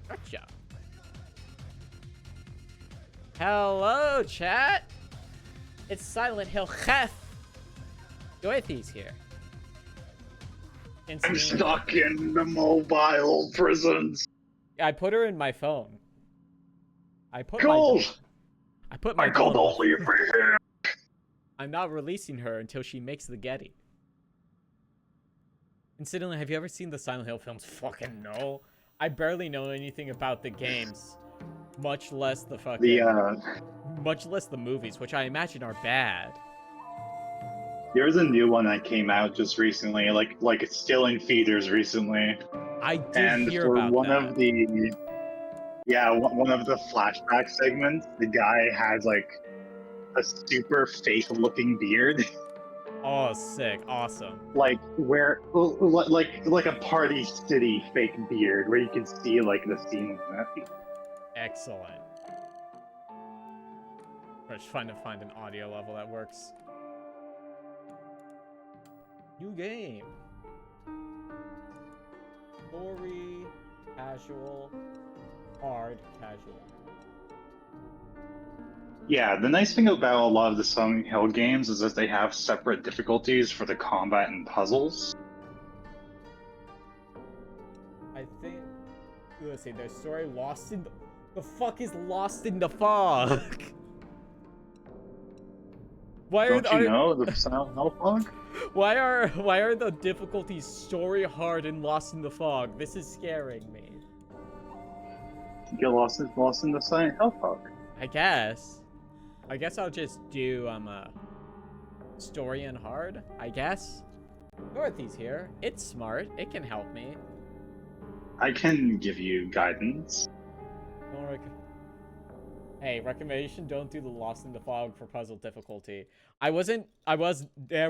Gotcha. Hello, chat. It's Silent Hill Chef. Dorothy's here. I'm stuck in the mobile prisons. I put her in my phone. I put Cool. my called only for him. I'm not releasing her until she makes the Getty. Incidentally, have you ever seen the Silent Hill films? Fucking no. I barely know anything about the games, much less the much less the movies, which I imagine are bad. There's a new one that came out just recently, like it's still in theaters recently. I did hear for about one that. of the one of the flashback segments, the guy has like a super fake-looking beard. Oh, sick! Awesome. Like like a Party City fake beard, where you can see like the scene in that. Excellent. I'm just trying to find an audio level that works. New game. Story, casual, hard, casual. Yeah, the nice thing about a lot of the Silent Hill games is that they have separate difficulties for the combat and puzzles. I think. Let's see. Their story lost in the fuck is lost in the fog. Why Don't you know the Silent Hill fog? Why are the difficulties story, hard, and lost in the fog? This is scaring me. Get lost in the Silent Hill fog. I guess I'll just do story and hard. I guess. Dorothy's here. It's smart. It can help me. I can give you guidance. Hey, recommendation: don't do the Lost in the Fog for puzzle difficulty. There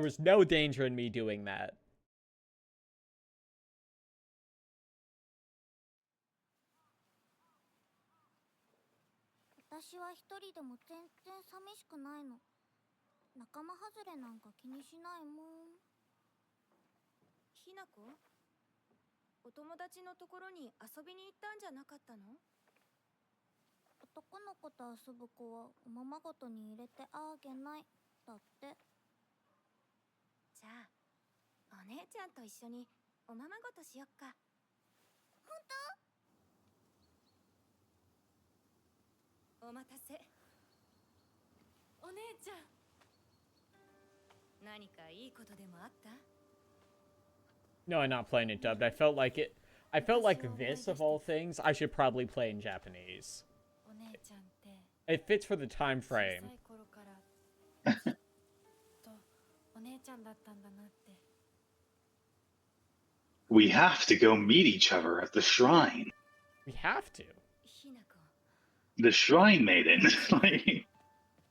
was no danger in me doing that. No, I'm not playing it dubbed. I felt like this, of all things, I should probably play in Japanese. It fits for the time frame. We have to go meet each other at the shrine. We have to. The Shrine Maiden.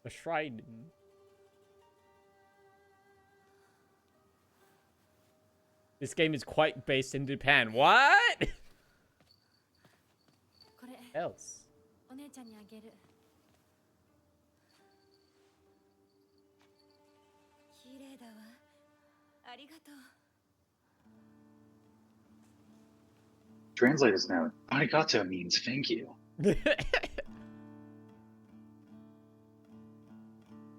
The shrine. This game is quite based in Japan. What? Else. Translator's note. Arigato means thank you.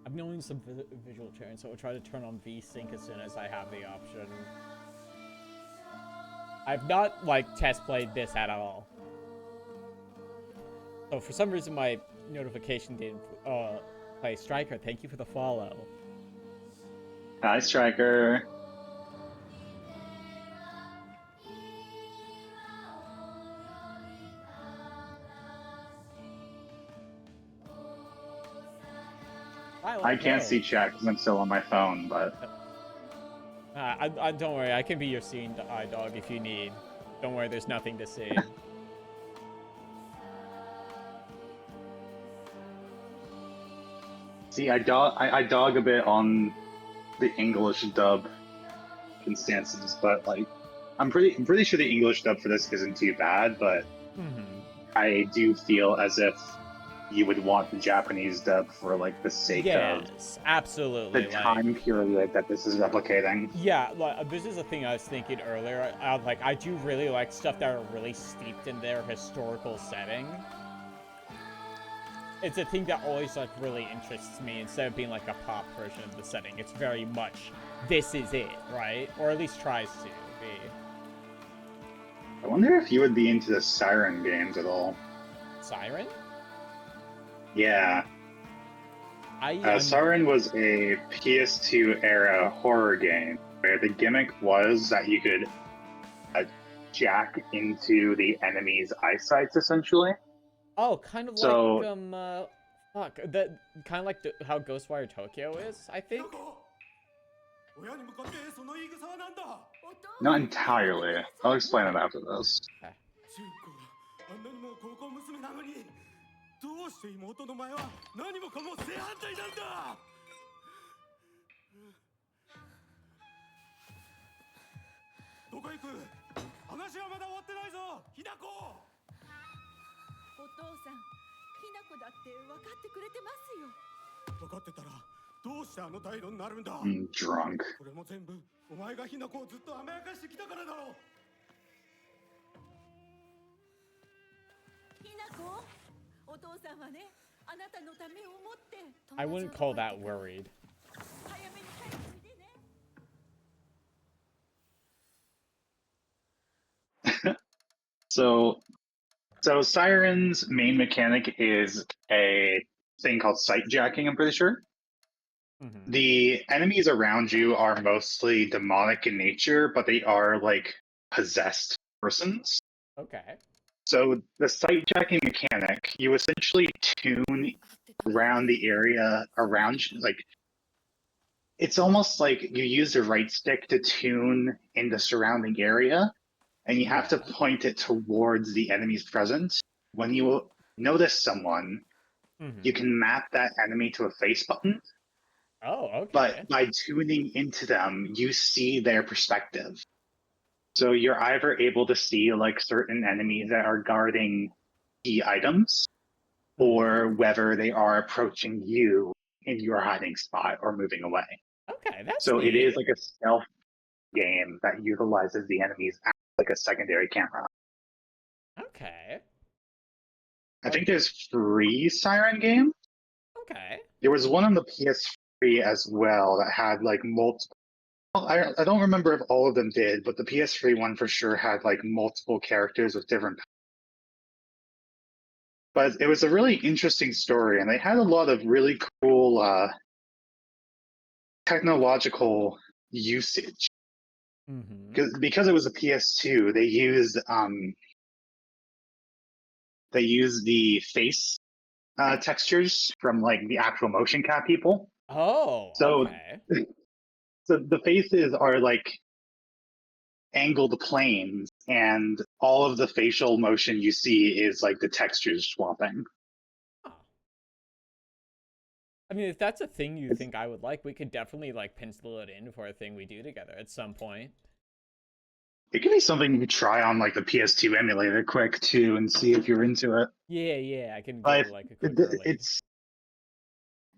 I'm doing some visual sharing, so I'll try to turn on VSync as soon as I have the option. I've not, like, test played this at all. So for some reason my notification didn't play. Striker, thank you for the follow. Hi, Striker. I can't see chat because I'm still on my phone, but... don't worry, I can be your seeing eye dog if you need. Don't worry, there's nothing to see. See, I dog a bit on the English dub instances, but like, I'm pretty sure the English dub for this isn't too bad, but I do feel as if you would want the Japanese dub for like the sake of Yes, absolutely. the time period that this is replicating. Yeah, like, this is a thing I was thinking earlier. Like, I do really like stuff that are really steeped in their historical setting. It's a thing that always, like, really interests me. Instead of being, like, a pop version of the setting, it's very much, this is it, right? Or at least tries to be. I wonder if you would be into the Siren games at all. Siren? Yeah. Siren was a PS2 era horror game where the gimmick was that you could jack into the enemy's eyesights, essentially. Oh, kind of so, like, fuck, that kind of like how Ghostwire Tokyo is, I think. Not entirely. I'll explain it after this. Okay. どうして妹の前は何もかも正反対なんだ。どこ行く？話はまだ終わってないぞ、ひなこ。お父さん、ひなこだって分かってくれてますよ。分かってたらどうしてあの態度になるんだ。I'm drunk. これも全部お前がひなこをずっと甘やかしてきたからだろう。ひなこ。 I wouldn't call that worried. So Siren's main mechanic is a thing called sight jacking, I'm pretty sure. Mm-hmm. The enemies around you are mostly demonic in nature, but they are like possessed persons. Okay. So the sight jacking mechanic, you essentially tune around the area around you. Like, it's almost like you use the right stick to tune in the surrounding area, and you have to point it towards the enemy's presence. When you notice someone, you can map that enemy to a face button. Oh, okay. But by tuning into them, you see their perspective. So you're either able to see like certain enemies that are guarding key items, or whether they are approaching you in your hiding spot or moving away. Okay, that's so neat. It is like a stealth game that utilizes the enemies as like a secondary camera. Okay. I think there's 3 Siren games. Okay. There was one on the PS3 as well that had like multiple. I don't remember if all of them did, but the PS3 one for sure had like multiple characters with different. But it was a really interesting story, and they had a lot of really cool technological usage. Because it was a PS2, they used the face textures from like the actual motion cap people. Oh, okay. So the faces are like angled planes, and all of the facial motion you see is like the textures swapping. Oh. I mean, if that's a thing you think I would like, we could definitely like pencil it in for a thing we do together at some point. It could be something you could try on like the PS2 emulator quick too, and see if you're into it. Yeah, I can go like a quick early.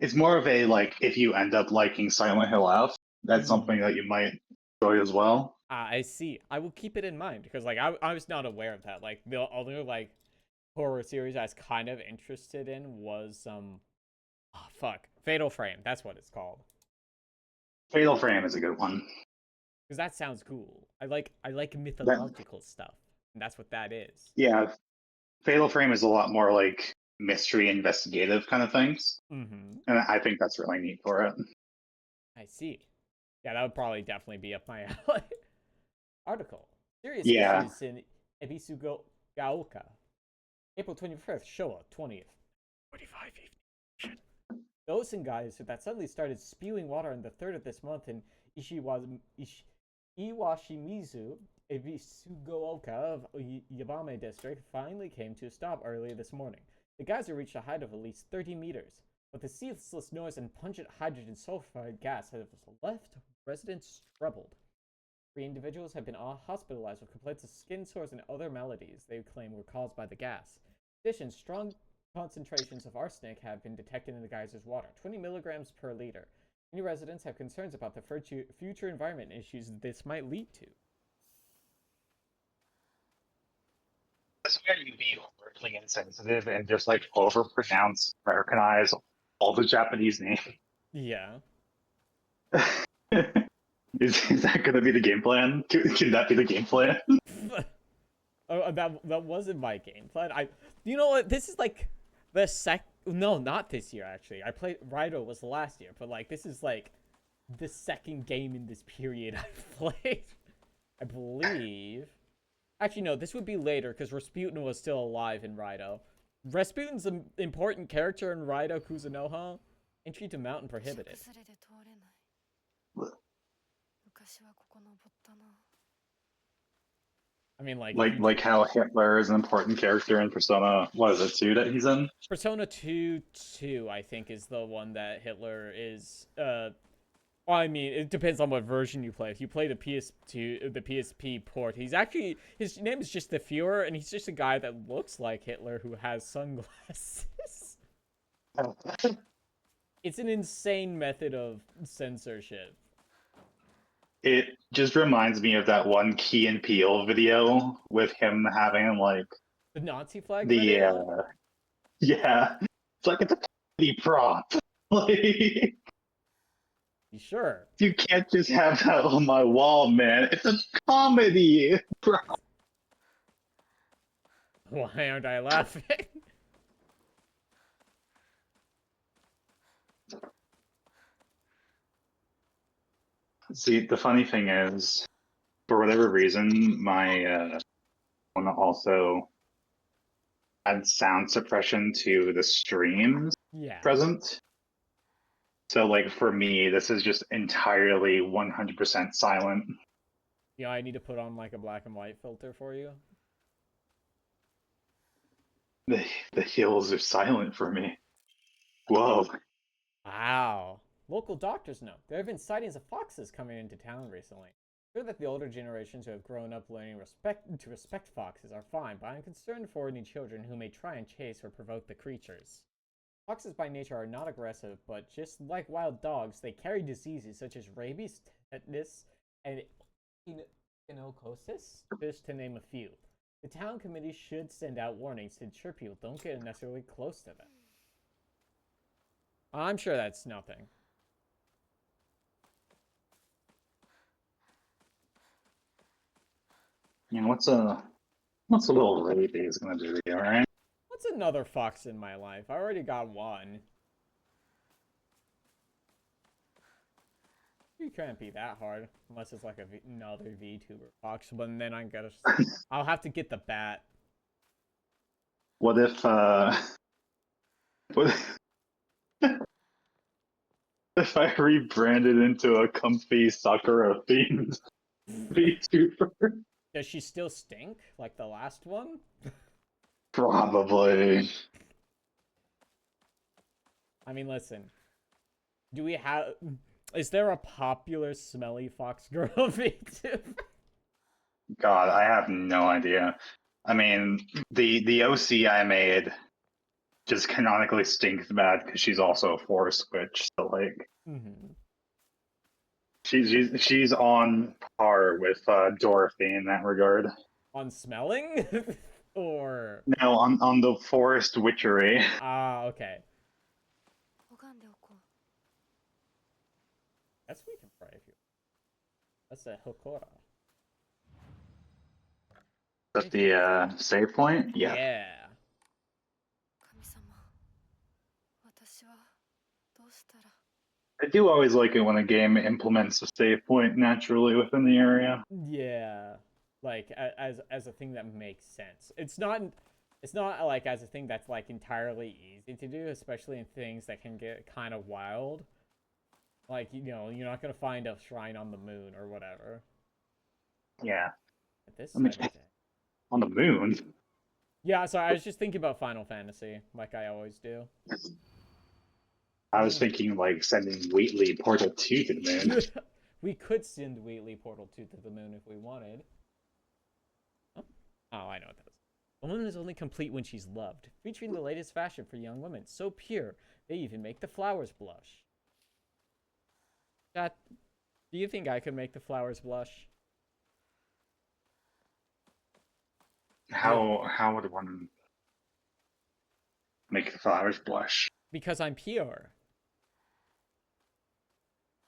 It's more of a like, if you end up liking Silent Hill F, that's something that you might enjoy as well. I see. I will keep it in mind, because like I was not aware of that. Like the other like horror series I was kind of interested in was Fatal Frame. That's what it's called. Fatal Frame is a good one. Because that sounds cool. I like mythological stuff, and that's what that is. Yeah, Fatal Frame is a lot more like mystery investigative kind of things, and I think that's really neat for it. I see. Yeah, that would probably definitely be up my alley. Article. Serious issues in Ebisugo Gaoka. April 21st, Showa 20th. 45 Those guys that suddenly started spewing water on the 3rd of this month in Iwashimizu, Ebisugaoka of Yabame district finally came to a stop earlier this morning. The geyser reached a height of at least 30 meters, but the ceaseless noise and pungent hydrogen sulfide gas have left residents troubled. 3 individuals have been hospitalized with complaints of skin sores and other maladies they claim were caused by the gas. In addition, strong concentrations of arsenic have been detected in the geyser's water, 20 milligrams per liter. Many residents have concerns about the future environment issues this might lead to. That's where you be overtly insensitive and just like overpronounce, Americanize all the Japanese names. Yeah. Is that gonna be the game plan? Can that be the game plan? Oh, that wasn't my game plan. You know what? This is like the no, not this year actually. I played Raito was last year, but like this is like the second game in this period I've played. I believe. Actually, no, this would be later because Rasputin was still alive in Raito. Rasputin's an important character in Raito Kuzunoha. Entry to mountain prohibited. I mean, like how Hitler is an important character in Persona. What is it, 2 that he's in? Persona 2, I think, is the one that Hitler is. Well, I mean, it depends on what version you play. If you play the PS2, the PSP port, his name is just the Führer, and he's just a guy that looks like Hitler who has sunglasses. It's an insane method of censorship. It just reminds me of that one Key and Peele video with him having like the Nazi flag. Yeah, it's like it's a comedy prop. Like, sure. You can't just have that on my wall, man. It's a comedy prop. Why aren't I laughing? See, the funny thing is, for whatever reason, my phone also had sound suppression to the streams present. So, like, for me, this is just entirely 100% silent. Yeah, I need to put on, like, a black and white filter for you. The hills are silent for me. Whoa. Wow. Local doctors know. There have been sightings of foxes coming into town recently. Sure that the older generations who have grown up learning to respect foxes are fine, but I'm concerned for any children who may try and chase or provoke the creatures. Foxes by nature are not aggressive, but just like wild dogs, they carry diseases such as rabies, tetanus, and echinocosis, just to name a few. The town committee should send out warnings to ensure people don't get necessarily close to them. I'm sure that's nothing. You know, what's a little rabies gonna do to you, right? What's another fox in my life? I already got one. You can't be that hard unless it's like another VTuber fox, but then I'll have to get the bat. What if if I rebranded into a comfy Sakura themed VTuber? Does she still stink like the last one? Probably. I mean, listen. Is there a popular smelly fox girl VTuber? God, I have no idea. I mean, the OC I made just canonically stinks bad because she's also a forest witch. So like, she's on par with Dorothy in that regard. On smelling, or no, on the forest witchery. Ah, okay. That's we can pray if you. That's a Hokora. That's the save point? Yeah. Yeah. I do always like it when a game implements a save point naturally within the area. Yeah. Like as a thing that makes sense. It's not like as a thing that's like entirely easy to do, especially in things that can get kind of wild. Like, you know, you're not gonna find a shrine on the moon or whatever. Yeah. At this on the moon? Yeah, sorry, I was just thinking about Final Fantasy, like I always do. I was thinking like sending Wheatley Portal 2 to the moon. We could send Wheatley Portal 2 to the moon if we wanted. Oh, I know what that is. A woman is only complete when she's loved, featuring the latest fashion for young women. So pure, they even make the flowers blush. Chat, do you think I could make the flowers blush? How would one make the flowers blush? Because I'm pure.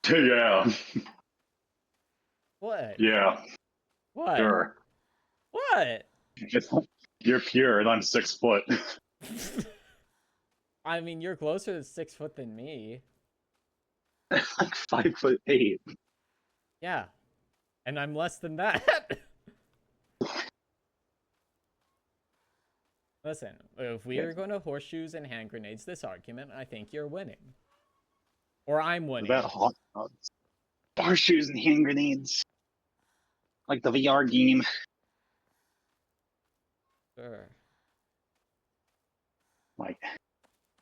Yeah. What? Yeah. What? Sure. What? You're pure, and I'm 6 foot. I mean, you're closer to 6 foot than me. Like 5'8". Yeah. And I'm less than that. Listen, if we are going to horseshoes and hand grenades this argument, I think you're winning. Or I'm winning. That hot dogs. Bar shoes and hand grenades. Like the VR game. Sure.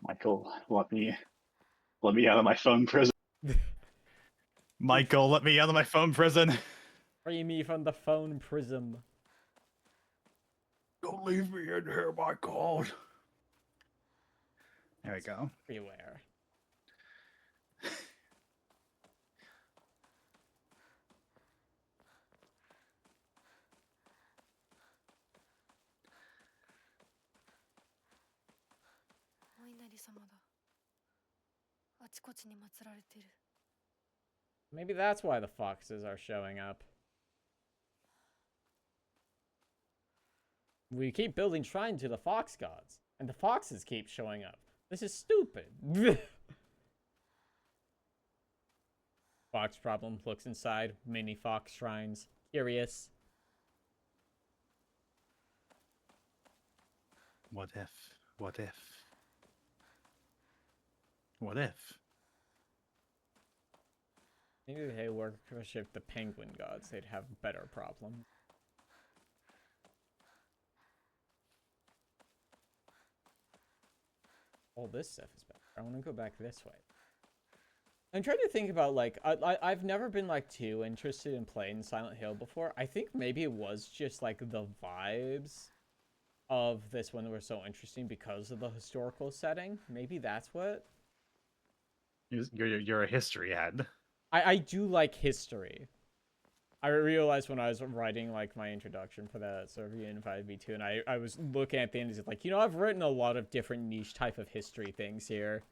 Michael, let me out of my phone prison. Michael, let me out of my phone prison. Free me from the phone prism. Don't leave me in here, Michael. There we go. Everywhere. Maybe that's why the foxes are showing up. We keep building shrines to the fox gods, and the foxes keep showing up. This is stupid. Fox problem looks inside mini fox shrines. Curious. What if? What if? What if? Maybe if they worship the penguin gods, they'd have better problems. All this stuff is better. I want to go back this way. I'm trying to think about, like, I've never been, like, too interested in playing Silent Hill before. I think maybe it was just, like, the vibes of this one were so interesting because of the historical setting. Maybe that's what? You're a history head. I do like history. I realized when I was writing, like, my introduction for that Soviet invited me to, and I was looking at the end, like, you know, I've written a lot of different niche type of history things here.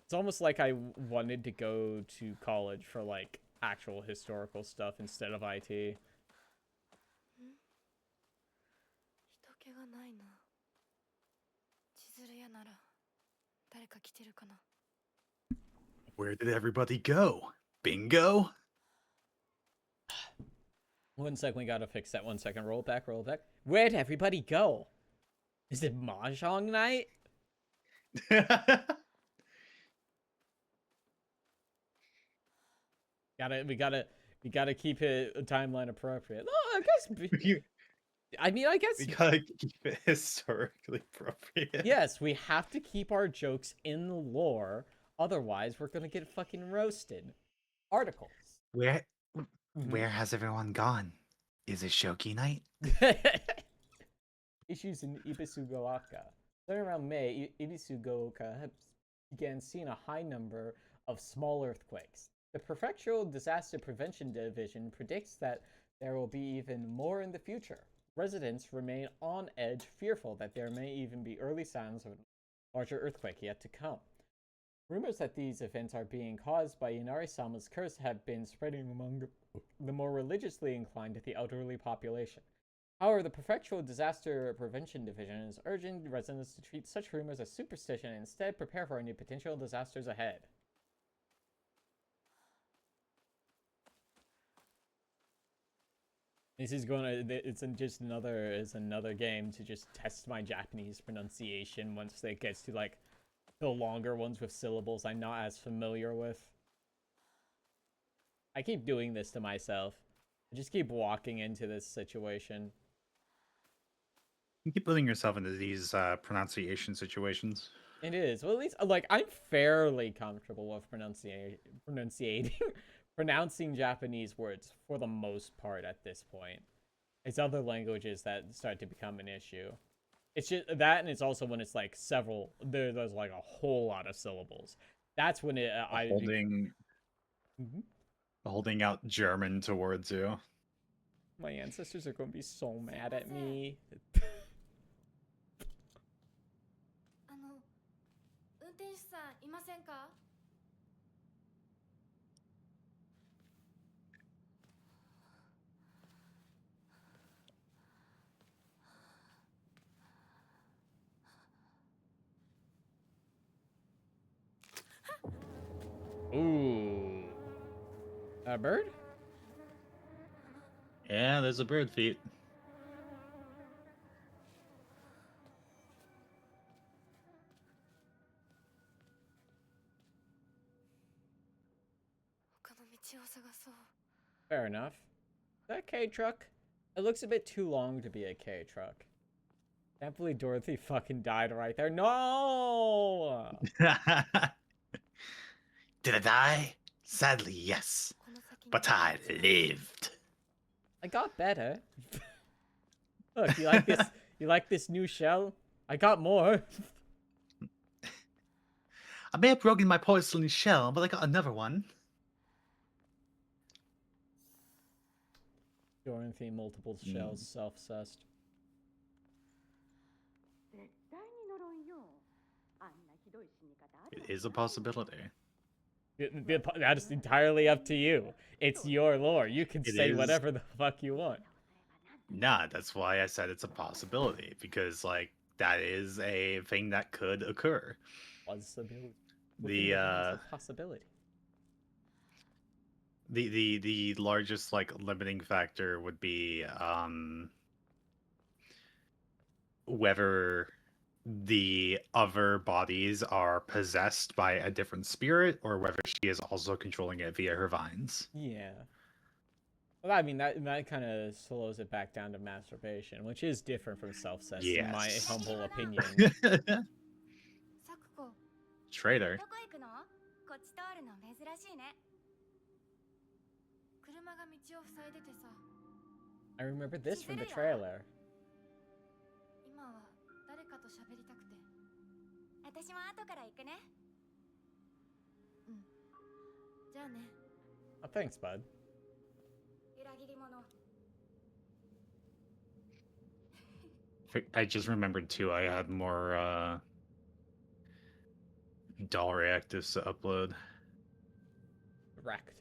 It's almost like I wanted to go to college for, like, actual historical stuff instead of IT. Where did everybody go? Bingo? 1 second, we gotta fix that. 1 second. Roll back, roll back. Where'd everybody go? Is it Mahjong night? We gotta keep it a timeline appropriate. No, I guess. I guess we gotta keep it historically appropriate. Yes, we have to keep our jokes in the lore. Otherwise, we're gonna get fucking roasted. Articles. Where has everyone gone? Is it Shoki night? Issues in Ibisugaoka. Starting around May, Ibisugaoka began seeing a high number of small earthquakes. The Prefectural Disaster Prevention Division predicts that there will be even more in the future. Residents remain on edge, fearful that there may even be early signs of a larger earthquake yet to come. Rumors that these events are being caused by Inari-sama's curse have been spreading among the more religiously inclined of the elderly population. However, the Prefectural Disaster Prevention Division is urging residents to treat such rumors as superstition and instead prepare for any potential disasters ahead. This is it's another game to just test my Japanese pronunciation once it gets to, like, the longer ones with syllables I'm not as familiar with. I keep doing this to myself. I just keep walking into this situation. You keep putting yourself into these pronunciation situations. It is. Well, at least, like, I'm fairly comfortable with pronouncing Japanese words for the most part at this point. It's other languages that start to become an issue. It's just that, and it's also when it's like several. There's like a whole lot of syllables. That's when it. Holding out German towards you. My ancestors are going to be so mad at me. Ooh. A bird? Yeah, there's a bird feet. Fair enough. Is that a K truck? It looks a bit too long to be a K truck. Can't believe Dorothy fucking died right there. No! Did I die? Sadly, yes. But I lived. I got better. Look, you like this? You like this new shell? I got more. I may have broken my porcelain shell, but I got another one. Dorothy, multiple shells, self-sussed. It is a possibility. That is entirely up to you. It's your lore. You can say whatever the fuck you want. Nah, that's why I said it's a possibility, because, like, that is a thing that could occur. Possibility. The possibility. The largest, like, limiting factor would be whether the other bodies are possessed by a different spirit, or whether she is also controlling it via her vines. Yeah. Well, I mean, that kind of slows it back down to masturbation, which is different from self-cess, in my humble opinion. Traitor. I remember this from the trailer. Oh, thanks, bud. I just remembered too, I had more doll reactives to upload. Reactive.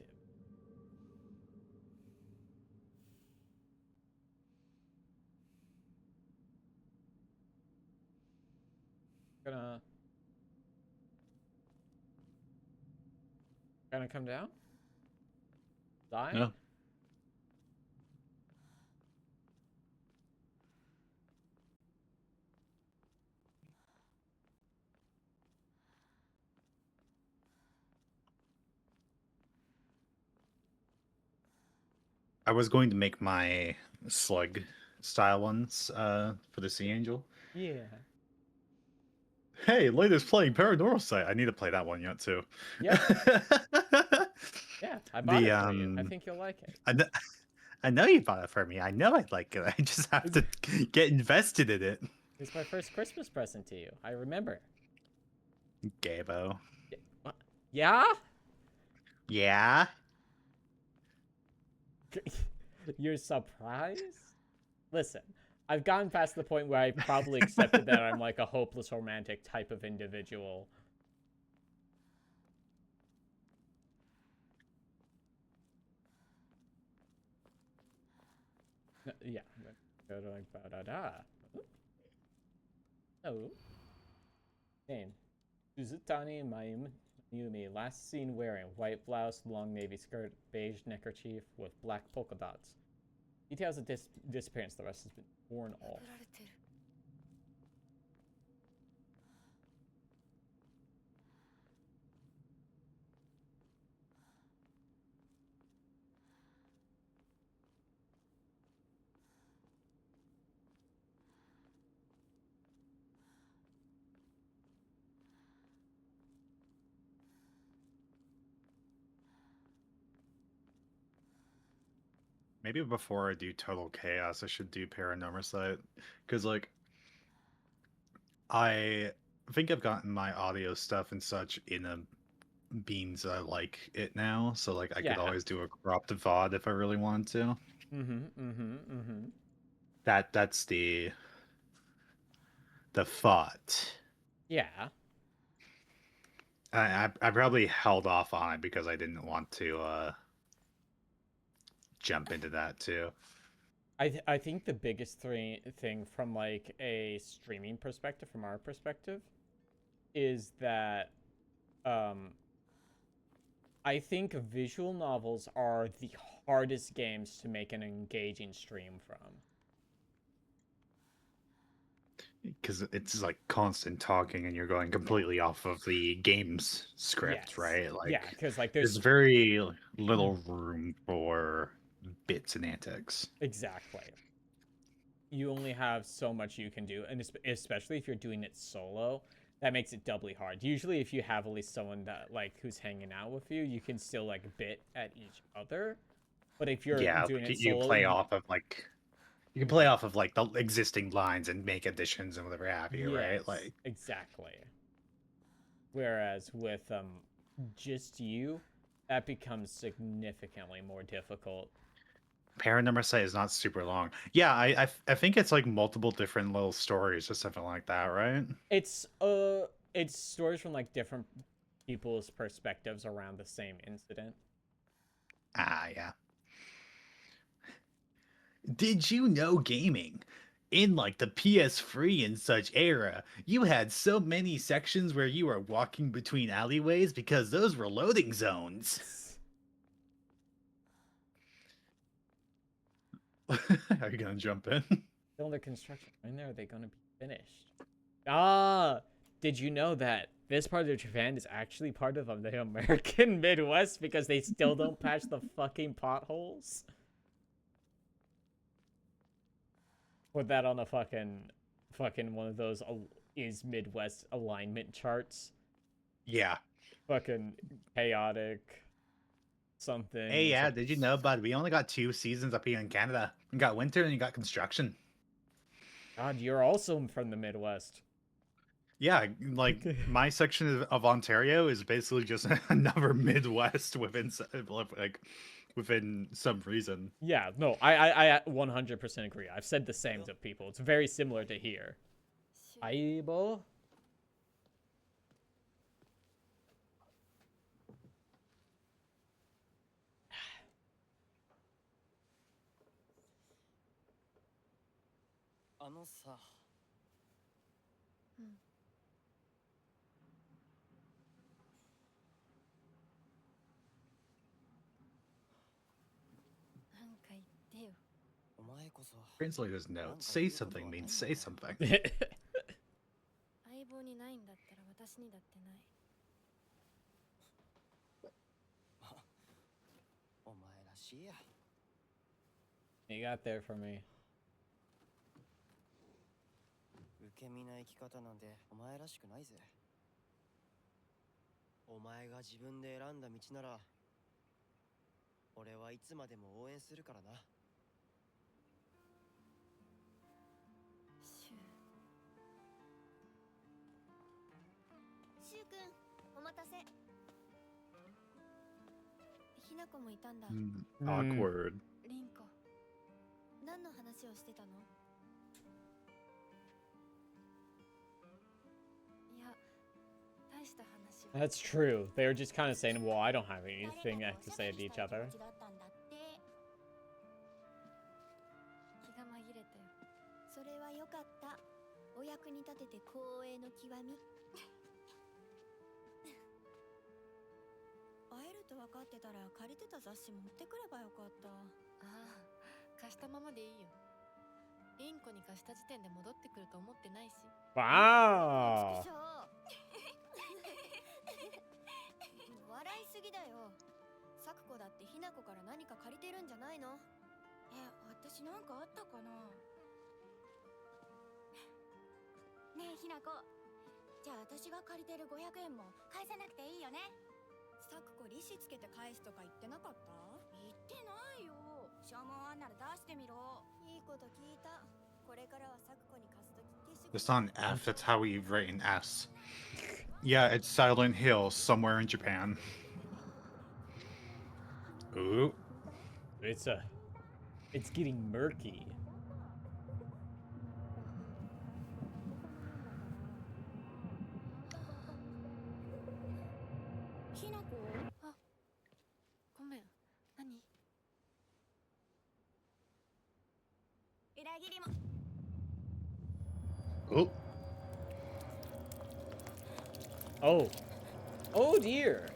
Gonna come down? Die? No. I was going to make my slug style ones for the Sea Angel. Yeah. Hey, latest playing Paranormal Site. I need to play that one yet too. Yeah. Yeah, I bought it for you. I think you'll like it. I know you bought it for me. I know I'd like it. I just have to get invested in it. It's my first Christmas present to you. I remember. Gabo. Yeah? Yeah? You're surprised? Listen, I've gotten past the point where I probably accepted that I'm like a hopeless romantic type of individual. Yeah. Go to like ba-da-da. Oh. Name. Suzutani Mayumi. Last seen wearing white blouse, long navy skirt, beige neckerchief with black polka dots. Details of disappearance. The rest has been worn off. maybe before I do Total Chaos, I should do Paranormal Sight. Because, like, I think I've gotten my audio stuff and such in a beans I like it now. So, like, I could Yeah. always do a cropped VOD if I really wanted to. That's the thought. Yeah. I probably held off on it because I didn't want to jump into that too. I think the biggest thing from like a streaming perspective, from our perspective, is that I think visual novels are the hardest games to make an engaging stream from. Because it's like constant talking and you're going completely off of the game's script, Yes. right? Like, yeah, because like there's very little room for bits and antics. Exactly. You only have so much you can do, and especially if you're doing it solo, that makes it doubly hard. Usually, if you have at least someone that like who's hanging out with you, you can still like bit at each other. But if you're doing it you solo, play off of like you can play off of like the existing lines and make additions and whatever have you, right? Yes, Like exactly. Whereas with just you, that becomes significantly more difficult. Paranormal Sight is not super long. Yeah, I think it's like multiple different little stories or something like that, right? It's stories from like different people's perspectives around the same incident. Ah, yeah. Did you know gaming? In like the PS3 and such era, you had so many sections where you were walking between alleyways because those were loading zones. Are you gonna jump in? Still under construction. When are they gonna be finished? Ah, did you know that this part of Japan is actually part of the American Midwest because they still don't patch the fucking potholes? Put that on a fucking one of those is Midwest alignment charts. Yeah. Fucking chaotic something. Hey, yeah, did you know, bud? We only got 2 seasons up here in Canada. You got winter and you got construction. God, you're also from the Midwest. Yeah, like my section of Ontario is basically just another Midwest within like within some reason. Yeah, no, I 100% agree. I've said the same to people. It's very similar to here. Aibo? Translator's note: say something means say something. 相棒にないんだったら私にだってない。お前らしいや。You got there for me. 受け身な生き方なんてお前らしくないぜ。お前が自分で選んだ道なら、俺はいつまでも応援するからな。シュウ君、お待たせ。ひなこもいたんだ。Awkward. リンコ、何の話をしてたの？いや、大した話は。 That's true. They were just kind of saying, well, I don't have anything to say to each other. 気が紛れたよ。それはよかった。お役に立てて光栄の極み。会えると分かってたら借りてた雑誌持ってくればよかった。ああ、貸したままでいいよ。リンコに貸した時点で戻ってくると思ってないし。Wow. 笑いすぎだよ。サクコだってひなこから何か借りてるんじゃないの？私なんかあったかな？ねえひなこ、じゃあ私が借りてる500円も返さなくていいよね。サクコ利子つけて返すとか言ってなかった？言ってないよ。It's not an F, that's how we write an S. Yeah, it's Silent Hill, somewhere in Japan. Ooh. It's getting murky. Oh. Oh. Oh dear.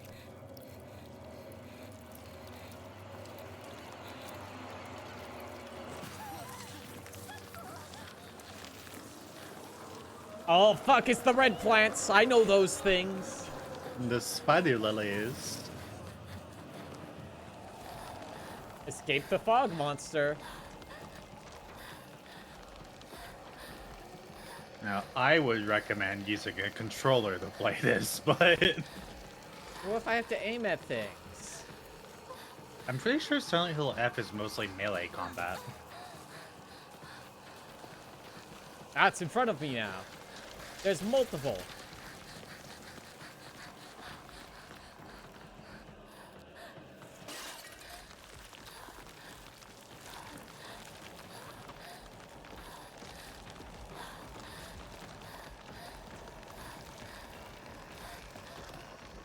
Oh fuck, it's the red plants. I know those things. The spider lilies. Escape the fog monster. Now, I would recommend using a controller to play this, but... What if I have to aim at things? I'm pretty sure Silent Hill F is mostly melee combat. Ah, it's in front of me now. There's multiple.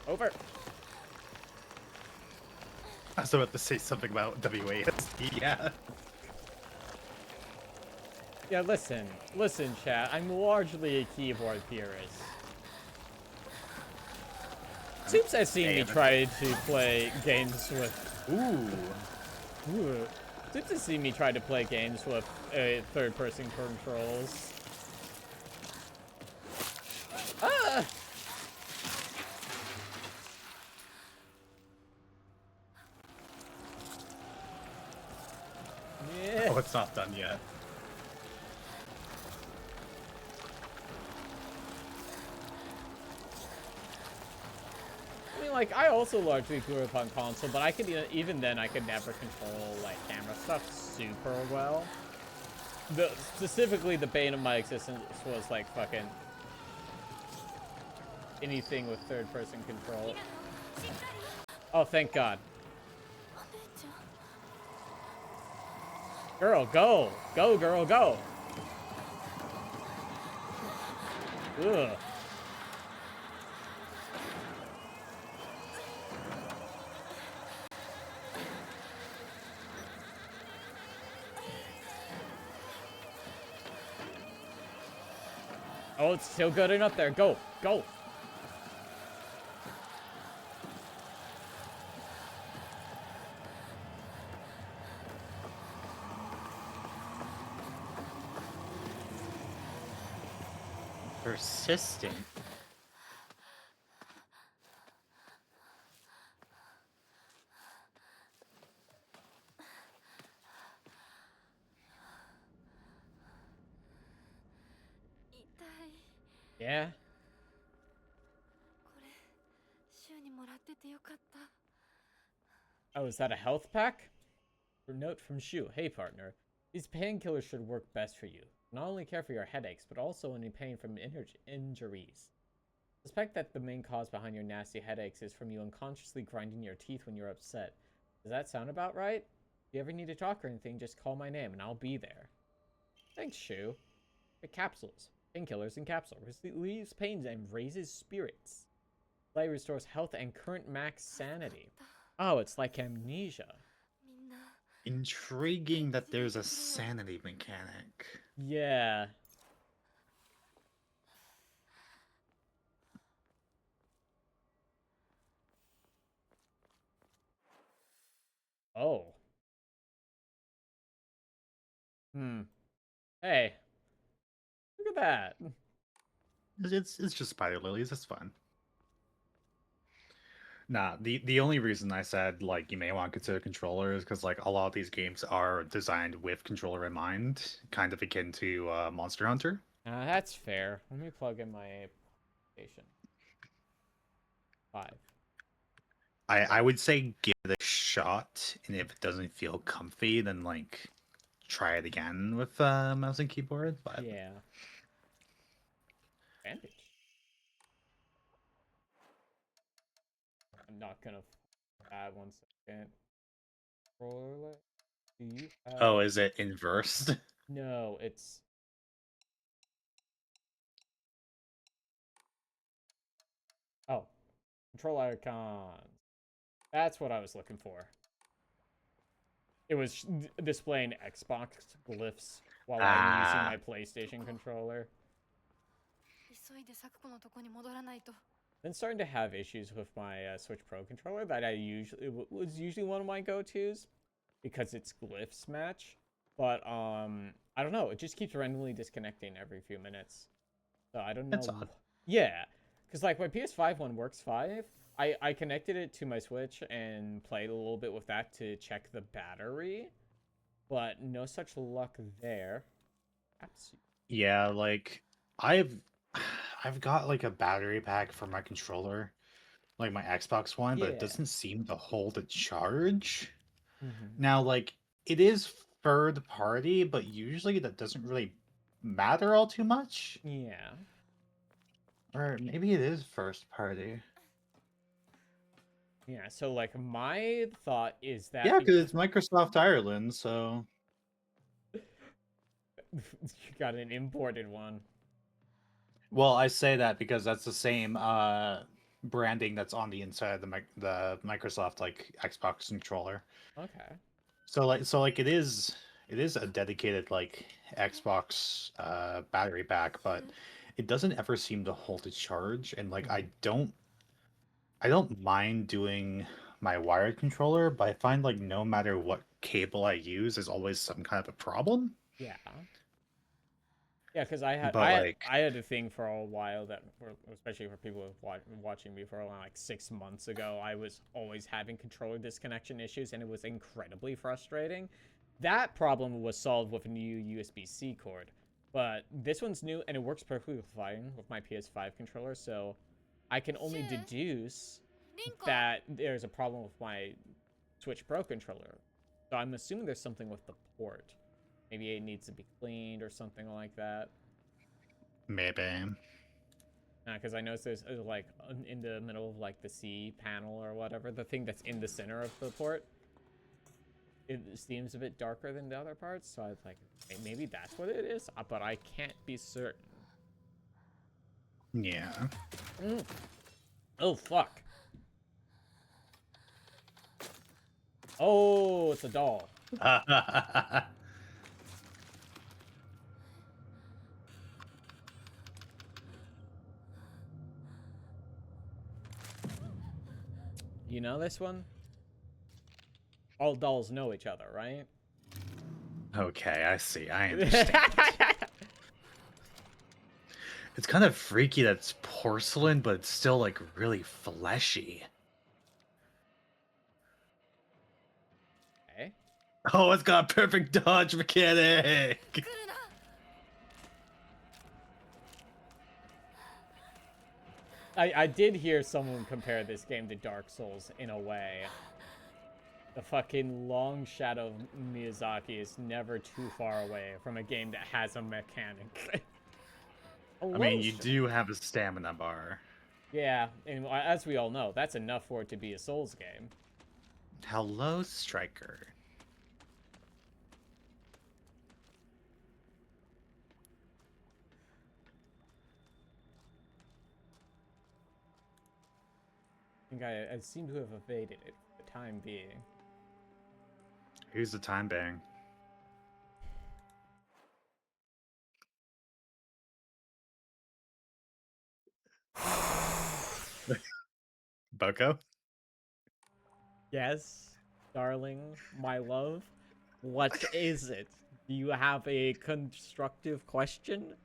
Over. I was about to say something about WASD, yeah. Yeah, listen, chat. I'm largely a keyboard purist. Seems I've seen me try to play games with. Ooh. Seems I've seen me try to play games with third-person controls. Ah! Yeah. Oh, it's not done yet. I mean, like, I also largely grew up on console, but I could even then I could never control like camera stuff super well. Specifically, the bane of my existence was like fucking anything with third-person control. Oh, thank God. Girl, go! Go, girl, go! Ugh. Oh, it's still good enough there. Go, go! Persistent. Yeah? Oh, is that a health pack? Note from Shu. Hey, partner. These painkillers should work best for you. Not only care for your headaches, but also any pain from injuries. Suspect that the main cause behind your nasty headaches is from you unconsciously grinding your teeth when you're upset. Does that sound about right? If you ever need to talk or anything, just call my name and I'll be there. Thanks, Shu. The capsules. Painkillers in capsule. Relieves pains and raises spirits. Light restores health and current max sanity. Oh, it's like amnesia. Intriguing that there's a sanity mechanic. Yeah. Oh. Hey. Look at that. It's just spider lilies, it's fun. Nah, the only reason I said, like, you may want to consider controller is because, like, a lot of these games are designed with controller in mind, kind of akin to Monster Hunter. That's fair. Let me plug in my PlayStation 5. I would say a shot, and if it doesn't feel comfy, then like try it again with mouse and keyboard. But yeah. Bandage. I'm not gonna add 1 second. Controller. Do you have? oh, is it inversed? No, it's. Oh, control icons. That's what I was looking for. It was displaying Xbox glyphs while I'm using my PlayStation controller. 急いでサクコのとこに戻らないと。 Been starting to have issues with my Switch Pro controller that I usually was usually one of my go-tos because it's glyphs match. But I don't know. It just keeps randomly disconnecting every few minutes. So I don't know. That's odd. Yeah, because like my PS5 one works fine. I connected it to my Switch and played a little bit with that to check the battery, but no such luck there. Absolutely. Yeah, like I've got like a battery pack for my controller, like my Xbox One, but it Yeah. doesn't seem to hold a charge. Mm-hmm. Now, like it is third party, but usually that doesn't really matter all too much. Yeah. Or maybe it is first party. Yeah, so like my thought is that Yeah, because it's Microsoft Ireland, so you got an imported one. well, I say that because that's the same branding that's on the inside of the Microsoft like Xbox controller. Okay. So like it is a dedicated like Xbox battery pack, but it doesn't ever seem to hold a charge, and like I don't mind doing my wired controller, but I find like no matter what cable I use, there's always some kind of a problem. Yeah. Yeah, because I had a thing for a while that, especially for people watching me for like 6 months ago, I was always having controller disconnection issues, and it was incredibly frustrating. That problem was solved with a new USB-C cord, but this one's new and it works perfectly fine with my PS5 controller, so I can only deduce that there's a problem with my Switch Pro controller. So I'm assuming there's something with the port. Maybe it needs to be cleaned or something like that. Maybe. Because I noticed there's like in the middle of like the C panel or whatever, the thing that's in the center of the port, it seems a bit darker than the other parts. So I was like, hey, maybe that's what it is, but I can't be certain. Yeah. Oh, fuck. Oh, it's a doll. You know this one? All dolls know each other, right? Okay, I see. I understand. It's kind of freaky that it's porcelain, but it's still like really fleshy. Okay. Oh, it's got a perfect dodge mechanic. I did hear someone compare this game to Dark Souls in a way. The fucking long shadow of Miyazaki is never too far away from a game that has a mechanic. I mean, you do have a stamina bar. Yeah, and as we all know, that's enough for it to be a Souls game. Hello, Striker. I think I seem to have evaded it for the time being. Here's the time bang. Boco? Yes, darling, my love. What is it? Do you have a constructive question?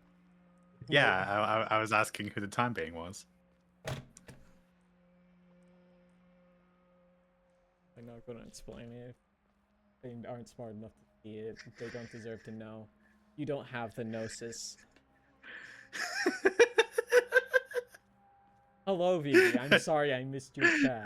Yeah, I was asking who the time bang was. I'm not going to explain it. They aren't smart enough to see it. They don't deserve to know. You don't have the gnosis. Hello, Vivi. I'm sorry I missed your chat.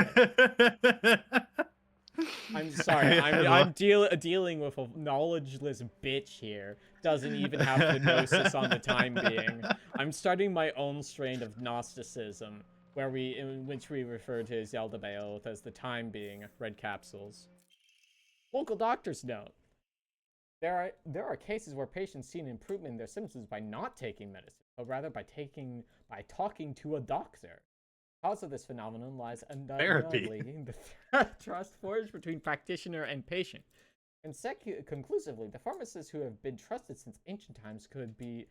I'm sorry. I'm dealing with a knowledgeless bitch here. Doesn't even have the gnosis on the time being. I'm starting my own strain of Gnosticism, in which we refer to Zelda Bayoth as the time being red capsules. Local doctor's note. There are cases where patients see an improvement in their symptoms by not taking medicine, but rather by talking to a doctor. The cause of this phenomenon lies undeniably in the trust forged between practitioner and patient. And conclusively, the pharmacists who have been trusted since ancient times could be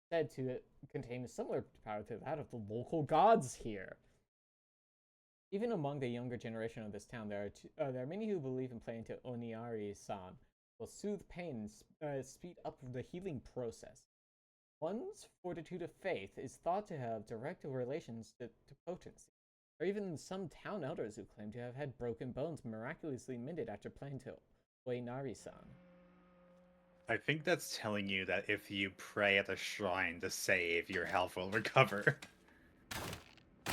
said to contain a similar power to that of the local gods here. Even among the younger generation of this town, there are many who believe in playing to Oniari-san, will soothe pain and speed up the healing process. One's fortitude of faith is thought to have direct relations to potency. There are even some town elders who claim to have had broken bones miraculously mended after playing to Oinari-san. I think that's telling you that if you pray at a shrine to save, your health will recover.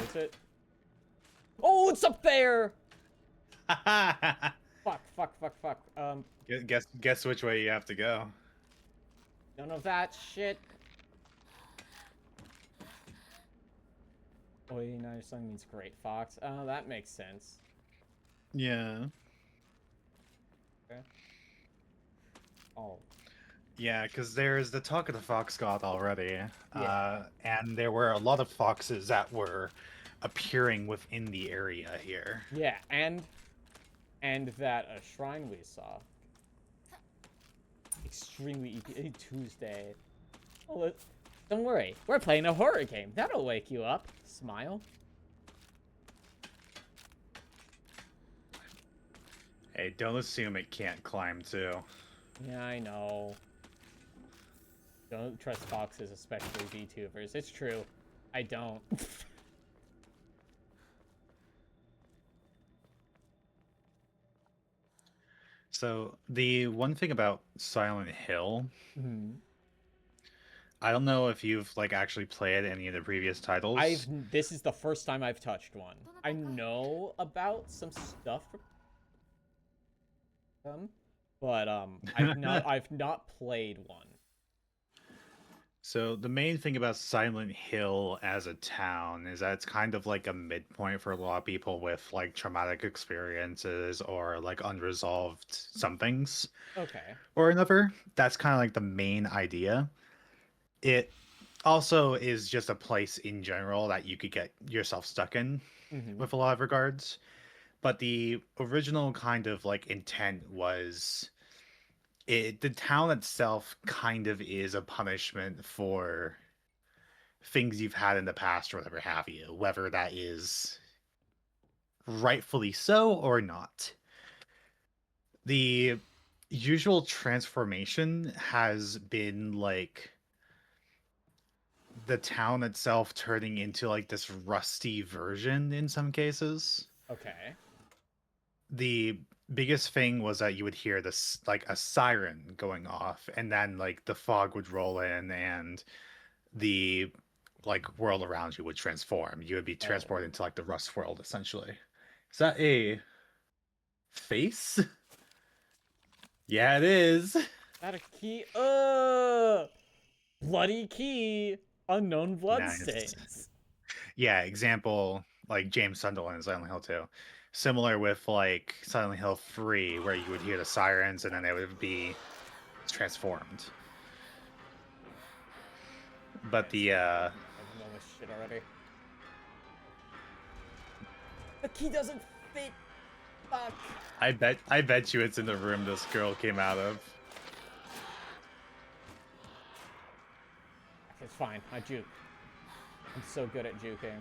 Is it? Oh, it's up there! Fuck. Guess which way you have to go. None of that shit. Oinari-san means great fox. Oh, that makes sense. Yeah. Okay. Oh. Yeah, because there's the talk of the fox god already. Yeah. And there were a lot of foxes that were appearing within the area here. Yeah, and that a shrine we saw. Extremely EP Tuesday. Oh, don't worry, we're playing a horror game. That'll wake you up. Smile. Hey, don't assume it can't climb too. Yeah, I know. Don't trust foxes, especially VTubers. It's true. I don't. So, the one thing about Silent Hill, Mm-hmm. I don't know if you've like actually played any of the previous titles. This is the first time I've touched one. I know about some stuff from them, but I've not played one. So the main thing about Silent Hill as a town is that it's kind of like a midpoint for a lot of people with like traumatic experiences or like unresolved somethings. Okay. Or another. That's kind of like the main idea. It also is just a place in general that you could get yourself stuck in with a lot of regards. But the original kind of like intent was the town itself kind of is a punishment for things you've had in the past or whatever have you, whether that is rightfully so or not. The usual transformation has been like the town itself turning into like this rusty version in some cases. Okay. The biggest thing was that you would hear this like a siren going off, and then like the fog would roll in and the like world around you would transform. You would be transported into like the rust world essentially. Is that a face? Yeah, it is. Is that a key? Bloody key. Unknown bloodstains. Yeah, example like James Sunderland in Silent Hill 2. Similar with like Silent Hill 3, where you would hear the sirens and then they would be transformed. But the I know this shit already. The key doesn't fit. Fuck. I bet you it's in the room this girl came out of. It's fine. I juke. I'm so good at juking.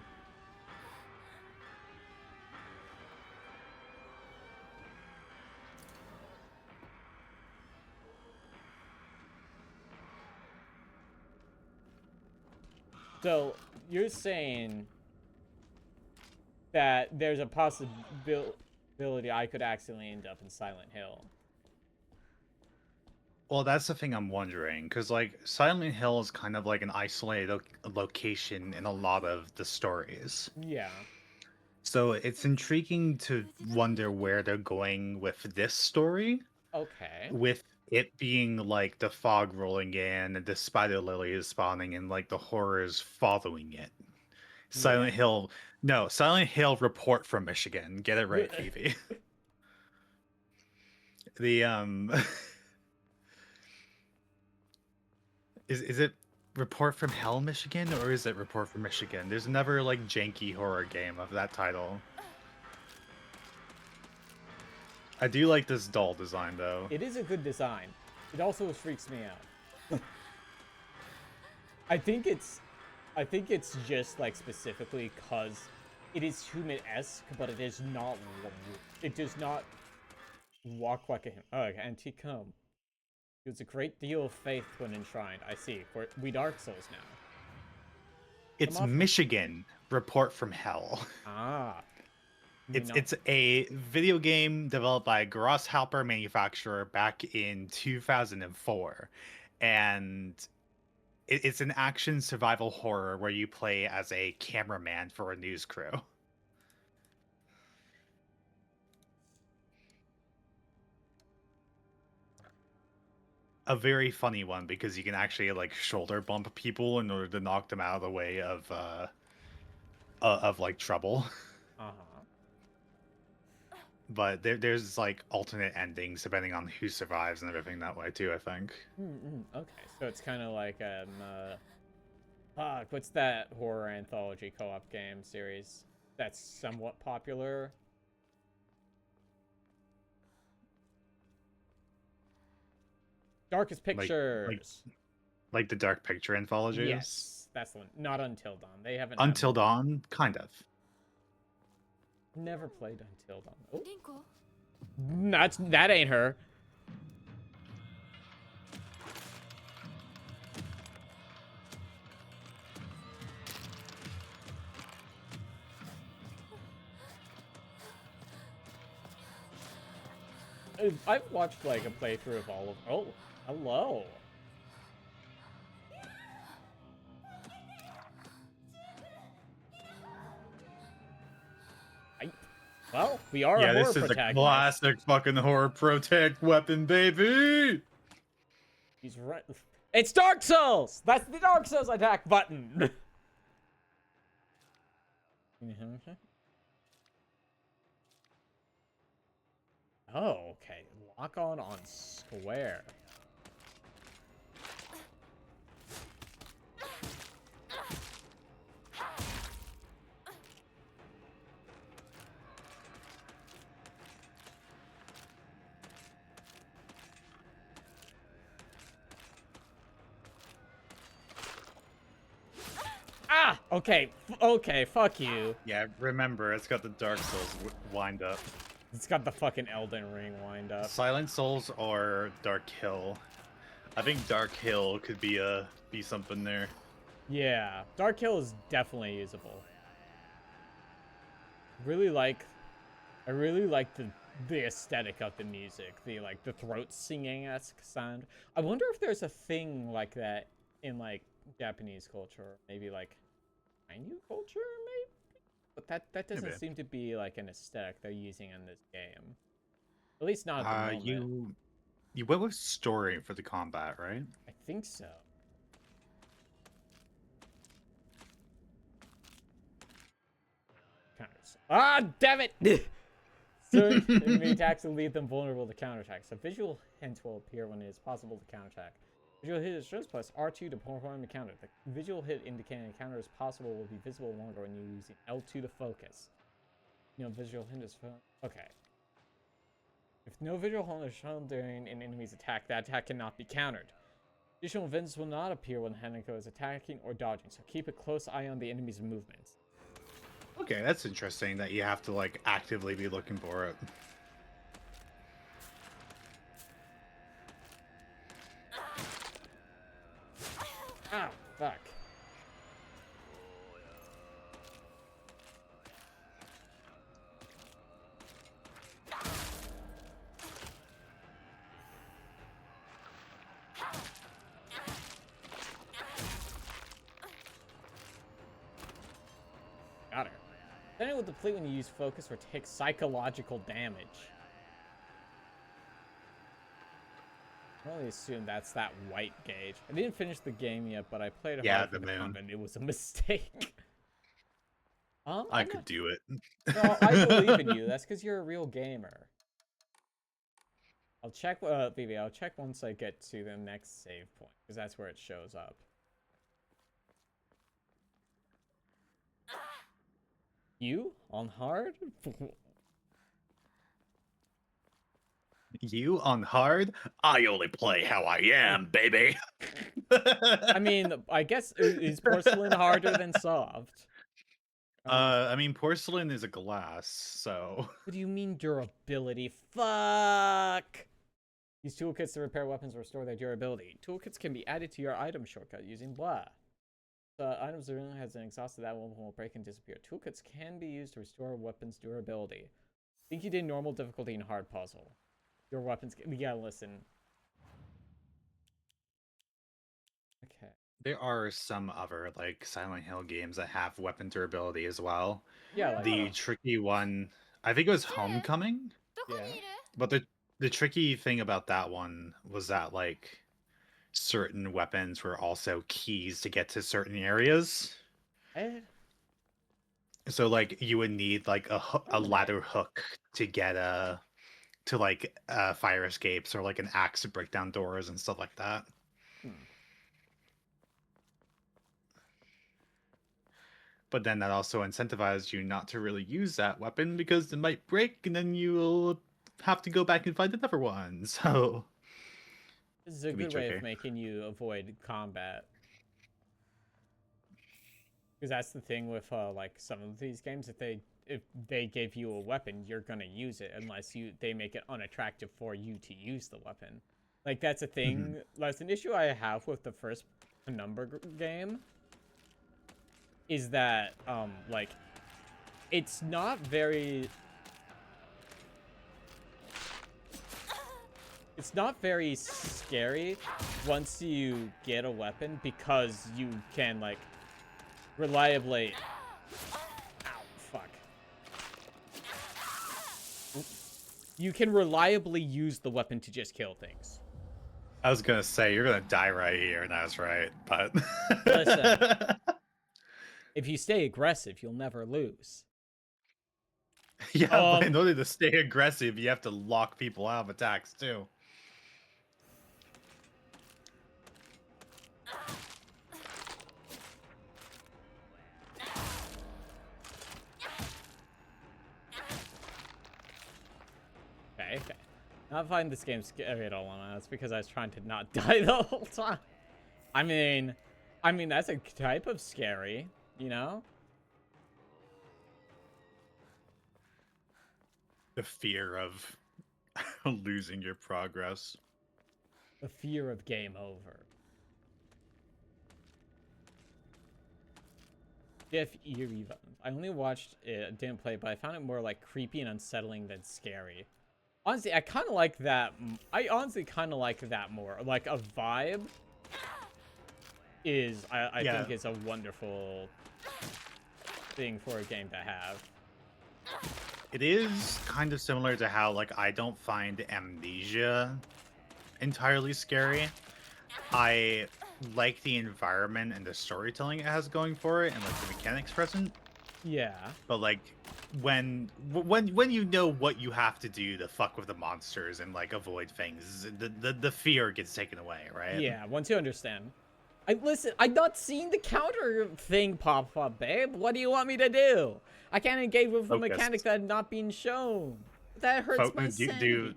So, you're saying that there's a possibility I could accidentally end up in Silent Hill. Well, that's the thing I'm wondering, because like Silent Hill is kind of like an isolated location in a lot of the stories. Yeah. So it's intriguing to wonder where they're going with this story, Okay. with it being like the fog rolling in and the spider lily is spawning and like the horrors following it. Silent Hill, no, Silent Hill report from Michigan. Get it right, Phoebe. The is it Report from Hell, Michigan, or is it Report from Michigan? There's never like janky horror game of that title. I do like this doll design though. It is a good design. It also freaks me out. I think it's just like specifically because it is human-esque, but it is not. It does not walk like a. Oh, okay, antique comb. There's a great deal of faith when enshrined. I see. We Dark Souls now. It's Michigan. Report from Hell. Ah. It's a video game developed by a Grasshopper manufacturer back in 2004, and it's an action survival horror where you play as a cameraman for a news crew. A very funny one because you can actually like shoulder bump people in order to knock them out of the way of like trouble. But there's like alternate endings depending on who survives and everything that way too, I think. Okay, so it's kind of like what's that horror anthology co-op game series that's somewhat popular? Darkest Pictures. Like the Dark Picture anthologies? Yes, that's the one. Not Until Dawn. They haven't. Until Dawn, kind of. Never played Until Dawn. Oh. That ain't her. I've watched like a playthrough of all of. Oh, hello. Well, we are a horror this is protagonist. a classic fucking horror protect weapon, baby. He's right. It's Dark Souls. That's the Dark Souls attack button. Oh, okay. Lock on square. Ah! Okay. Okay, fuck you. Yeah, remember, it's got the Dark Souls wind up. It's got the fucking Elden Ring wind up. Silent Souls or Dark Hill. I think Dark Hill could be something there. Yeah, Dark Hill is definitely usable. I really like the aesthetic of the music, the throat singing-esque sound. I wonder if there's a thing like that in like Japanese culture, maybe like Ainu culture, maybe. But that doesn't seem to be like an aesthetic they're using in this game. At least not at the moment. You went with story for the combat, right? I think so. Counters. Ah, damn it! Certain enemy attacks will leave them vulnerable to counterattacks. A visual hint will appear when it is possible to counterattack. Visual hit is just plus R2 to perform a counter. The visual hit indicating a counter is possible will be visible longer when you're using L2 to focus. Visual hint is okay. If no visual hint is shown during an enemy's attack, that attack cannot be countered. Additional events will not appear when Hanako is attacking or dodging, so keep a close eye on the enemy's movements. Okay, that's interesting that you have to like actively be looking for it. Ah, fuck. Got her. Then it will deplete when you use focus or take psychological damage. I only assume that's that white gauge. I didn't finish the game yet, but I played hard for the content. It was a mistake. I could do it. No, I believe in you. That's because you're a real gamer. I'll check, Vivi, I'll check once I get to the next save point, because that's where it shows up. You? On hard? You on hard? I only play how I am, baby. I mean, I guess, is porcelain harder than soft? I mean, porcelain is a glass, so... What do you mean durability? Fuck! Use toolkits to repair weapons or restore their durability. Toolkits can be added to your item shortcut using blah. Items that has an exhausted that one will break and disappear. Toolkits can be used to restore weapons durability. Think you did normal difficulty in hard puzzle. Your weapons can... Yeah, listen. Okay. There are some other, like, Silent Hill games that have weapon durability as well. Yeah, like... The tricky one... I think it was Homecoming? Yeah. But the tricky thing about that one was that, like, certain weapons were also keys to get to certain areas. So, like, you would need, like, a ladder hook to get fire escapes, or, like, an axe to break down doors and stuff like that. But then that also incentivizes you not to really use that weapon because it might break, and then you'll have to go back and find another one. So this is a good way of making you avoid combat. Because that's the thing with like some of these games. If they give you a weapon, you're gonna use it unless they make it unattractive for you to use the weapon. Like that's a thing. That's an issue I have with the first Penumbra game. Is that like it's not very scary once you get a weapon because you can like reliably you can reliably use the weapon to just kill things. I was gonna say you're gonna die right here, and that's right, but listen. If you stay aggressive, you'll never lose. Yeah, but in order to stay aggressive, you have to lock people out of attacks, too. Okay. I find this game scary at all, and that's because I was trying to not die the whole time. I mean, that's a type of scary. You know? The fear of losing your progress. The fear of game over. If eerie. I only watched it, didn't play, but I found it more like creepy and unsettling than scary. Honestly, I kind of like that. I honestly kind of like that more. Like a vibe is, I think is a wonderful thing for a game to have. It is kind of similar to how, like, I don't find Amnesia entirely scary. I like the environment and the storytelling it has going for it, and like the mechanics present. Yeah. But like when you know what you have to do to fuck with the monsters and like avoid things, the fear gets taken away, right? Yeah, once you understand. Listen, I've not seen the counter thing pop up, babe. What do you want me to do? I can't engage with a mechanic that had not been shown. That hurts my sanity.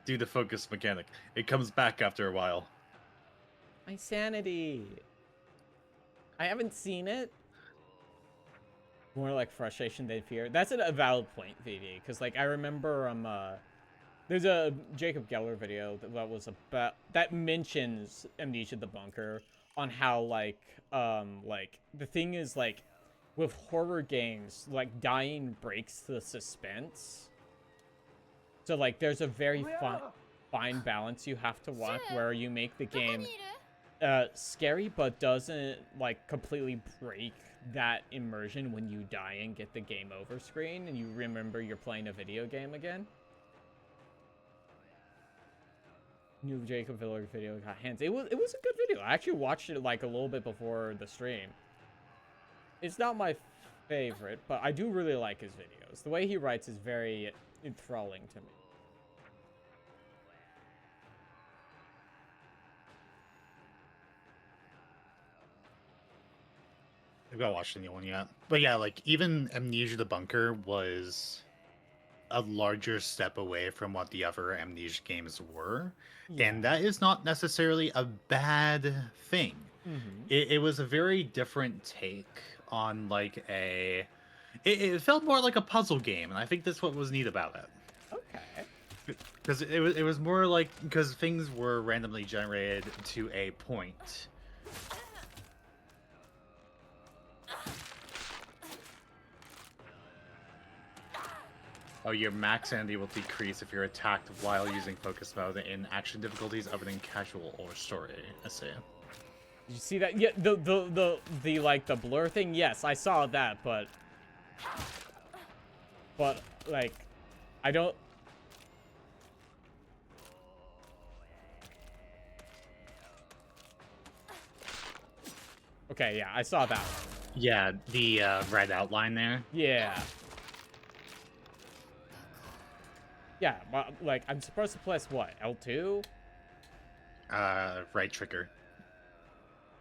Do the focus mechanic. It comes back after a while. My sanity. I haven't seen it. More like frustration than fear. That's a valid point, VD. Because like I remember there's a Jacob Geller video that was about that mentions Amnesia the Bunker on how like the thing is like with horror games, like dying breaks the suspense. So like there's a very fine balance you have to walk where you make the game scary, but doesn't like completely break that immersion when you die and get the game over screen and you remember you're playing a video game again. New Jacob Viller video got hands. It was a good video. I actually watched it like a little bit before the stream. It's not my favorite, but I do really like his videos. The way he writes is very enthralling to me. I've not watched the new one yet. But yeah, like, even Amnesia the Bunker was a larger step away from what the other Amnesia games were. Yeah. And that is not necessarily a bad thing. Mm-hmm. It was a very different take on, like, it felt more like a puzzle game, and I think that's what was neat about it. Okay. Because it was more like, because things were randomly generated to a point. Oh, your max sanity will decrease if you're attacked while using focus mode in action difficulties other than casual or story. I see. Did you see that? Yeah, the like the blur thing. Yes, I saw that, but like, I don't. Okay, yeah, I saw that one. Yeah, the red outline there. Yeah. Yeah, but, like, I'm supposed to press what? L2? Right trigger.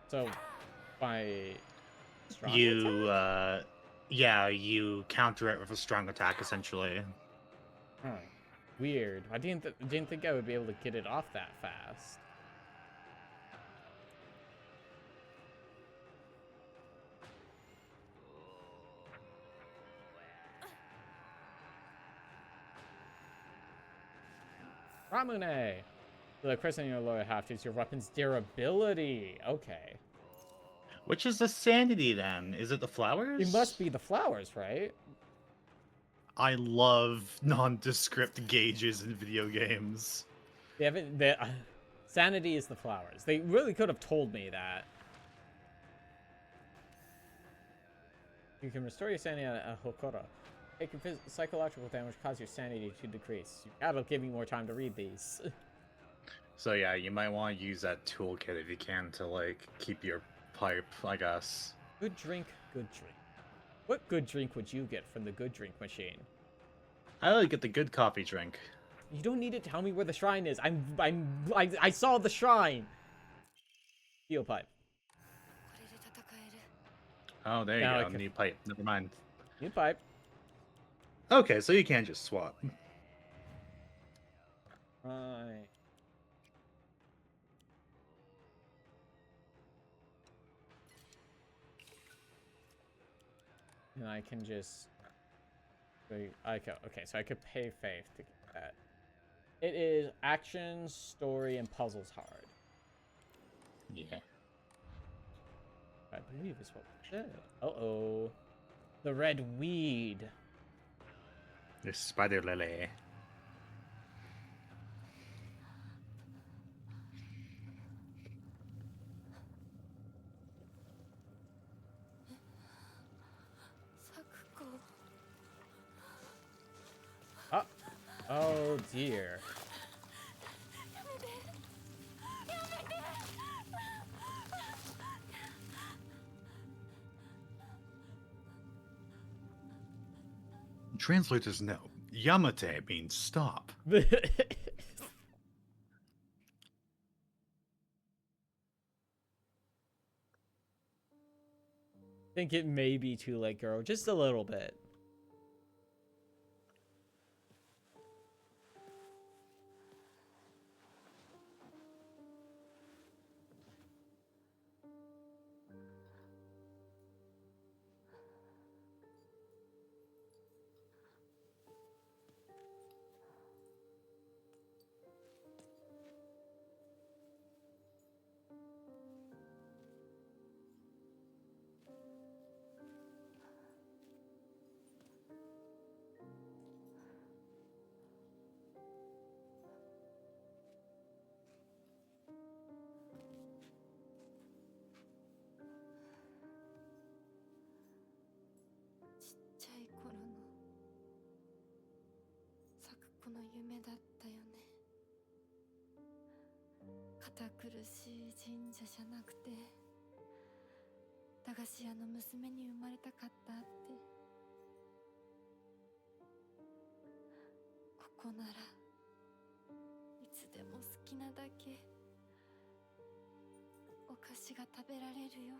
So, by strong you, attack? Yeah, you counter it with a strong attack, essentially. Huh. Weird. I didn't think I would be able to get it off that fast. Ramune! The question in your lower half is your weapon's durability. Okay. Which is the sanity, then? Is it the flowers? It must be the flowers, right? I love nondescript gauges in video games. They haven't... sanity is the flowers. They really could have told me that. You can restore your sanity on a Hokora. Taking psychological damage cause your sanity to decrease. That'll give me more time to read these. So yeah, you might want to use that toolkit if you can to, like, keep your pipe, I guess. Good drink, good drink. What good drink would you get from the good drink machine? I like get the good coffee drink. You don't need to tell me where the shrine is. I saw the shrine. Steel pipe. Oh, there you go. New pipe. Never mind. New pipe. Okay, so you can't just swap. Right. And I can just... Okay, so I could pay Faith to get that. It is action, story, and puzzles hard. Yeah. I believe is what we said. Uh-oh. The red weed. The spider lily. Oh dear. Translators know. Yamate means stop. Think it may be too late, girl. Just a little bit. 堅苦しい神社じゃなくて駄菓子屋の娘に生まれたかったって。ここならいつでも好きなだけお菓子が食べられるよ。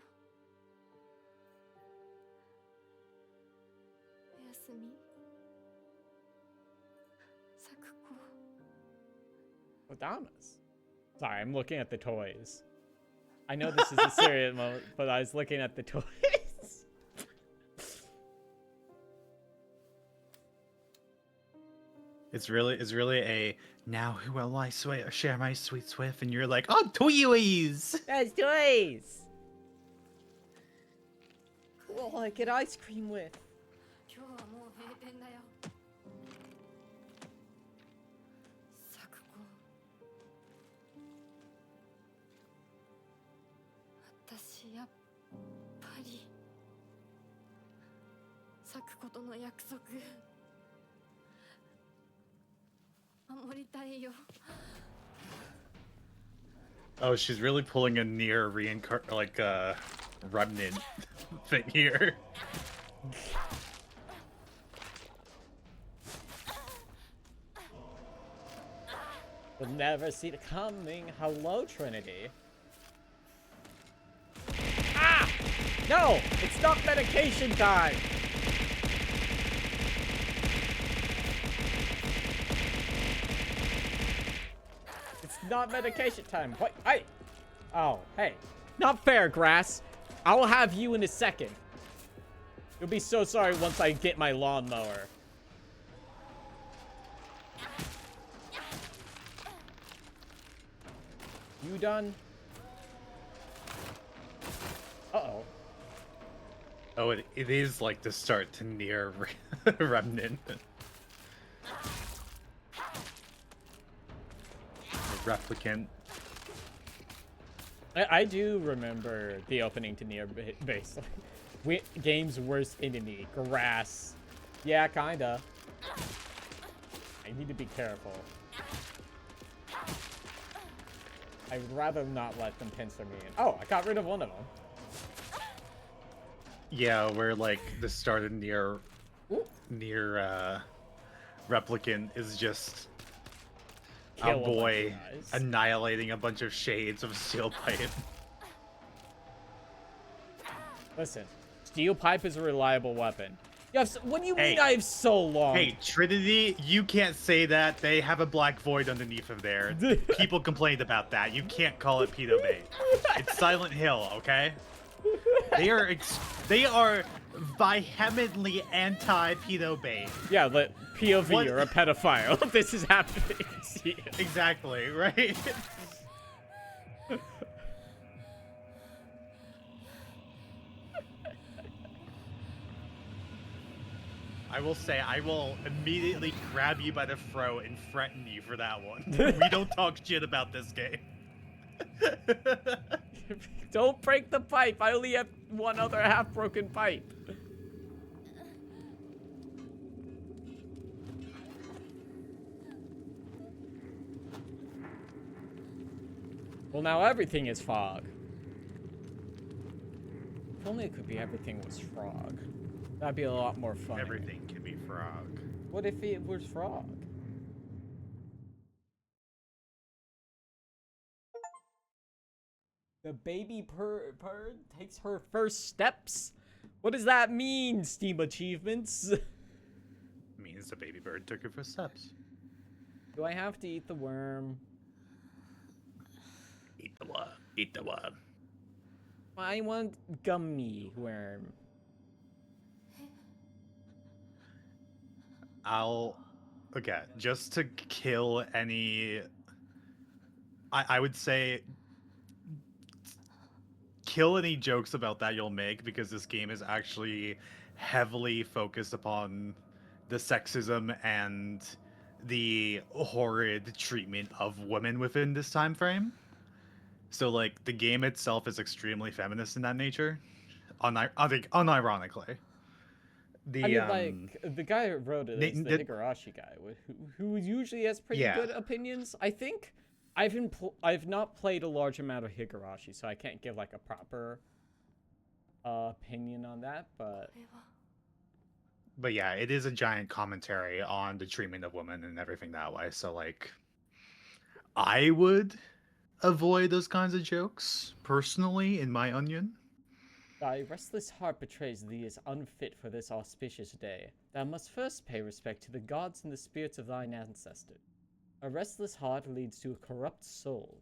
おやすみ、咲子。Adamas. Sorry, I'm looking at the toys. I know this is a serious moment, but I was looking at the toys. It's really a now who will I share my sweets with, and you're like, oh, toys! That's toys! Cool, I get ice cream with. 今日はもう閉店だよ。咲子。私やっぱり咲子との約束守りたいよ。 Oh, she's really pulling a near remnant thing here. We'll never see it coming. Hello, Trinity. Ah! No! It's not medication time! It's not medication time. What? Oh, hey. Not fair, Grass. I'll have you in a second. You'll be so sorry once I get my lawnmower. You done? Uh-oh. Oh, it is like the start to near remnant. A replicant. I do remember the opening to Near Base. Game's worst enemy, Grass. Yeah, kinda. I need to be careful. I'd rather not let them pincer me in. Oh, I got rid of one of them. Yeah, where like the start of near replicant is just a boy annihilating a bunch of shades of steel pipe. Listen, steel pipe is a reliable weapon. You have what do you mean I have so long? Hey, Trinity, you can't say that. They have a black void underneath of there. People complained about that. You can't call it Pedo Bay. It's Silent Hill, okay? They are vehemently anti-Pedo Bay. Yeah, but POV, you're a pedophile. This is happening. Exactly, right? I will say, I will immediately grab you by the throat and threaten you for that one. We don't talk shit about this game. Don't break the pipe. I only have one other half-broken pipe. Well, now everything is fog. If only it could be everything was frog. That'd be a lot more fun. Everything can be frog. What if it was frog? The baby bird takes her first steps? What does that mean, Steam Achievements? Means the baby bird took her first steps. Do I have to eat the worm? Eat the worm. Eat the worm. I want gummy worm. Okay, just to kill any... I would say... Kill any jokes about that you'll make, because this game is actually heavily focused upon the sexism and the horrid treatment of women within this time frame. So, like, the game itself is extremely feminist in that nature, unironically. I mean, like, the guy who wrote it is the Higurashi guy, who usually has pretty good opinions, I think. I've not played a large amount of Higurashi, so I can't give like a proper opinion on that, but yeah, it is a giant commentary on the treatment of women and everything that way. So like, I would avoid those kinds of jokes personally in my onion. thy restless heart betrays thee as unfit for this auspicious day. Thou must first pay respect to the gods and the spirits of thine ancestors. A restless heart leads to a corrupt soul.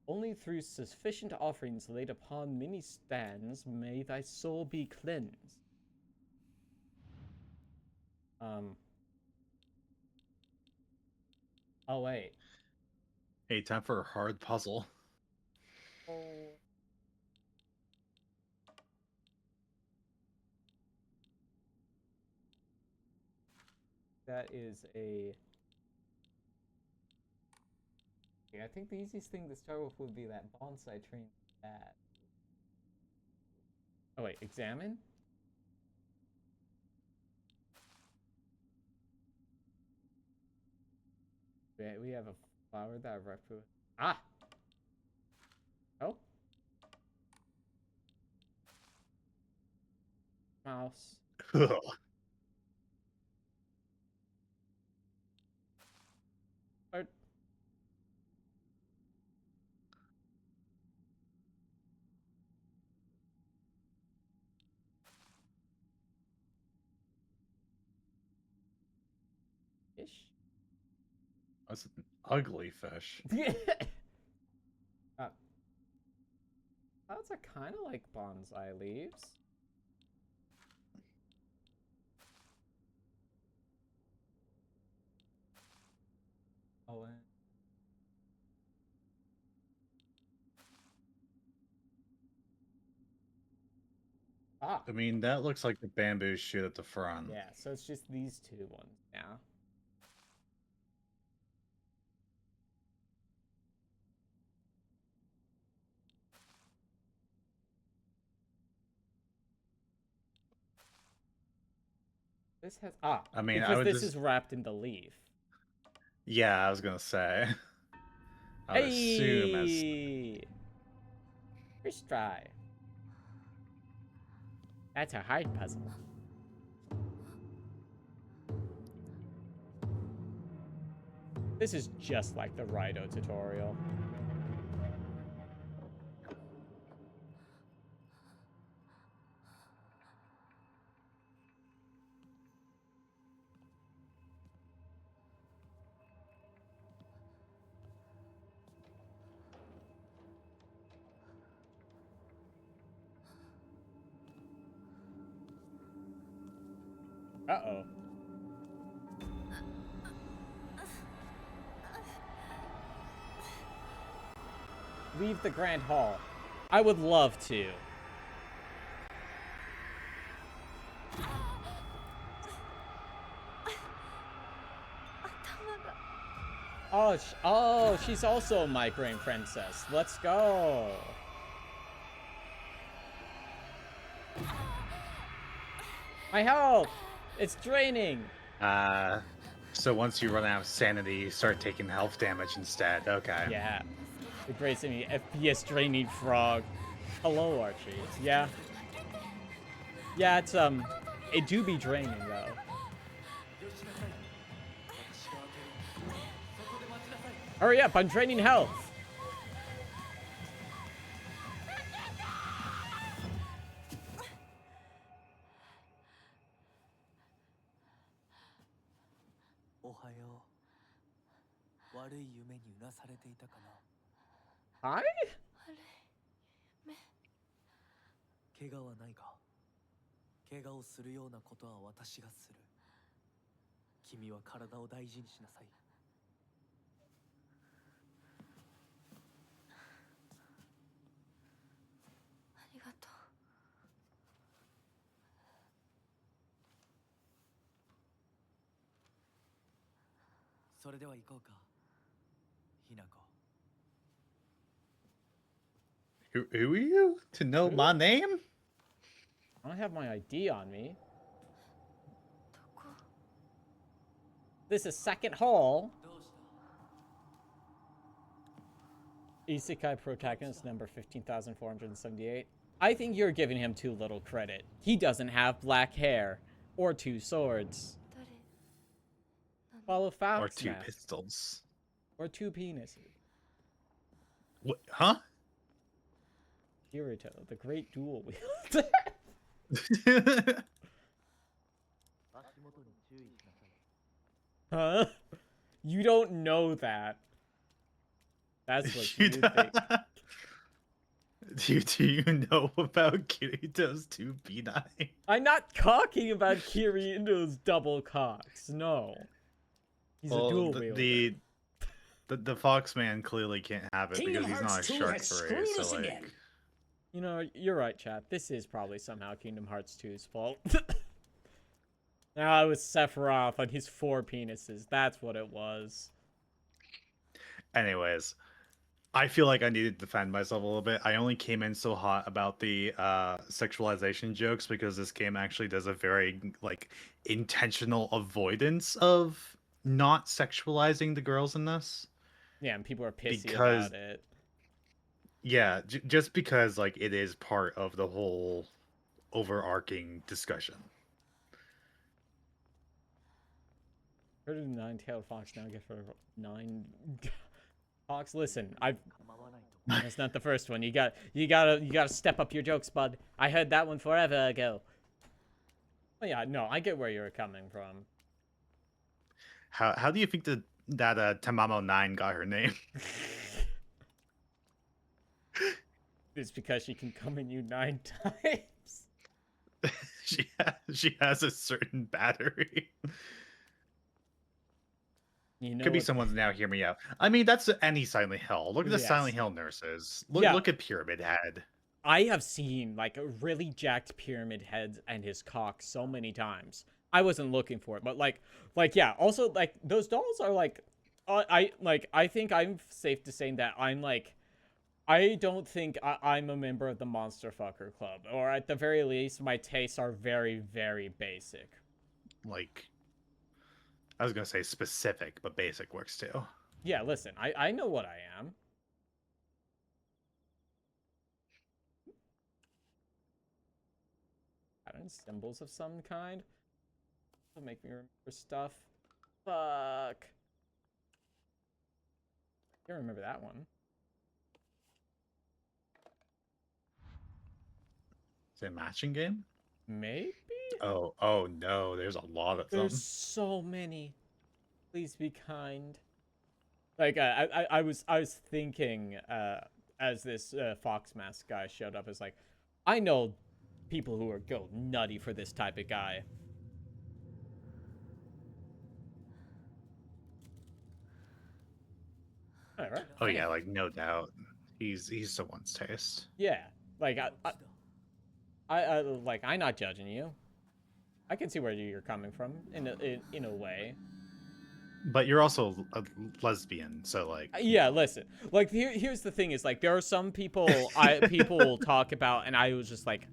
Only through sufficient offerings laid upon many stands may thy soul be cleansed. Oh wait. Hey, time for a hard puzzle. Oh. That is a... Yeah, I think the easiest thing to start with would be that bonsai train. That. Oh wait, examine? We have a flower that represents... Ah! Oh? Mouse. Or... Fish? That's an ugly fish. Clouds are kind of like bonsai leaves. Oh, and... Ah! I mean, that looks like the bamboo shoot at the front. Yeah, so it's just these two ones now. This has... Ah! I mean, because this is wrapped in the leaf. Yeah, I was gonna say. I would assume as... Hey! First try. That's a hard puzzle. This is just like the Raito tutorial. Uh-oh. Leave the Grand Hall. I would love to. Oh, she's also a migraine princess. Let's go. My health! It's draining. So once you run out of sanity, you start taking health damage instead. Okay. Yeah. The Great Singing FPS draining frog. Hello, Archie. Yeah. Yeah, it's, it do be draining, though. Hurry up, I'm draining health. Hi? 怪我はないか怪我をするようなことは私がする君は体を大事にしなさいありがとうそれでは行こうかひなこ Who are you? To know my name? I don't have my ID on me. This is second hall. Isekai protagonist number 15,478. I think you're giving him too little credit. He doesn't have black hair or 2 swords. 誰 Follow Or Fox 2 Mask. pistols. Or 2 penises. What? Huh? Kirito, the great dual wielder. Huh? You don't know that. That's what you think. Do you know about Kirito's 2B9? I'm not talking about Kirito's double cocks. No. He's a dual wielder. The Foxman clearly can't have it because he's not a shark furry, so like... You know, you're right, chat. This is probably somehow Kingdom Hearts 2's fault. Now it was Sephiroth on his 4 penises. That's what it was. Anyways, I feel like I need to defend myself a little bit. I only came in so hot about the sexualization jokes because this game actually does a very like intentional avoidance of not sexualizing the girls in this. Yeah, and people are pissy about it. Yeah, just because like it is part of the whole overarching discussion. Where did 9-tailed fox now get for 9 fox? Listen, that's not the first one. You gotta step up your jokes, bud. I heard that one forever ago. Oh yeah, no, I get where you're coming from. How do you think that Tamamo 9 got her name? It's because she can come in you 9 times. she has a certain battery. You know, Could be someone's now hear me out. I mean, that's any Silent Hill. Look at the Yes. Silent Hill nurses. Yeah. Look at Pyramid Head. I have seen like a really jacked Pyramid Head and his cock so many times. I wasn't looking for it, but like yeah. Also, like those dolls are like, I think I'm safe to say that I'm like, I don't think I'm a member of the Monster Fucker Club, or at the very least, my tastes are very, very basic. Like, I was gonna say specific, but basic works too. Yeah, listen, I know what I am. Patterns, symbols of some kind. Will make me remember stuff. Fuck. I can't remember that one. Is it a matching game? Maybe? Oh no, there's a lot of them. There's so many. Please be kind. Like I was thinking as this Fox Mask guy showed up, is like, I know people who are go nutty for this type of guy. Alright. Oh yeah, like no doubt. He's someone's taste. Yeah, like I like, I'm not judging you. I can see where you're coming from in a way. But you're also a lesbian, so like. Yeah, listen. Like here's the thing: is like there are some people people talk about, and I was just like,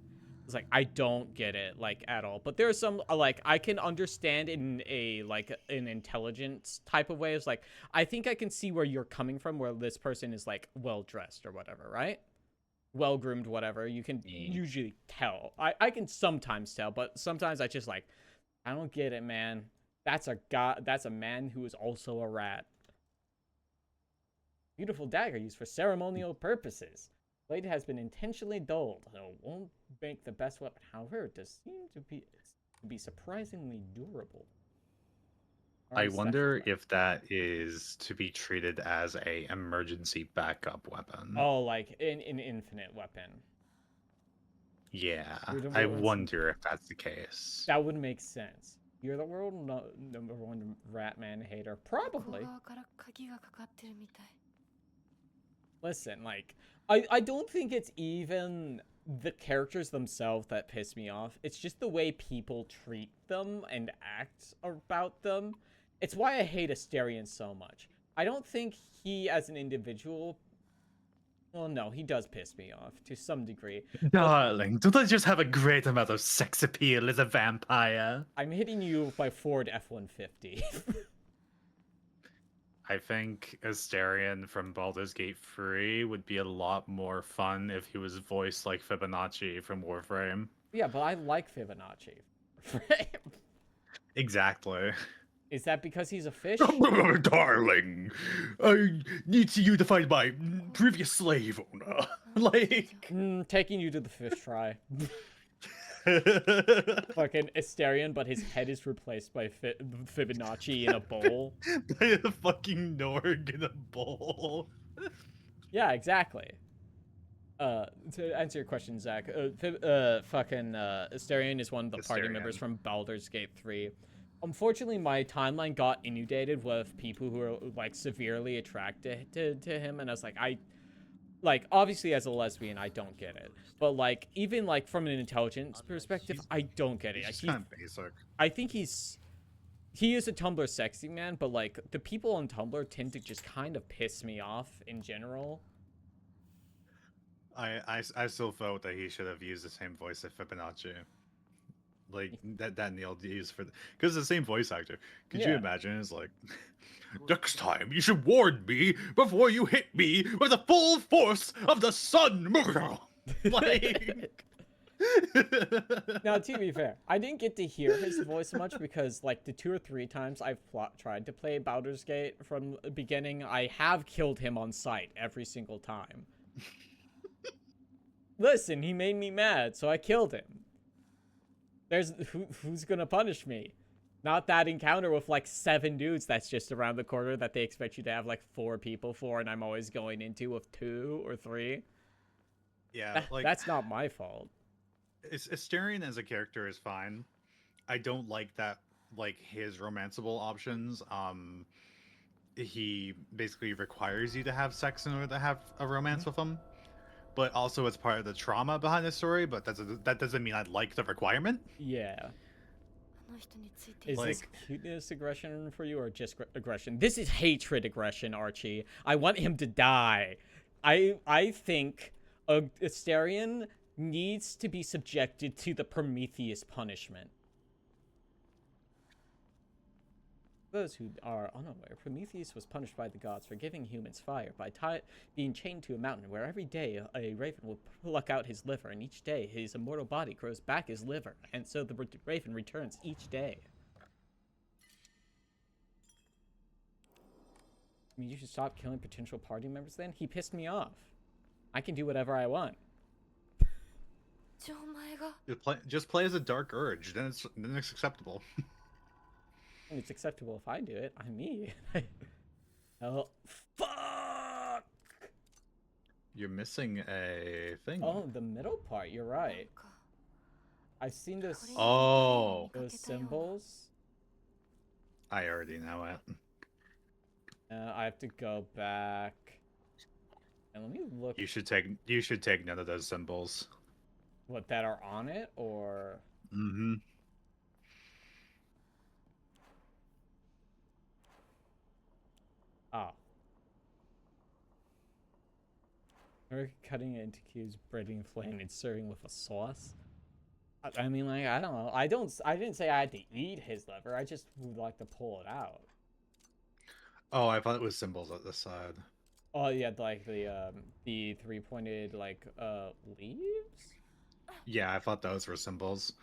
I don't get it like at all. But there are some like I can understand in a like an intelligence type of way. It's like I think I can see where you're coming from, where this person is like well dressed or whatever, right? Well groomed, whatever. You can usually tell. I can sometimes tell, but sometimes I just like, I don't get it, man. That's a man who is also a rat. Beautiful dagger used for ceremonial purposes. Blade has been intentionally dulled, so it won't make the best weapon. However, it does seem to be surprisingly durable. I wonder if that is to be treated as a emergency backup weapon. Oh, like an infinite weapon. Yeah, I wonder if that's the case. That would make sense. You're the world number 1 Ratman hater. Probably. Listen, like, I don't think it's even the characters themselves that piss me off. It's just the way people treat them and act about them. It's why I hate Asterion so much. I don't think he, as an individual... Well, no, he does piss me off to some degree. Darling, don't I just have a great amount of sex appeal as a vampire? I'm hitting you with my Ford F-150. I think Asterion from Baldur's Gate 3 would be a lot more fun if he was voiced like Fibonacci from Warframe. Yeah, but I like Fibonacci. Exactly. Is that because he's a fish? Darling, I need you to find my previous slave owner. Like... Taking you to the fish fry. Fucking Asterion, but his head is replaced by Fibonacci in a bowl. By a fucking Norg in a bowl. Yeah, exactly. To answer your question, Zach, Asterion is one of the party members from Baldur's Gate 3. Unfortunately, my timeline got inundated with people who are, like, severely attracted to him, and I was like, obviously as a lesbian, I don't get it. But, like, even, like, from an intelligence perspective, I don't get it. He's kind of basic. I think he is a Tumblr sexy man, but, like, the people on Tumblr tend to just kind of piss me off in general. I still felt that he should have used the same voice as Fibonacci. Like, that Neil used for... Because it's the same voice actor. Could you imagine? It's like... Next time, you should warn me before you hit me with the full force of the sun. Like... Now, to be fair, I didn't get to hear his voice much because, like, the 2 or 3 times I've tried to play Baldur's Gate from the beginning, I have killed him on sight every single time. Listen, he made me mad, so I killed him. Who's gonna punish me? Not that encounter with, like, 7 dudes that's just around the corner that they expect you to have, like, 4 people for, and I'm always going into with 2 or 3. Yeah, that's not my fault. Asterion as a character is fine. I don't like that, like, his romanceable options. He basically requires you to have sex in order to have a romance with him. But also it's part of the trauma behind the story, but that doesn't mean I like the requirement. Yeah. Is this cuteness aggression for you, or just aggression? This is hatred aggression, Archie. I want him to die. I think Asterion needs to be subjected to the Prometheus punishment. Those who are unaware, Prometheus was punished by the gods for giving humans fire by being chained to a mountain where every day a raven will pluck out his liver, and each day his immortal body grows back his liver, and so the raven returns each day. I mean, you should stop killing potential party members then? He pissed me off. I can do whatever I want. Just play as a Dark Urge, then it's acceptable. It's acceptable if I do it. I'm me. Oh, fuck! You're missing a thing. Oh, the middle part. You're right. I've seen those. Oh. Those symbols. I already know it. I have to go back. And let me look. You should take none of those symbols. What, that are on it, or? Mm-hmm. Oh. We're cutting it into cubes, breading flame, and serving with a sauce. I mean, like, I don't know. I didn't say I had to eat his liver. I just would like to pull it out. Oh, I thought it was symbols at the side. Oh yeah, like the 3-pointed like leaves. Yeah, I thought those were symbols,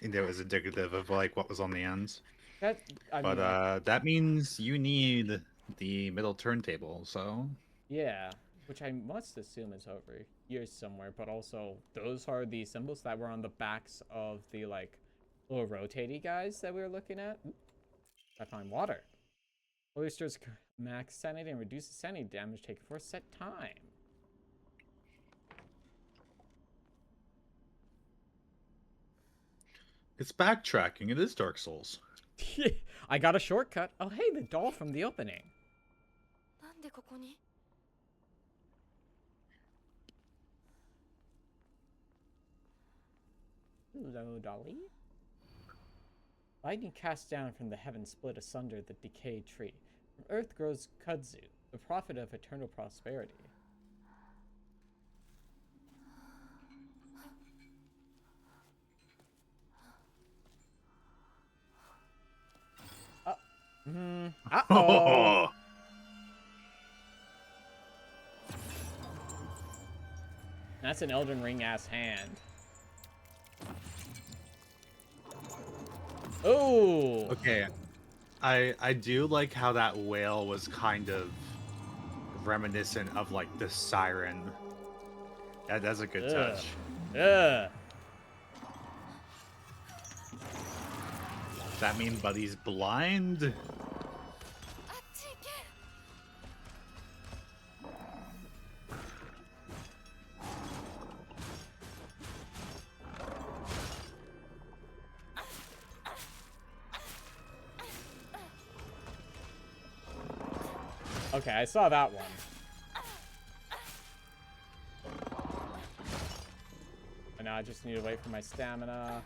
and it was indicative of like what was on the ends. That means you need the middle turntable. So yeah, which I must assume is over here somewhere. But also, those are the symbols that were on the backs of the like little rotating guys that we were looking at. Ooh, I find water. Restores max sanity and reduces sanity damage taken for a set time. it's backtracking. It is Dark Souls. I got a shortcut. Oh, hey, the doll from the opening. Hello, Dolly. Lightning cast down from the heavens split asunder the decayed tree. From earth grows kudzu, the prophet of eternal prosperity. Uh-oh. That's an Elden Ring ass hand. Oh. Okay. I do like how that whale was kind of reminiscent of like the siren. That's a good touch. Ugh. Does that mean Buddy's blind? Okay, I saw that one. And now I just need to wait for my stamina.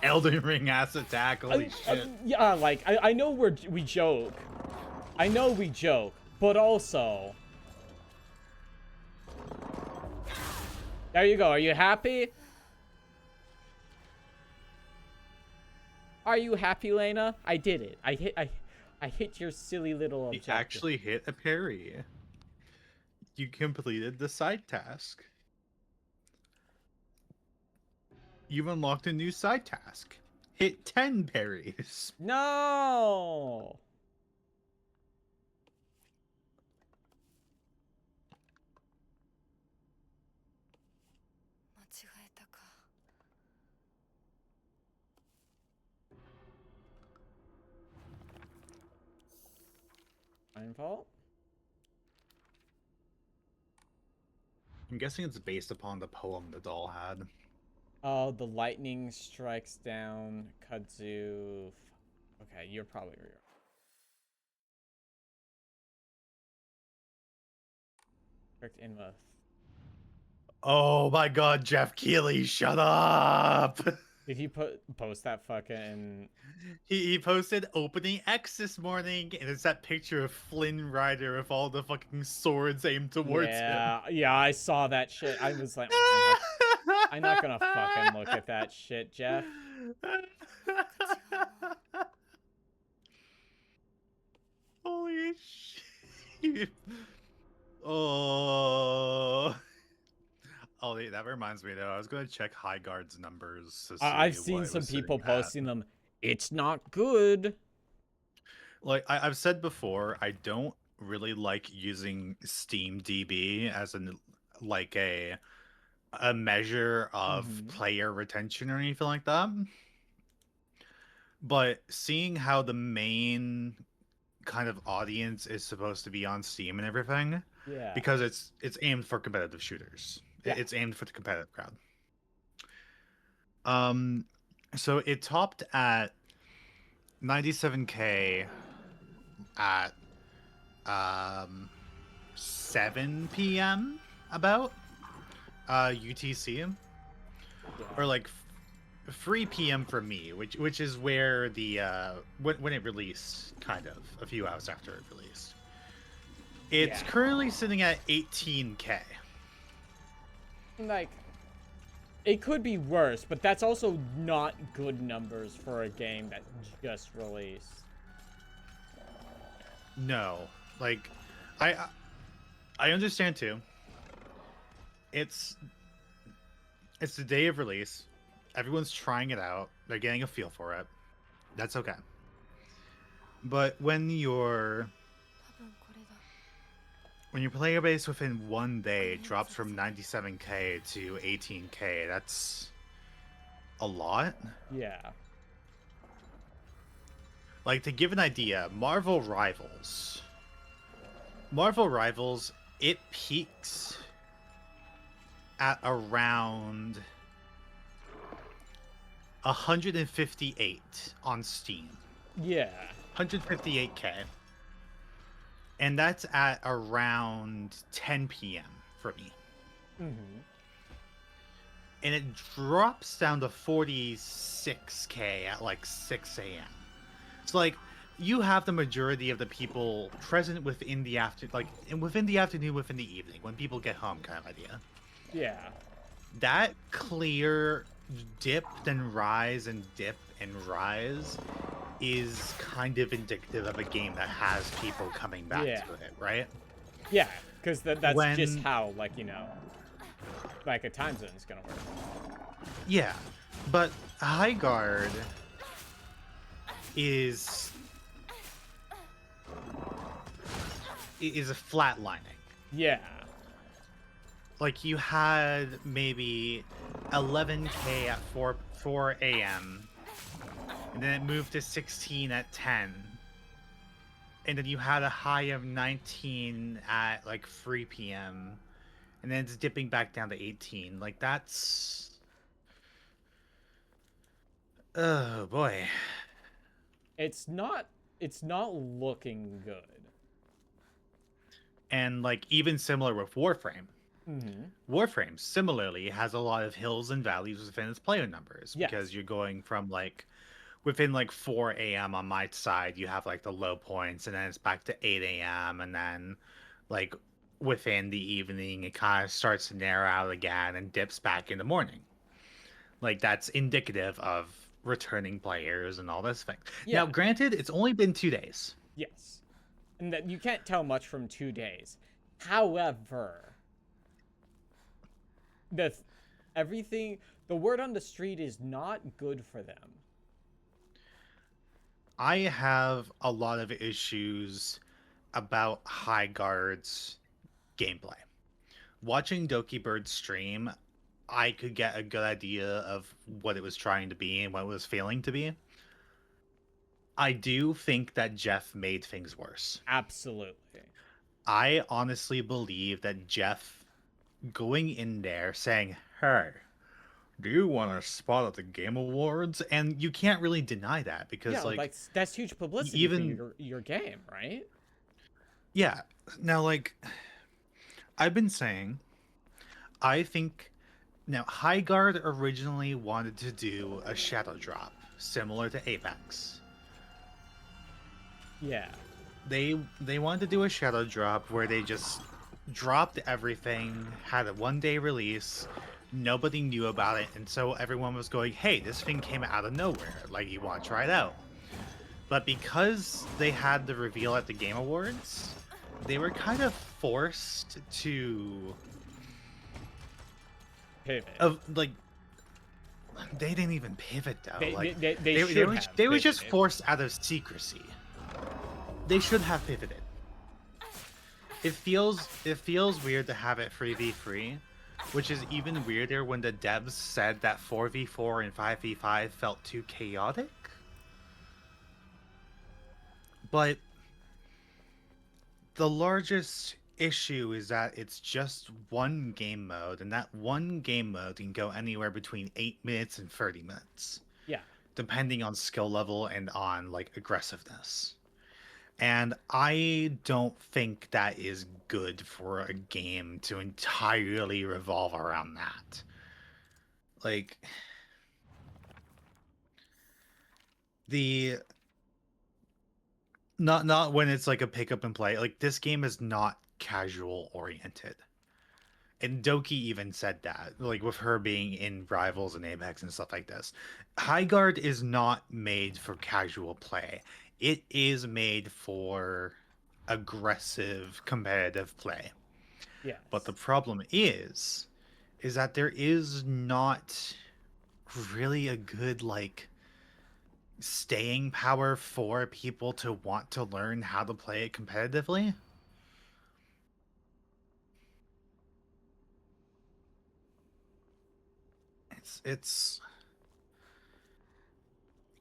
Elden Ring ass attack, holy shit. Yeah, like, I know we joke. I know we joke, but also... There you go, are you happy? Are you happy, Lena? I did it. I hit your silly little objective. You actually hit a parry. You completed the side task. You've unlocked a new side task. Hit 10 parries. No! My fault? I'm guessing it's based upon the poem the doll had. Oh, the lightning strikes down kudzu. Okay, you're probably right. Correct inmouth. Oh my god, Jeff Keighley, shut up! Did he post that fucking... He posted opening X this morning, and it's that picture of Flynn Rider with all the fucking swords aimed towards him. Yeah, I saw that shit. I was like, I'm not gonna fucking look at that shit, Jeff. Holy shit. Oh, that reminds me though. I was gonna check Highguard's numbers. To see I've seen some people posting them. It's not good. Like I've said before, I don't really like using Steam DB as a measure of player retention or anything like that. But seeing how the main kind of audience is supposed to be on Steam and everything, yeah, because it's aimed for competitive shooters. Yeah. It's aimed for the competitive crowd. So it topped at 97K at 7 p.m. about UTC, yeah. Or like 3 p.m. for me, which is where the when it released, kind of a few hours after it released. It's currently sitting at 18K. Like, it could be worse, but that's also not good numbers for a game that just released. No, like, I understand too. It's the day of release. Everyone's trying it out. They're getting a feel for it. That's okay. But when your player base within one day drops from 97K to 18K, that's a lot. Yeah. Like, to give an idea, Marvel Rivals, it peaks at around 158 on Steam. Yeah. 158K. And that's at around 10 p.m. for me. Mm-hmm. And it drops down to 46K at like 6 a.m. So like, you have the majority of the people present within the within the afternoon, within the evening, when people get home, kind of idea. Yeah. That clear dip then rise and dip and rise is kind of indicative of a game that has people coming back to it, right? Yeah, because that's just how, like, you know, like a time zone is gonna work. Yeah, but High Guard is a flatlining. Yeah. Like, you had maybe 11k at 4 a.m. and then it moved to 16 at 10. And then you had a high of 19 at like 3 p.m. and then it's dipping back down to 18. Like, that's... Oh boy. It's not looking good. And like, even similar with Warframe. Mm-hmm. Warframe similarly has a lot of hills and valleys within its player numbers, because you're going from like within like 4 a.m. on my side, you have like the low points, and then it's back to 8 a.m. and then like within the evening it kind of starts to narrow out again and dips back in the morning. Like, that's indicative of returning players and all this thing. Now, granted, it's only been 2 days. Yes. And that you can't tell much from 2 days. However, the word on the street is not good for them. I have a lot of issues about High Guard's gameplay. Watching Doki Bird stream, I could get a good idea of what it was trying to be and what it was failing to be. I do think that Jeff made things worse. Absolutely. I honestly believe that Jeff going in there saying, "Hey, do you want a spot at the Game Awards?" And you can't really deny that, because like that's huge publicity even for your game, right? Yeah. Now, like, I've been saying, I think now High Guard originally wanted to do a shadow drop similar to Apex. Yeah. They wanted to do a shadow drop where they just dropped everything, had a 1-day release, nobody knew about it, and so everyone was going, "Hey, this thing came out of nowhere, like, you want to try it out." But because they had the reveal at the Game Awards, they were kind of forced to pivot. Like, they didn't even pivot though. They were just forced out of secrecy. They should have pivoted. It feels weird to have it 3v3, which is even weirder when the devs said that 4v4 and 5v5 felt too chaotic. But the largest issue is that it's just one game mode, and that one game mode can go anywhere between 8 minutes and 30 minutes. Yeah. Depending on skill level and on like aggressiveness. And I don't think that is good for a game to entirely revolve around that. Like, not when it's like a pick up and play. Like, this game is not casual oriented. And Doki even said that, like, with her being in Rivals and Apex and stuff like this. High Guard is not made for casual play. It is made for aggressive, competitive play. Yeah. But the problem is that there is not really a good, like, staying power for people to want to learn how to play it competitively.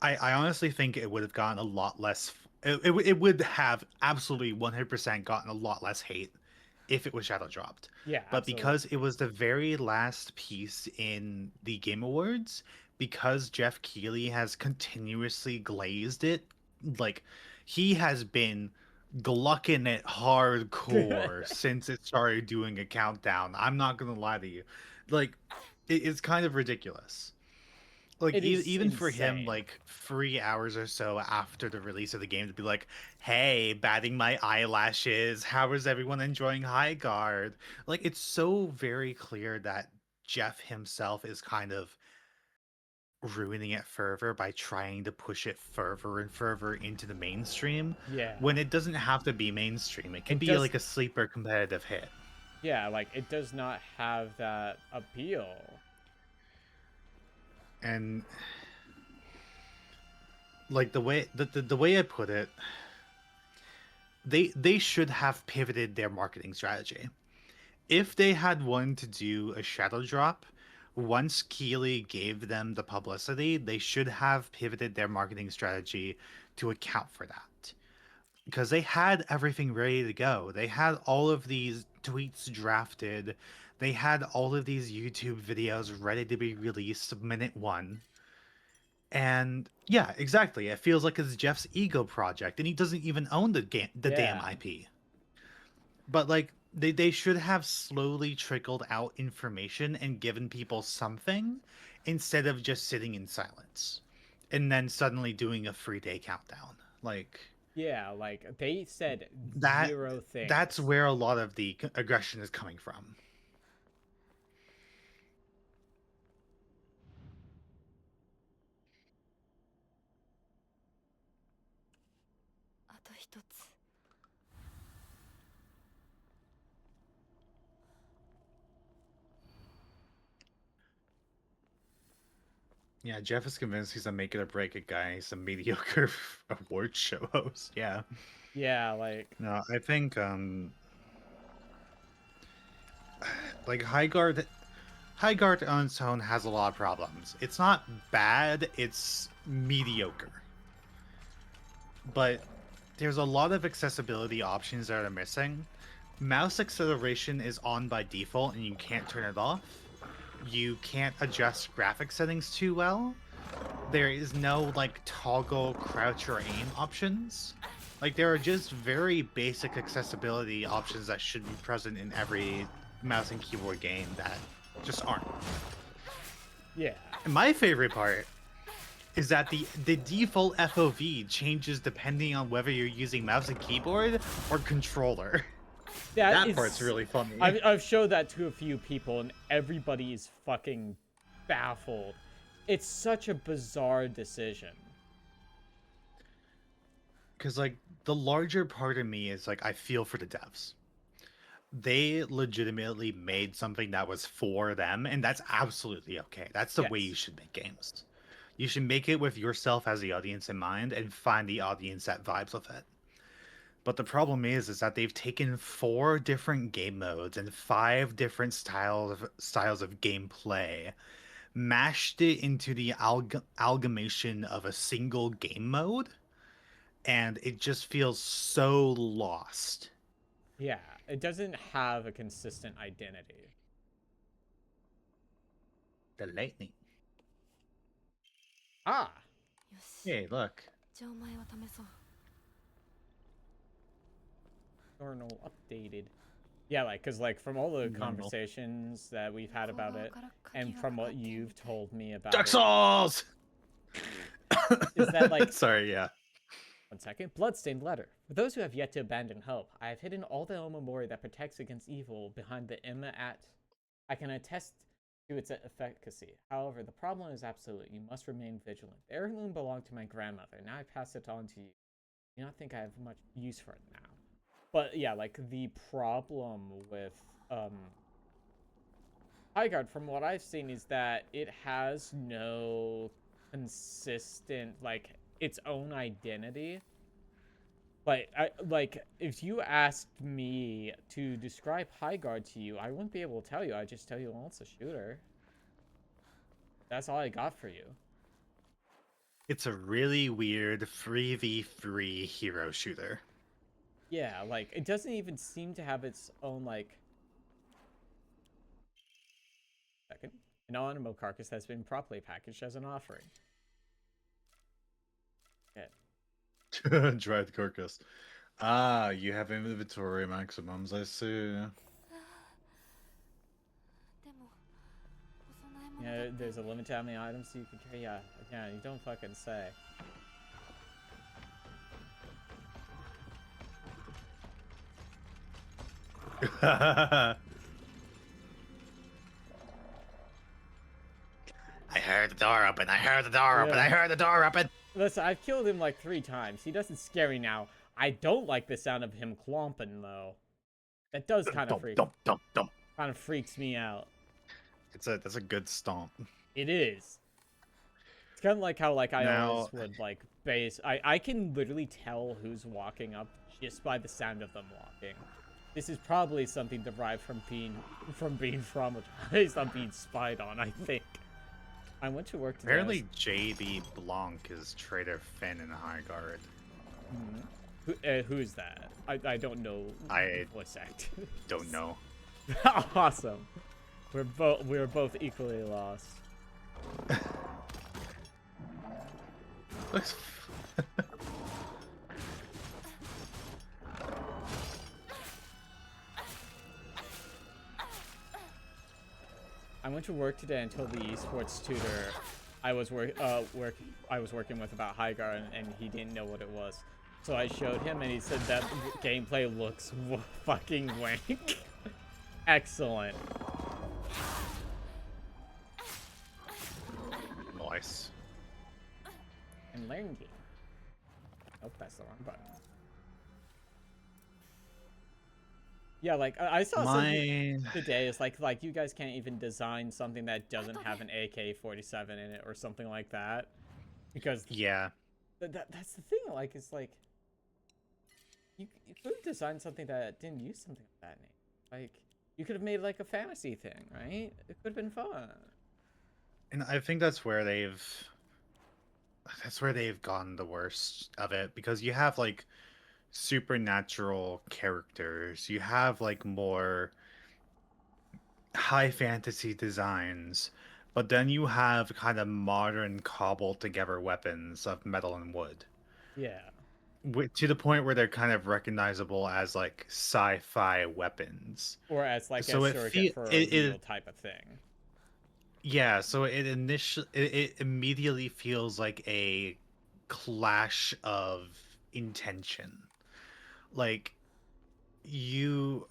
I honestly think it would have gotten a lot less. It would have absolutely 100% gotten a lot less hate if it was shadow dropped. Yeah, but because it was the very last piece in the Game Awards, because Jeff Keighley has continuously glazed it, like, he has been glucking it hardcore since it started doing a countdown. I'm not gonna lie to you, like, it's kind of ridiculous. Like, even for him, like 3 hours or so after the release of the game, to be like, "Hey, batting my eyelashes, how is everyone enjoying High Guard?" Like, it's so very clear that Jeff himself is kind of ruining it further by trying to push it further and further into the mainstream. Yeah. When it doesn't have to be mainstream. It can be like a sleeper competitive hit. Yeah, like it does not have that appeal. And like the way the way I put it, they should have pivoted their marketing strategy. If they had wanted to do a shadow drop, once Keighley gave them the publicity, they should have pivoted their marketing strategy to account for that. Because they had everything ready to go. They had all of these tweets drafted. They had all of these YouTube videos ready to be released minute one. And yeah, exactly. It feels like it's Jeff's ego project, and he doesn't even own the damn IP. But like they should have slowly trickled out information and given people something instead of just sitting in silence and then suddenly doing a 3-day countdown. Like yeah, like they said that 0 things. That's where a lot of the aggression is coming from. Yeah, Jeff is convinced he's a make it or break it guy. He's a mediocre award show host. Yeah. Yeah, like No, I think like Highguard on its own has a lot of problems. It's not bad, it's mediocre. But there's a lot of accessibility options that are missing. Mouse acceleration is on by default and you can't turn it off. You can't adjust graphic settings too well. There is no like toggle crouch or aim options. Like there are just very basic accessibility options that should be present in every mouse and keyboard game that just aren't. Yeah. And my favorite part is that the default FOV changes depending on whether you're using mouse and keyboard or controller. That part's really funny. I've showed that to a few people and everybody is fucking baffled. It's such a bizarre decision. Because like the larger part of me is like I feel for the devs. They legitimately made something that was for them, and that's absolutely okay. That's the way you should make games. You should make it with yourself as the audience in mind and find the audience that vibes with it. But the problem is that they've taken 4 different game modes and 5 different styles of gameplay, mashed it into the amalgamation of a single game mode, and it just feels so lost. Yeah, it doesn't have a consistent identity. The lightning. Ah. Hey, look. Journal updated. Yeah, like, because, like, from all the conversations that we've had about it, and from what you've told me about Dark Souls! Is that, like... Sorry, yeah. 1 second. Bloodstained letter. For those who have yet to abandon hope, I have hidden all the Omamori that protects against evil behind the Emma at... I can attest to its efficacy. However, the problem is absolute. You must remain vigilant. The heirloom belonged to my grandmother. Now I pass it on to you. I do not think I have much use for it now. But yeah, like the problem with Highguard, from what I've seen, is that it has no consistent, like, its own identity. Like if you asked me to describe Highguard to you, I wouldn't be able to tell you. I'd just tell you, well, it's a shooter. That's all I got for you. It's a really weird 3v3 hero shooter. Yeah, like, it doesn't even seem to have its own, like... Second. An animal carcass has been properly packaged as an offering. Okay. Dried carcass. Ah, you have inventory maximums, I see. Yeah, there's a limit to how many items you can carry. Yeah, you don't fucking say. I heard the door open. I heard the door open. Yeah. I heard the door open. Listen, I've killed him like 3 times. He doesn't scare me now. I don't like the sound of him clomping though. That does kind of freaks me out. That's a good stomp. It is. It's kind of like how I always would like base. I can literally tell who's walking up just by the sound of them walking. This is probably something derived from being traumatized on being spied on, I think. I went to work today. Apparently, J.B. Blanc is Trader Finn in High Guard. Who's that? I don't know. I voice act. don't know. Awesome. We're both equally lost. I went to work today and told the esports tutor I was working with about Highgar, and he didn't know what it was. So I showed him, and he said that gameplay looks fucking wank. Excellent. Nice. And learning. Oh, that's the wrong button. Yeah, like I saw something today. It's like you guys can't even design something that doesn't have an AK-47 in it or something like that, because that's the thing. Like it's like you could have designed something that didn't use something like that name. Like you could have made like a fantasy thing, right? It could have been fun. And I think that's where they've gone the worst of it, because you have like supernatural characters, you have like more high fantasy designs, but then you have kind of modern cobbled together weapons of metal and wood. Yeah. To the point where they're kind of recognizable as like sci-fi weapons, or as like a surrogate for a real type of thing. Yeah, so it immediately feels like a clash of intention. Like it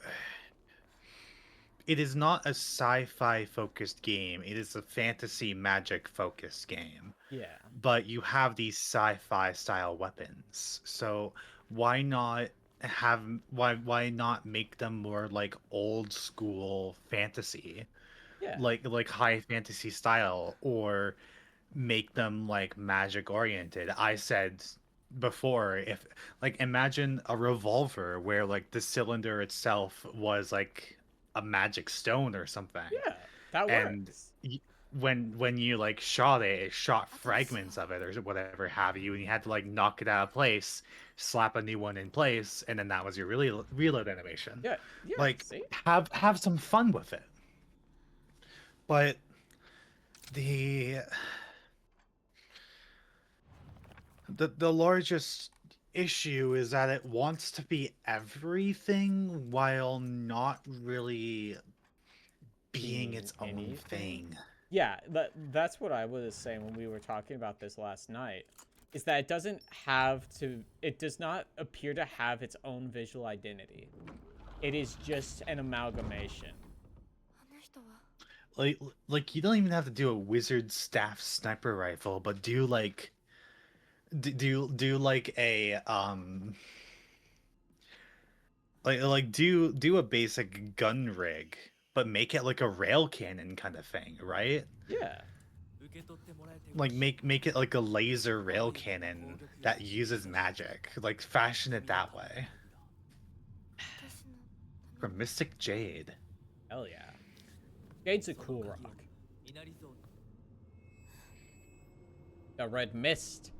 is not a sci-fi focused game, it is a fantasy magic focused game. Yeah. But you have these sci-fi style weapons. So why not make them more like old school fantasy? Yeah. Like high fantasy style, or make them like magic oriented. I said before, if like imagine a revolver where like the cylinder itself was like a magic stone or something. Yeah, that works. And when you like shot it shot fragments of it or whatever have you, and you had to like knock it out of place, slap a new one in place, and then that was your reload animation. Yeah, like see? have some fun with it. But the largest issue is that it wants to be everything while not really being its own thing. Yeah, that's what I was saying when we were talking about this last night, is that it does not appear to have its own visual identity. It is just an amalgamation. Like you don't even have to do a wizard staff sniper rifle, but do like do like a do a basic gun rig, but make it like a rail cannon kind of thing, right? Yeah. Like make it like a laser rail cannon that uses magic. Like fashion it that way. From Mystic Jade. Hell yeah. Jade's a cool rock. The red mist.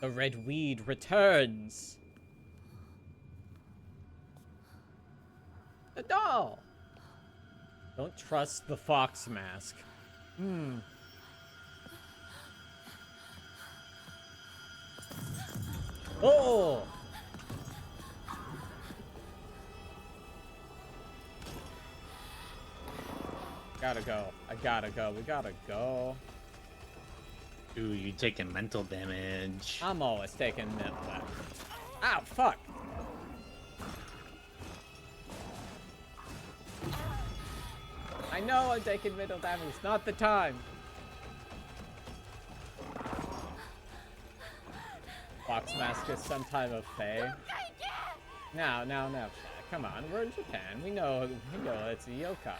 The red weed returns. The doll. Don't trust the fox mask. Oh! Gotta go. I gotta go. We gotta go. Ooh, you taking mental damage. I'm always taking mental damage. Ow, fuck! I know I'm taking mental damage. It's not the time. Fox Mask is some type of fae. No, Chad. Come on, we're in Japan. We know it's a yokai.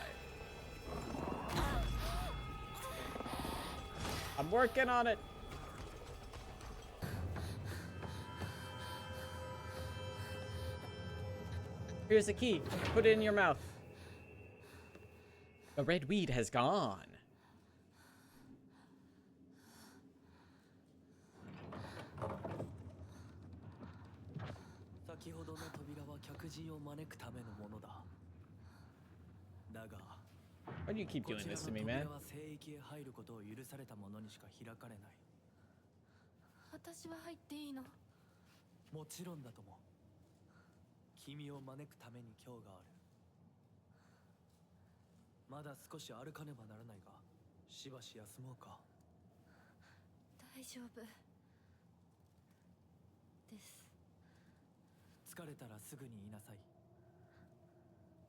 I'm working on it. Here's the key. Put it in your mouth. The red weed has gone. Why do you keep doing this to me, man? 私は入っていいの？もちろんだとも。君を招くために今日がある。まだ少し歩かねばならないが、しばし休もうか。大丈夫です。疲れたらすぐに言いなさい。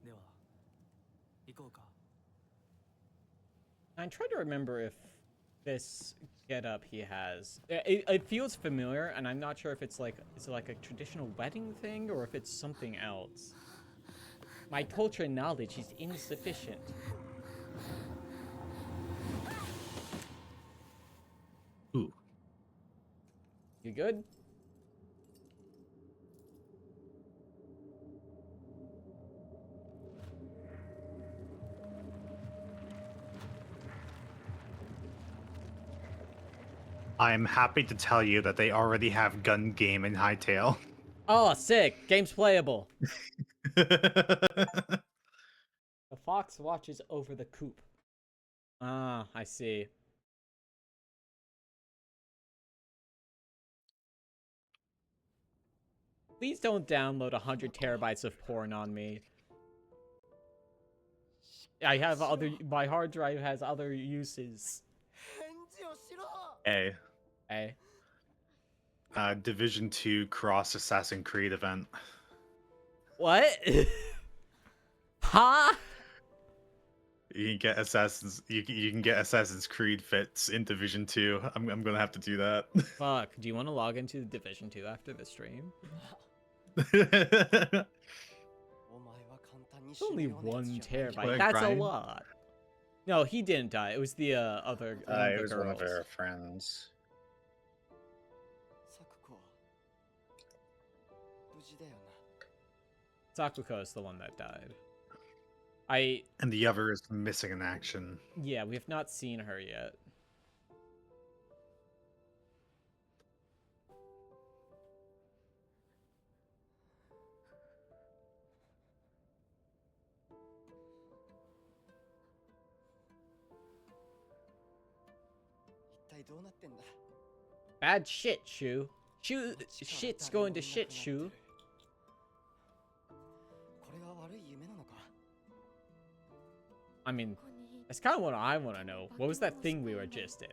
では、行こうか。I'm trying to remember if this getup he has. It feels familiar, and I'm not sure if it's like a traditional wedding thing or if it's something else. My culture and knowledge is insufficient. Ooh. You good? I'm happy to tell you that they already have gun game in Hightail. Oh, sick. Game's playable. The fox watches over the coop. Ah, I see. Please don't download 100 terabytes of porn on me. My hard drive has other uses. Hey. Hey. Division 2 cross Assassin's Creed event. What? Huh? You can get Assassin's Creed fits in Division 2. I'm gonna have to do that. Fuck. Do you want to log into Division 2 after the stream? It's only 1 terabyte. That's a lot. No, he didn't die. It was the other it was girls. one of our friends. Sakuko is the one that died. And the other is missing in action. Yeah, we have not seen her yet. Bad shit, Shu. Shit's going to shit, Shu. I mean, that's kind of what I want to know. What was that thing we were just in?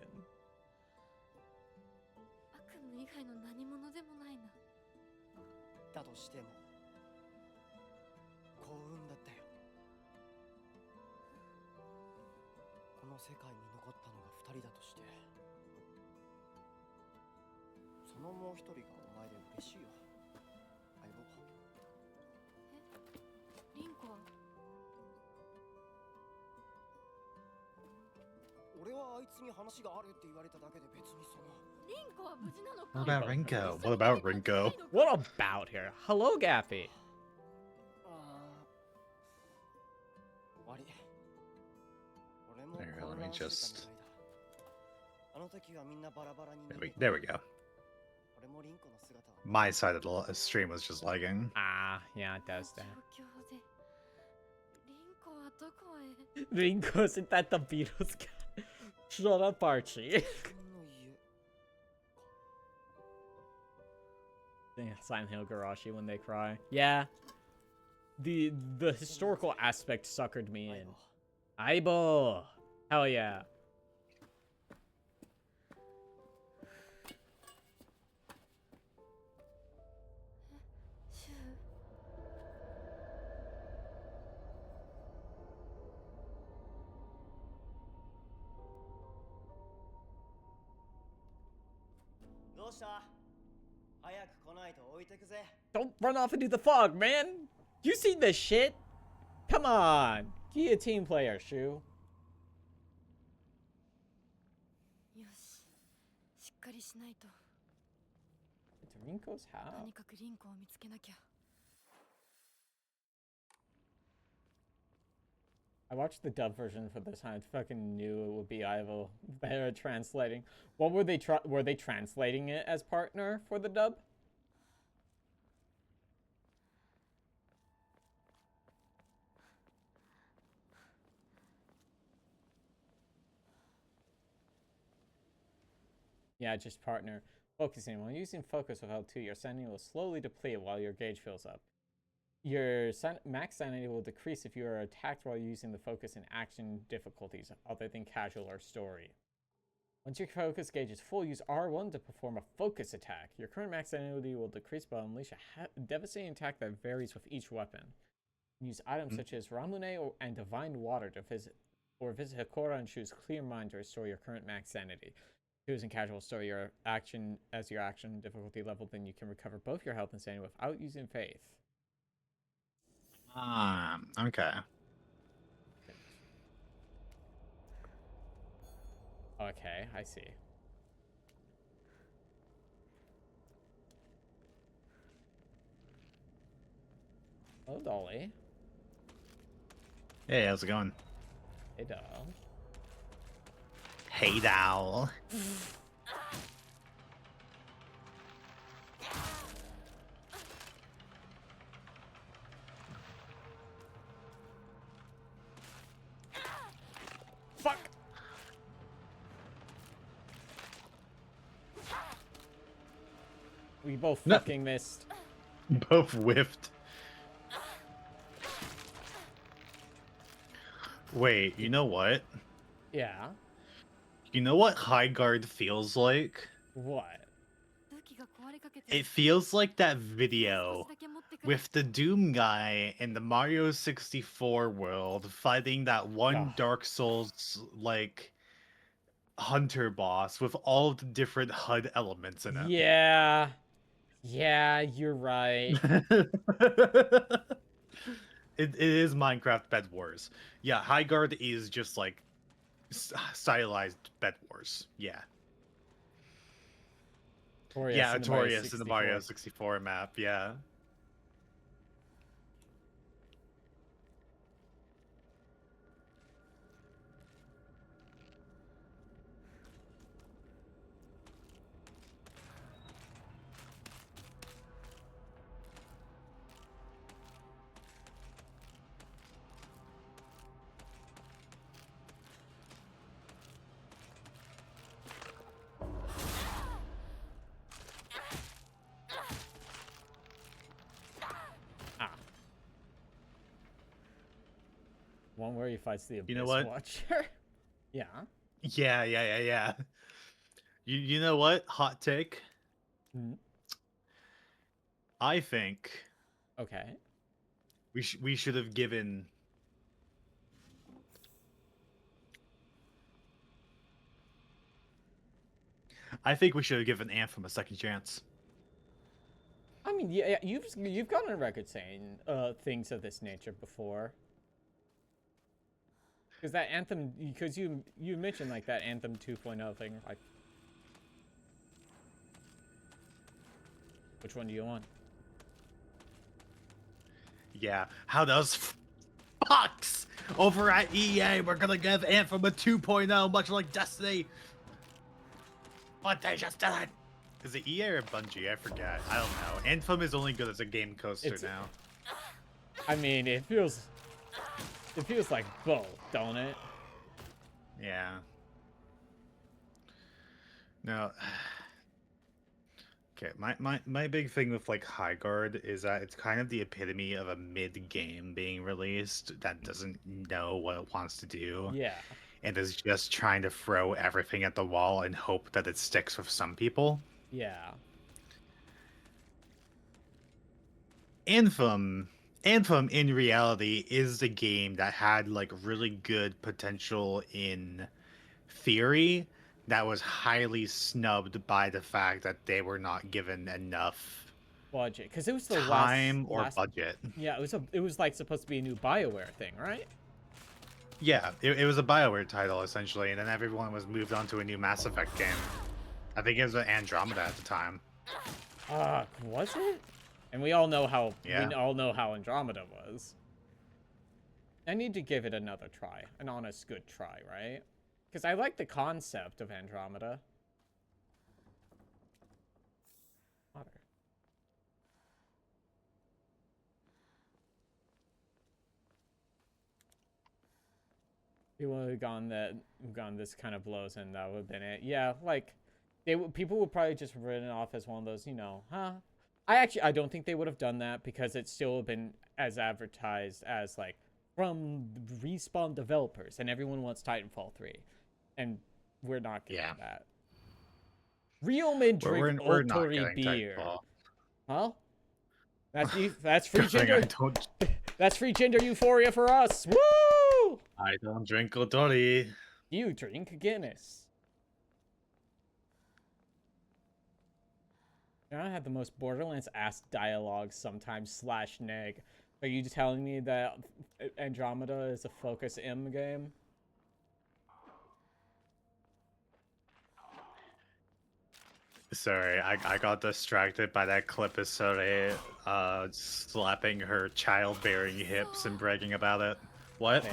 What about Rinko? What about Rinko? What about her? Hello, Gaffy. There, let me just... There we go. My side of the stream was just lagging. Ah, yeah, it does that. Rinko, isn't that the Beatles guy? Shut up, Archie. Silent Hill Garashi when they cry. Yeah. The historical aspect suckered me in. Aibo! Hell yeah. Don't run off into the fog, man! You see this shit? Come on! Be a team player, Shu. よし、しっかりしないと。 To Rinko's と house. にかくリンコを見つけなきゃ。 I watched the dub version for this time. I fucking knew it would be Ivo. Better at translating. What were they translating it as partner for the dub? Yeah, just partner. Focusing. While using focus with L2, your sanity will slowly deplete while your gauge fills up. Your max sanity will decrease if you are attacked while using the focus in action difficulties other than casual or story. Once your focus gauge is full, use R1 to perform a focus attack. Your current max sanity will decrease but unleash a devastating attack that varies with each weapon. Use items such as Ramune and Divine Water to visit Hikora and choose Clear Mind to restore your current max sanity. Choosing casual story your action as your action difficulty level, then you can recover both your health and sanity without using faith. Okay. Okay, I see. Hello, Dolly. Hey, how's it going? Hey, doll. Hey, doll. Fuck! We both fucking missed. Both whiffed. Wait, you know what? Yeah. You know what High Guard feels like? What? 武器が壊れかけて It feels like that 少し video だけ持ってくる with the Doom guy in the Mario 64 world fighting that one Ugh. Dark Souls like hunter boss with all of the different HUD elements in it. Yeah. Yeah, you're right. It is Minecraft Bed Wars. Yeah, High Guard is just like stylized Bed Wars. Yeah. Torius Yeah, in the Mario Torius in the Mario 64 map. Yeah. One where he fights the Abyss You know what? Watcher. Yeah. Yeah. You know what? Hot take. Mm. I think Okay. we should have given Anthem a second chance. I mean, yeah, you've gone on record saying things of this nature before. Because that Anthem, because you mentioned like that Anthem 2.0 thing, like. Which one do you want? Yeah. How does fucks over at EA? We're gonna give Anthem a 2.0, much like Destiny. But they just didn't. Is it EA or Bungie? I forget. I don't know. Anthem is only good as a game coaster now. I mean, it feels like both, don't it? Yeah. No. Okay, my big thing with like High Guard is that it's kind of the epitome of a mid-game being released that doesn't know what it wants to do. Yeah. And is just trying to throw everything at the wall and hope that it sticks with some people. Yeah. Anthem in reality is the game that had like really good potential in theory, that was highly snubbed by the fact that they were not given enough budget, because it was the time or last budget. Yeah, it was like supposed to be a new BioWare thing, right? Yeah, it was a BioWare title essentially, and then everyone was moved on to a new Mass Effect game. I think it was Andromeda at the time. Was it? And we all know how Yeah. we all know how Andromeda was. I need to give it another try, an honest good try, right? Because I like the concept of Andromeda. Water. People have gone this kind of blows, and that would have been it. Yeah, like people would probably just written it off as one of those, I don't think they would have done that, because it's still been as advertised as like from Respawn developers, and everyone wants Titanfall 3, and we're not getting that. Real men drink Ultori beer. Titanfall. Huh? That's free gender. That's free gender euphoria for us. Woo! I don't drink Ultori. You drink Guinness. I have the most Borderlands-ass dialogue sometimes / neg. Are you telling me that Andromeda is a Focus M game? Sorry, I got distracted by that clip of Sore slapping her childbearing hips and bragging about it. What?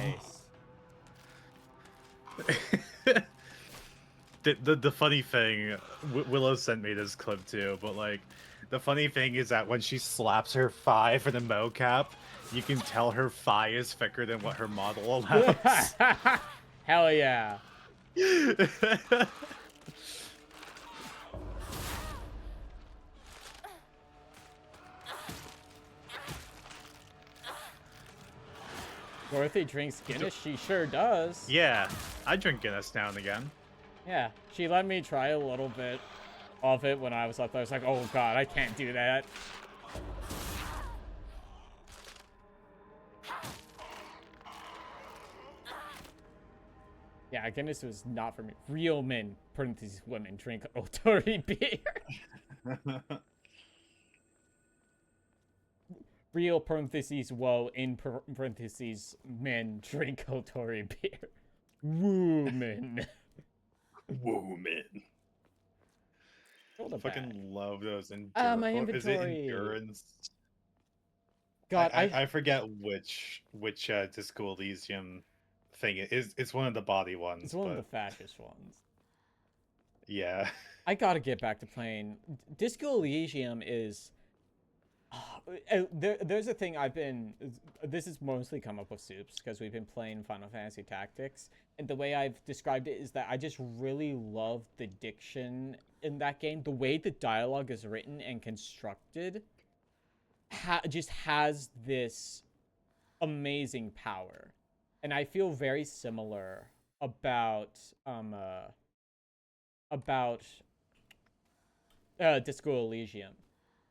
The funny thing, Willow sent me this clip too, but like, the funny thing is that when she slaps her thigh for the mocap, you can tell her thigh is thicker than what her model allows. Hell yeah. Dorothy drinks Guinness? She sure does. Yeah, I drink Guinness now and again. Yeah, she let me try a little bit of it when I was up there. I was like, oh god, I can't do that. Yeah, Guinness was not for me. Real men, parentheses, women, drink Otori beer. Real parentheses, whoa, in parentheses, men drink Otori beer. Woman. Woman. I fucking love those my inventory. Is it endurance? God, I forget which Disco Elysium thing it is. It's one of the body ones. It's one of the fascist ones. Yeah. I gotta get back to playing. Disco Elysium is... there's a thing this has mostly come up with Soups, because we've been playing Final Fantasy Tactics, and the way I've described it is that I just really love the diction in that game. The way the dialogue is written and constructed just has this amazing power. And I feel very similar about Disco Elysium.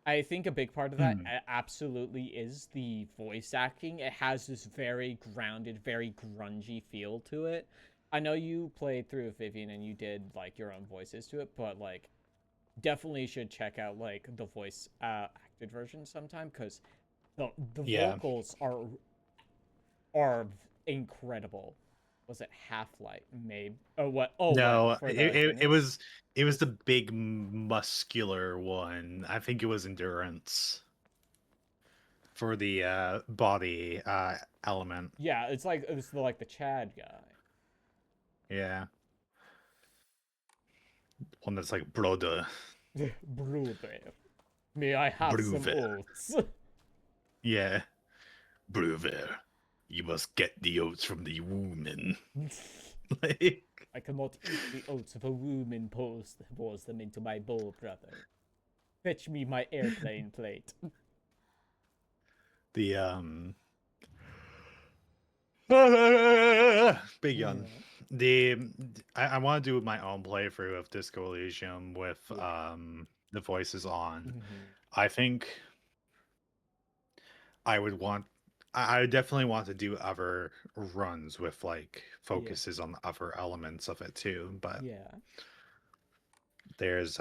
I think a big part of that absolutely is the voice acting. It has this very grounded, very grungy feel to it. I know you played through Vivian and you did like your own voices to it, but like definitely should check out like the voice acted version sometime, because the vocals are incredible. Was it Half-Light? Maybe. Oh, what? Oh, no, what, it was the big muscular one. I think it was Endurance for the body element. Yeah, it's like the Chad guy. Yeah. One that's like brother. Brother. May I have some oats? Yeah. Brother. You must get the oats from the woman. Like, I cannot eat the oats of a woman, pours them into my bowl, brother. Fetch me my airplane plate. The big yawn. I want to do my own playthrough of Disco Elysium with the voices on. I think I would want I definitely want to do other runs with like focuses on other elements of it too, but Yeah. there's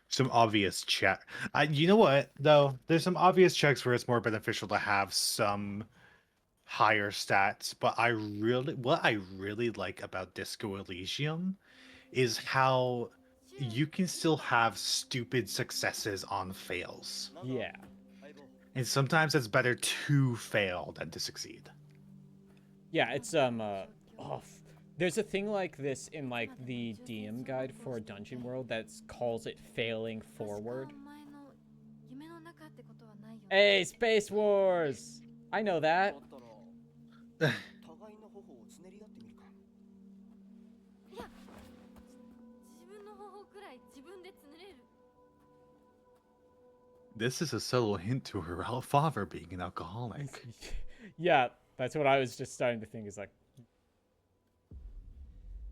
some obvious check. You know what though? There's some obvious checks where it's more beneficial to have some higher stats, but what I really like about Disco Elysium is how you can still have stupid successes on fails. Yeah. And sometimes it's better to fail than to succeed. Yeah, it's there's a thing like this in like the DM guide for Dungeon World that calls it failing forward. Hey, Space Wars! I know that. This is a subtle hint to her father being an alcoholic. Yeah, that's what I was just starting to think is like.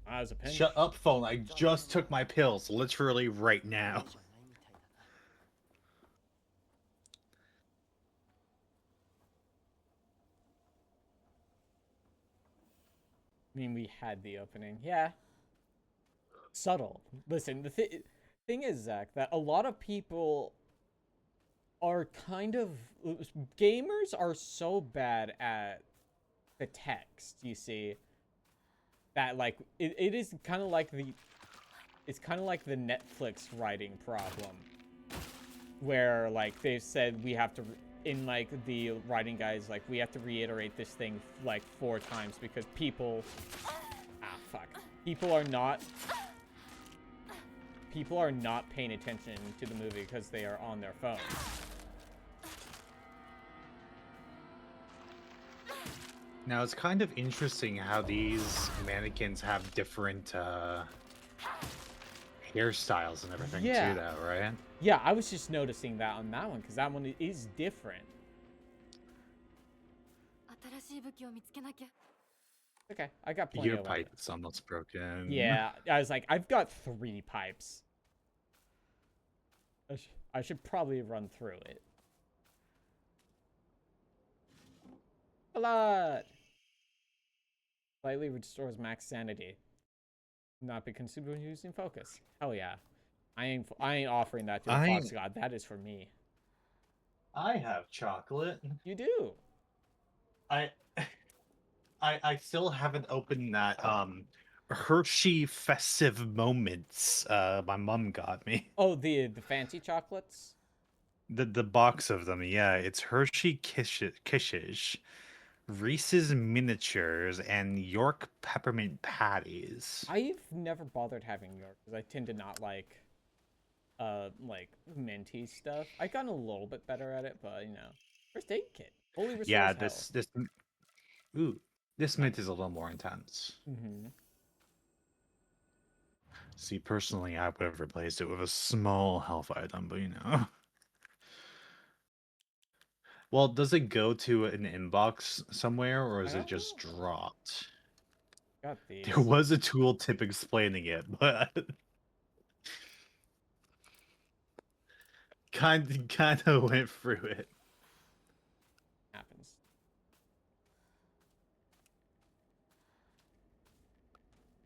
I was a penny. Shut up, phone. I just took my pills, literally right now. I mean, we had the opening. Yeah. Subtle. Listen, the thing is, Zach, that a lot of people are kind of... Gamers are so bad at the text, you see, that, like, it is kind of like the... It's kind of like the Netflix writing problem. Where, like, they've said we have to... In, like, the writing guides, like, we have to reiterate this thing, like, 4 times because people... Ah, fuck. People are not paying attention to the movie because they are on their phones. Now, it's kind of interesting how these mannequins have different hairstyles and everything too, though, right? Yeah, I was just noticing that on that one because that one is different. Okay, I got plenty Your of pipe is almost broken. Yeah, I was like, I've got 3 pipes. I should probably run through it. A lot. Slightly restores max sanity. Not be consumed when using focus. Hell yeah. I ain't offering that to the Fox God. That is for me. I have chocolate. You do. I still haven't opened that Hershey Festive Moments my mom got me. Oh, the fancy chocolates? The box of them, yeah. It's Hershey Kisses, Reese's Miniatures, and York Peppermint Patties. I've never bothered having York because I tend to not like minty stuff. I've gotten a little bit better at it, but you know. First aid kit. Fully restores health. This mint is a little more intense. Mm-hmm. See, personally, I would have replaced it with a small health item, but you know. Well, does it go to an inbox somewhere, or is it just dropped? Got these. There was a tooltip explaining it, but kind of went through it. Happens.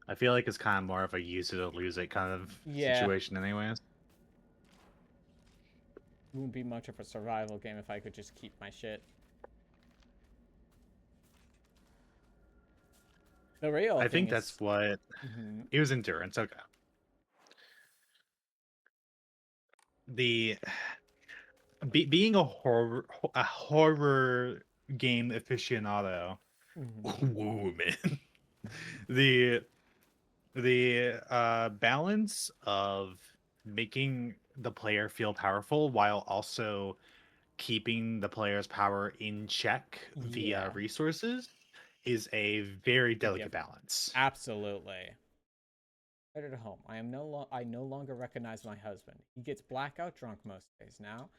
I feel like it's kind of more of a use it or lose it kind of situation, anyways. It wouldn't be much of a survival game if I could just keep my shit. The real I think that's what it was. Endurance. Okay. Being a horror game aficionado, whoa, man. the balance of making the player feel powerful while also keeping the player's power in check via resources is a very delicate balance. Absolutely. Right at home. I no longer recognize my husband. He gets blackout drunk most days now.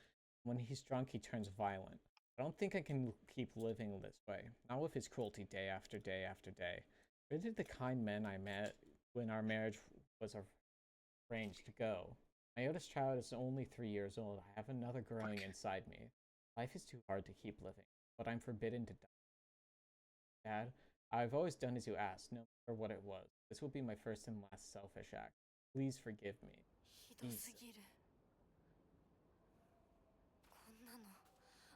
When he's drunk, he turns violent. I don't think I can keep living this way. Not with his cruelty day after day after day. Where did the kind men I met when our marriage was arranged to go? My oldest child is only 3 years old. I have another growing inside me. Life is too hard to keep living, but I'm forbidden to die. Dad, I've always done as you asked, no matter what it was. This will be my first and last selfish act. Please forgive me. ひどすぎる。こんなの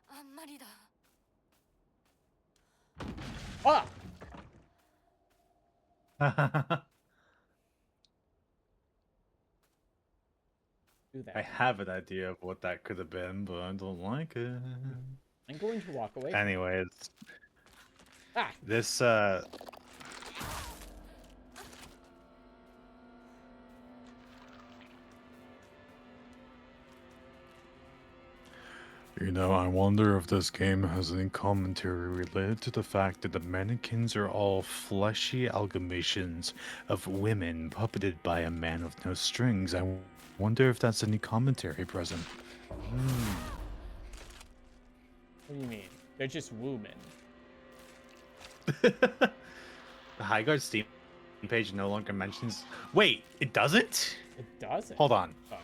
あんまりだ。Ah! Do that. I have an idea of what that could have been, but I don't like it. I'm going to walk away. Anyways, Ah! this You know, I wonder if this game has any commentary related to the fact that the mannequins are all fleshy amalgamations of women puppeted by a man with no strings. I wonder if that's any commentary present. What do you mean? They're just women. The Highguard Steam page no longer mentions... Wait, it doesn't? It doesn't. Hold on. Oh.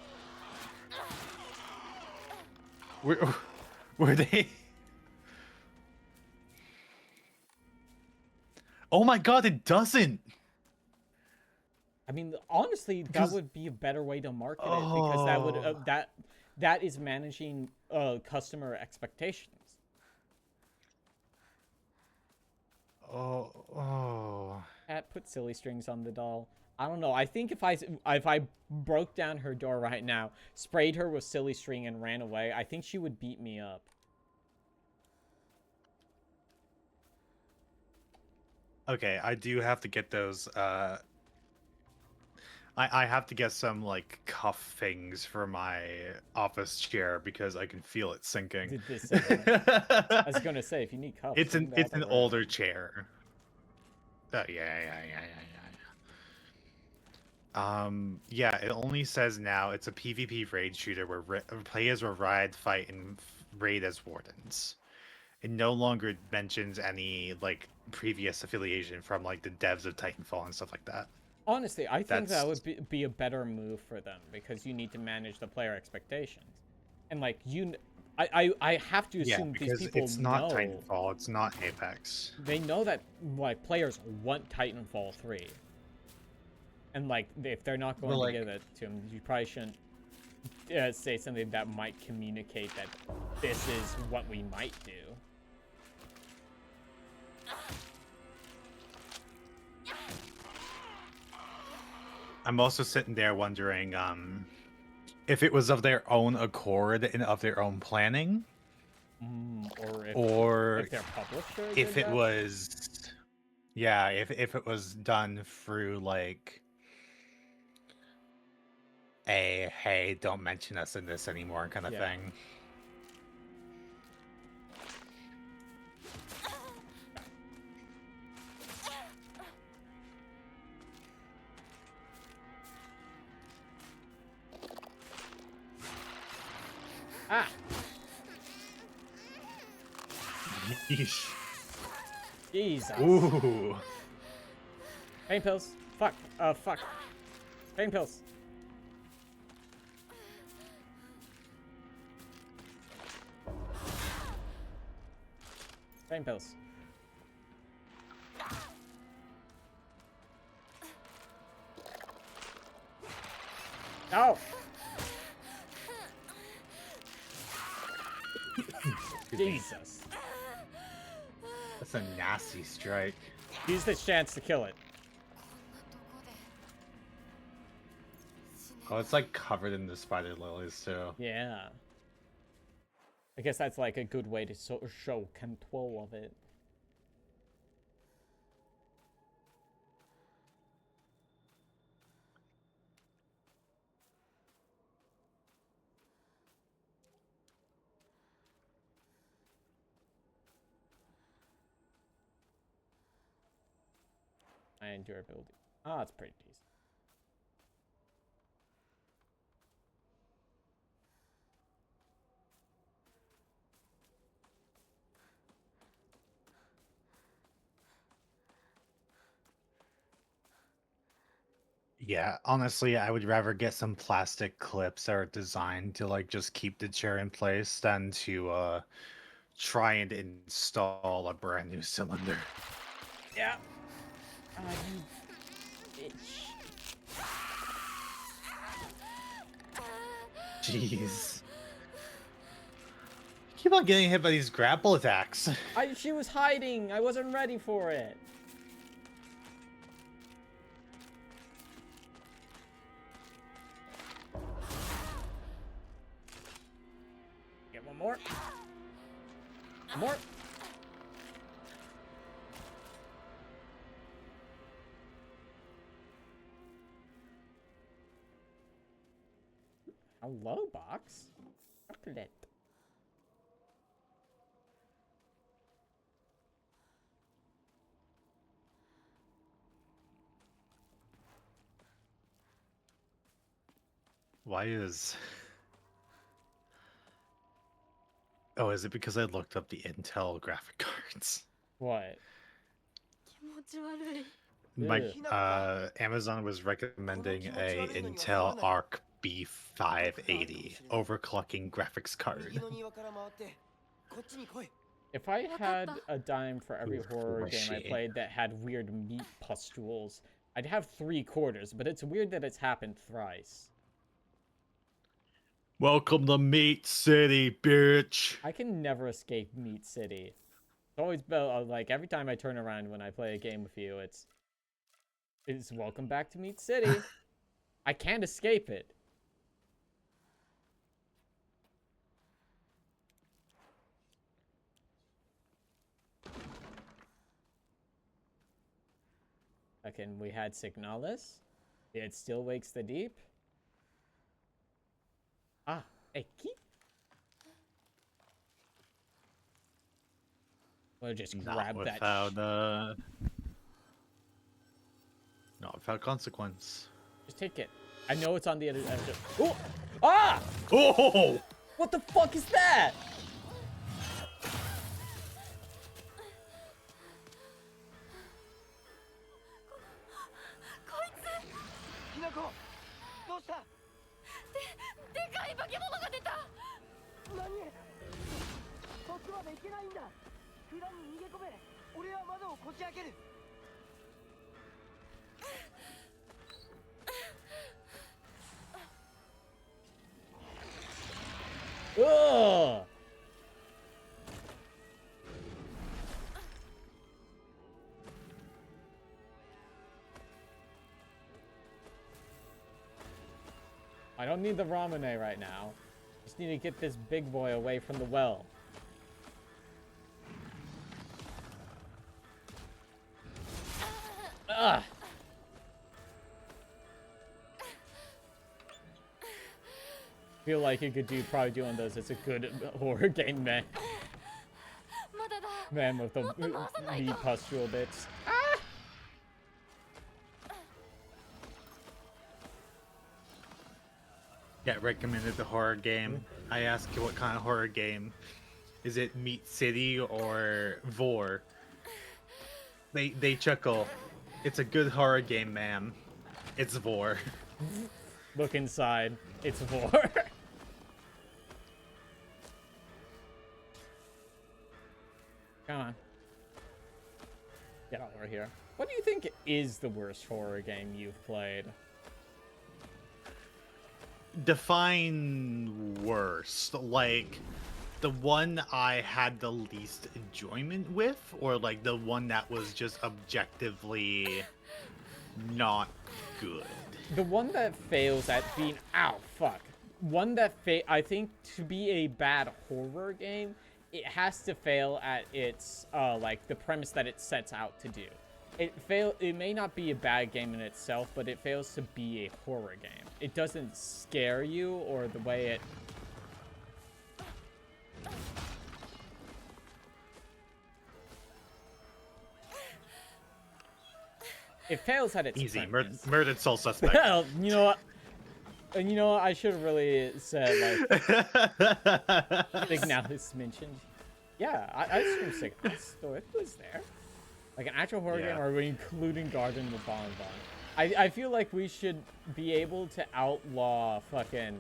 Were they... Oh my god, it doesn't! I mean, honestly, that would be a better way to market it because that would that is managing customer expectations. Cat put silly strings on the doll. I don't know. I think if I broke down her door right now, sprayed her with silly string and ran away, I think she would beat me up. Okay, I do have to get those, I have to get some, like, cuff things for my office chair because I can feel it sinking. Did this I was gonna say, if you need cuffs... It's an older chair. Yeah, it only says now it's a PvP raid shooter where players will ride, fight, and raid as wardens. It no longer mentions any, like, previous affiliation from, like, the devs of Titanfall and stuff like that. Honestly, I think that would be a better move for them because you need to manage the player expectations. And, like, I have to assume these people it's not Titanfall, it's not Apex. They know that, like, players want Titanfall 3. And, like, if they're not going to give it to them, you probably shouldn't say something that might communicate that this is what we might do. I'm also sitting there wondering if it was of their own accord and of their own planning, or if their publisher if did it that? was, yeah, if it was done through like a hey, don't mention us in this anymore kind of thing. Ah! Yeesh. Jesus. Ooh. Pain pills. Fuck. Fuck. Pain pills. Pain pills. No! Jesus. That's a nasty strike. Use this chance to kill it. Oh, it's like covered in the spider lilies too. Yeah. I guess that's like a good way to show control of it. And durability. Ah, it's pretty decent. Yeah, honestly, I would rather get some plastic clips that are designed to like just keep the chair in place than to try and install a brand new cylinder. Yeah. You bitch. Jeez. Keep on getting hit by these grapple attacks. She was hiding. I wasn't ready for it. Get one more. One more. Hello, box. Chocolate. Why is... Oh, is it because I looked up the Intel graphic cards? What? 気持ち悪い Amazon was recommending a Intel Arc B580 overclocking graphics card. If I had a dime for every Ooh, horror game I mushy. played that had weird meat pustules, I'd have 3/4, but it's weird that it's happened thrice. Welcome to Meat City, bitch! I can never escape Meat City. It's always been, like, every time I turn around when I play a game with you, it's welcome back to Meat City. I can't escape it. Again, we had Signalis. It still wakes the deep. Ah, Eki. We'll just grab Not that. without, not without consequence. Just take it. I know it's on the other end. Oh! Ah! Oh! What the fuck is that? Ugh! I don't need the Ramune right now. Just need to get this big boy away from the well. Ugh! Feel like you could probably do on those. It's a good horror game, man. Man with the meat pustule bits. Ah! Get recommended the horror game. I ask you what kind of horror game. Is it Meat City or Vor? They chuckle. It's a good horror game, ma'am. It's Vor. Look inside. It's Vor. Come on. Get over here. What do you think is the worst horror game you've played? Define worst. Like, the one I had the least enjoyment with, or like the one that was just objectively not good? The one that fails at being... Ow, fuck. One that I think to be a bad horror game, it has to fail at its, like, the premise that it sets out to do. It may not be a bad game in itself, but it fails to be a horror game. It doesn't scare you, or the way it... It fails at its Easy. premise. Murdered soul suspect. Well, you know what? And you know what? I should have really said, like, Signalis mentioned. Yeah, I assume Signalis. So it was there. Like an actual horror game, or are we including Garden of Bonbon? I feel like we should be able to outlaw fucking,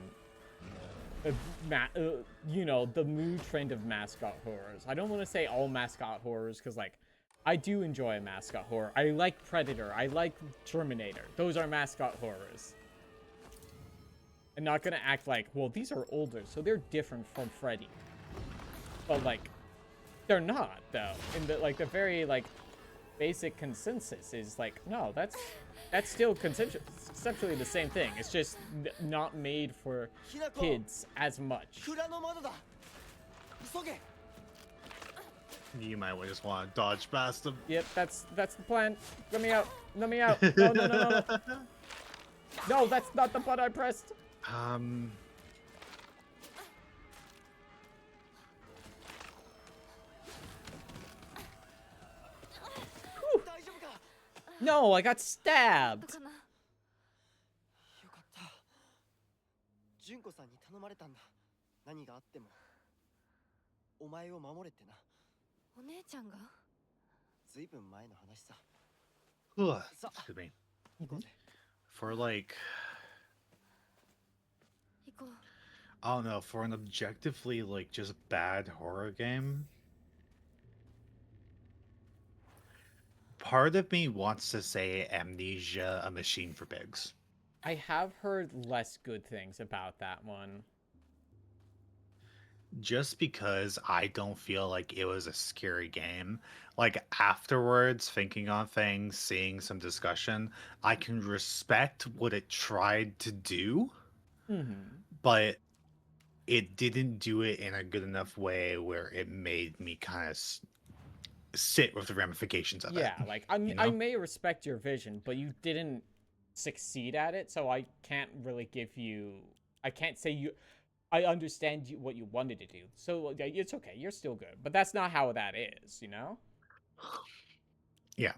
you know, the new trend of mascot horrors. I don't want to say all mascot horrors, because, like, I do enjoy a mascot horror. I like Predator. I like Terminator. Those are mascot horrors. I'm not gonna act like, well, these are older, so they're different from Freddy. But, like, they're not, though. And, the very, like, basic consensus is, like, no, that's still conceptually the same thing. It's just not made for kids as much. You might just want to dodge past them. Yep, that's the plan. Let me out. Let me out. No, no, no, no, no. No, that's not the button I pressed. Whew. No, I got stabbed. よかった。純子さんに頼まれたんだ。何があってもお前を守れってな。お姉ちゃんが？ずいぶん前の話さ。 Ugh, excuse me. For like, 行こう。 I don't know, for an objectively like just bad horror game, part of me wants to say Amnesia: A Machine for Pigs. I have heard less good things about that one. Just because I don't feel like it was a scary game. Like afterwards, thinking on things, seeing some discussion, I can respect what it tried to do, but it didn't do it in a good enough way where it made me kind of sit with the ramifications of it. Yeah, like, I mean, I may respect your vision, but you didn't succeed at it, so I can't really give you... I can't say you... I understand what you wanted to do, so it's okay, you're still good. But that's not how that is, you know? Yeah.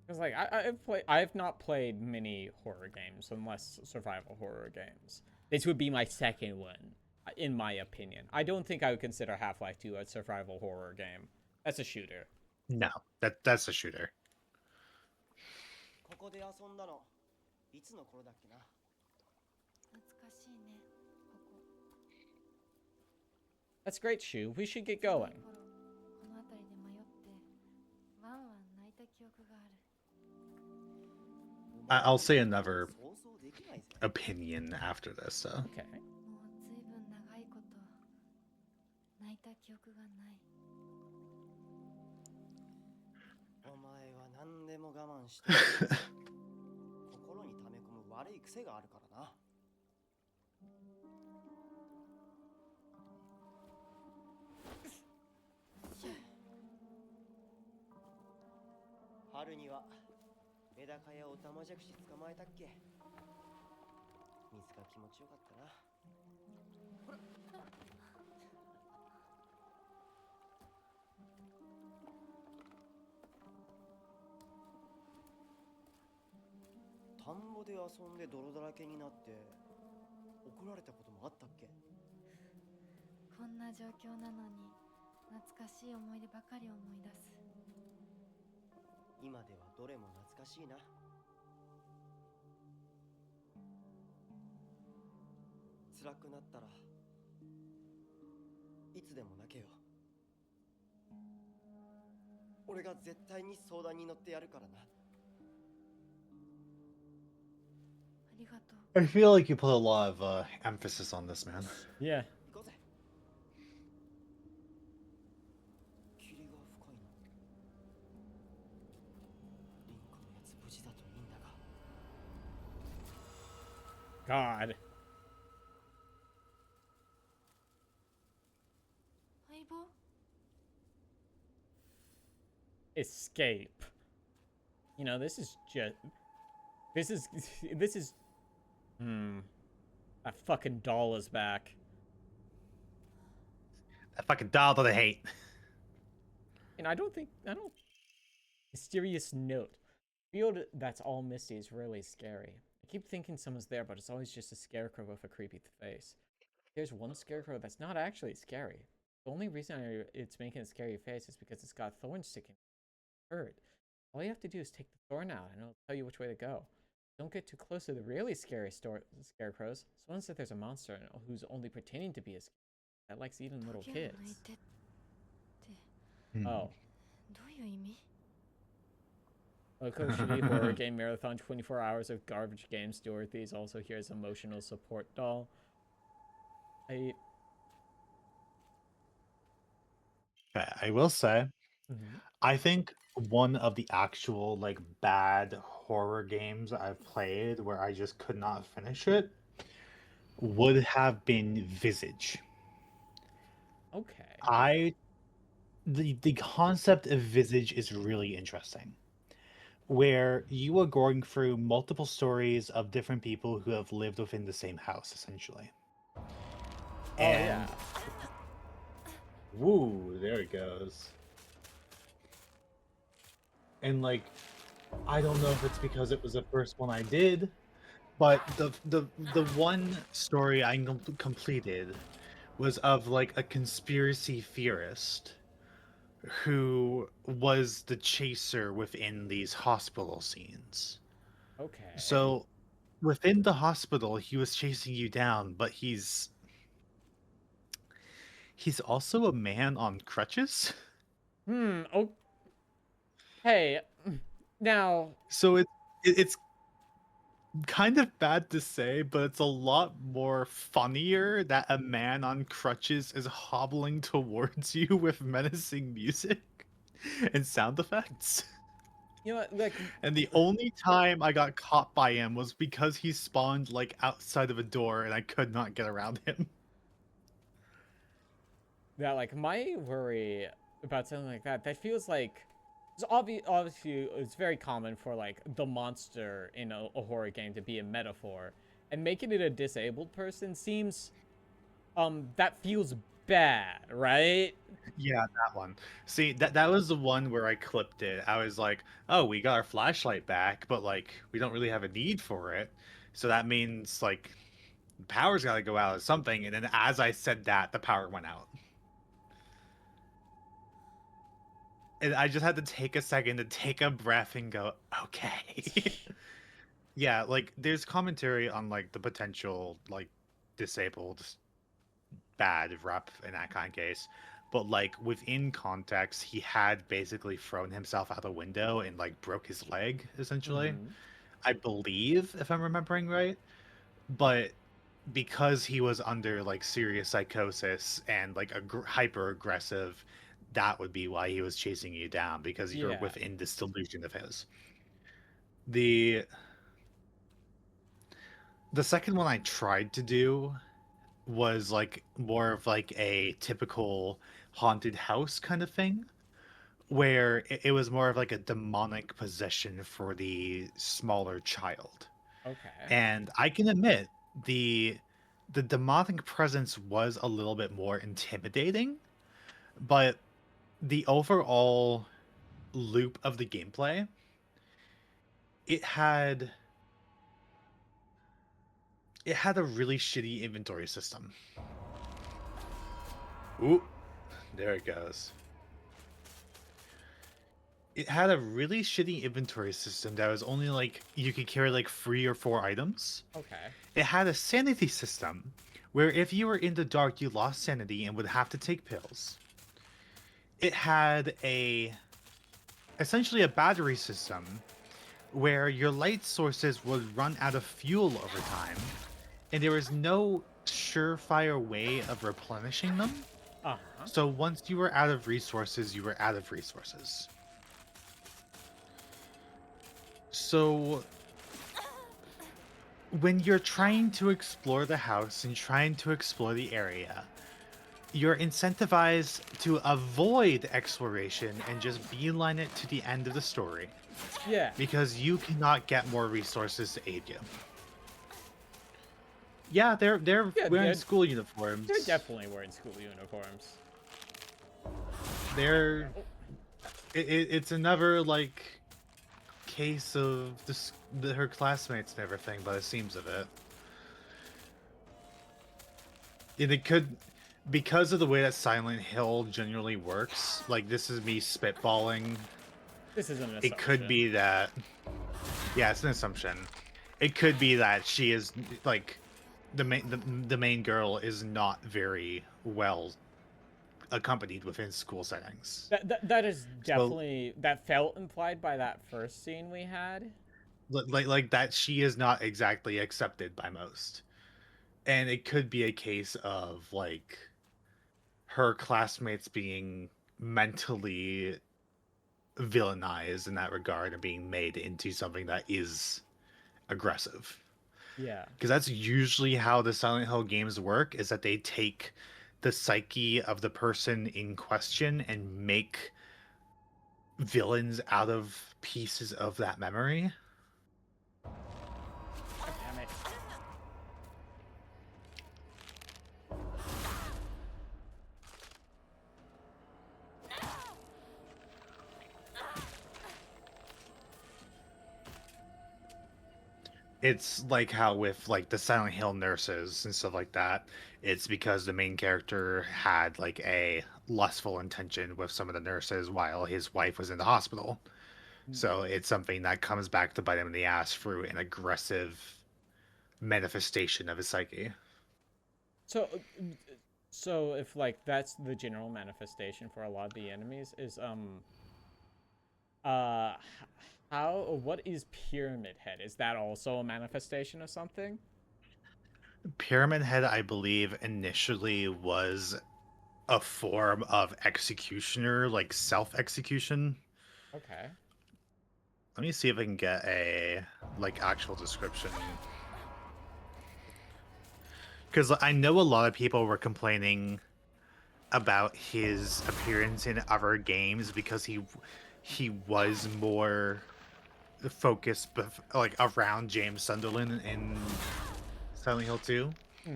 Because, like, I've not played many horror games, unless survival horror games. This would be my second one, in my opinion. I don't think I would consider Half-Life 2 a survival horror game. That's a shooter. No, that's a shooter. ここで遊んだのいつの頃だっけな。懐かしいね、ここ。 That's great, Shu. We should get going. この辺りで迷ってワンワン泣いた記憶がある。 I'll say another opinion after this, so. Okay. もうずいぶん長いこと泣いた記憶がない。お前は何でも我慢して心に溜め込む悪い癖があるからな。春にはメダカやオタマジャクシ捕まえたっけ。水が気持ちよかったな。ほら。田んぼで遊んで泥だらけになって怒られたこともあったっけ。こんな状況なのに懐かしい思い出ばかり思い出す。今ではどれも懐かしいな。辛くなったらいつでも泣けよ。俺が絶対に相談に乗ってやるからな。 ありがとう。 I feel like you put a lot of emphasis on this, man. Yeah. 行こうぜ。霧が深いな。リンコのやつ無事だといいんだが。 God. 相棒？ Escape. You know, this is just... This is... That fucking doll is back. That fucking doll that I hate. And I don't... Mysterious note. Field that's all misty is really scary. I keep thinking someone's there, but it's always just a scarecrow with a creepy face. Here's one scarecrow that's not actually scary. The only reason it's making a scary face is because it's got thorns sticking out. All you have to do is take the thorn out, and it'll tell you which way to go. Don't get too close to the really scary scarecrows. Someone said there's a monster who's only pretending to be a scarecrow that likes eating little kids. Oh. Boco shitty horror game marathon, 24 hours of garbage games. Dorothy's also here as emotional support doll. I will say, I think one of the actual like bad horror games I've played where I just could not finish it would have been Visage. Okay. The concept of Visage is really interesting, where you are going through multiple stories of different people who have lived within the same house, essentially. And woo, there it goes. And like, I don't know if it's because it was the first one I did, but the one story I completed was of like a conspiracy theorist who was the chaser within these hospital scenes. Okay. So within the hospital, he was chasing you down, but he's also a man on crutches. Oh. Hey. Now. So it's kind of bad to say, but it's a lot more funnier that a man on crutches is hobbling towards you with menacing music and sound effects. You know what, like... And the only time I got caught by him was because he spawned, like, outside of a door and I could not get around him. Yeah, like, my worry about something like that feels like... Obviously, it's very common for, like, the monster in a horror game to be a metaphor. And making it a disabled person seems... that feels bad, right? Yeah, that one. See, that was the one where I clipped it. I was like, oh, we got our flashlight back, but, like, we don't really have a need for it. So that means, like, the power's gotta go out or something. And then as I said that, the power went out. And I just had to take a second to take a breath and go, okay. Yeah, like, there's commentary on, like, the potential, like, disabled bad rep in that kind of case. But, like, within context, he had basically thrown himself out the window and, like, broke his leg, essentially. I believe, if I'm remembering right. But because he was under, like, serious psychosis and, like, hyper-aggressive, that would be why he was chasing you down, because you're within this delusion of his. The second one I tried to do was like more of like a typical haunted house kind of thing, where it was more of like a demonic possession for the smaller child. Okay. And I can admit the demonic presence was a little bit more intimidating, but the overall loop of the gameplay, it had a really shitty inventory system. Ooh, there it goes. It had a really shitty inventory system that was only like, you could carry like 3 or 4 items. Okay. It had a sanity system where if you were in the dark, you lost sanity and would have to take pills. It had essentially a battery system where your light sources would run out of fuel over time, and there was no surefire way of replenishing them. So once you were out of resources, you were out of resources. So when you're trying to explore the house and trying to explore the area, you're incentivized to avoid exploration and just beeline it to the end of the story. Yeah. Because you cannot get more resources to aid you. Yeah, they're wearing school uniforms. They're definitely wearing school uniforms. It's another like case of her classmates and everything, by the seams of it. And it could, because of the way that Silent Hill generally works, like, this is me spitballing. This is an assumption. It could be that, yeah, it's an assumption. It could be that she is, like, the main girl is not very well accompanied within school settings. That is definitely, that felt implied by that first scene we had. Like that she is not exactly accepted by most. And it could be a case of, like, her classmates being mentally villainized in that regard and being made into something that is aggressive. Yeah. Because that's usually how the Silent Hill games work, is that they take the psyche of the person in question and make villains out of pieces of that memory. God damn it. It's like how with, like, the Silent Hill nurses and stuff like that, it's because the main character had, like, a lustful intention with some of the nurses while his wife was in the hospital. So it's something that comes back to bite him in the ass through an aggressive manifestation of his psyche. So if, like, that's the general manifestation for a lot of the enemies, is what is Pyramid Head? Is that also a manifestation of something? Pyramid Head, I believe, initially was a form of executioner, like self-execution. Okay. Let me see if I can get a, like, actual description. Because I know a lot of people were complaining about his appearance in other games because he was more focused, like, around James Sunderland in Silent Hill 2. Mm-hmm.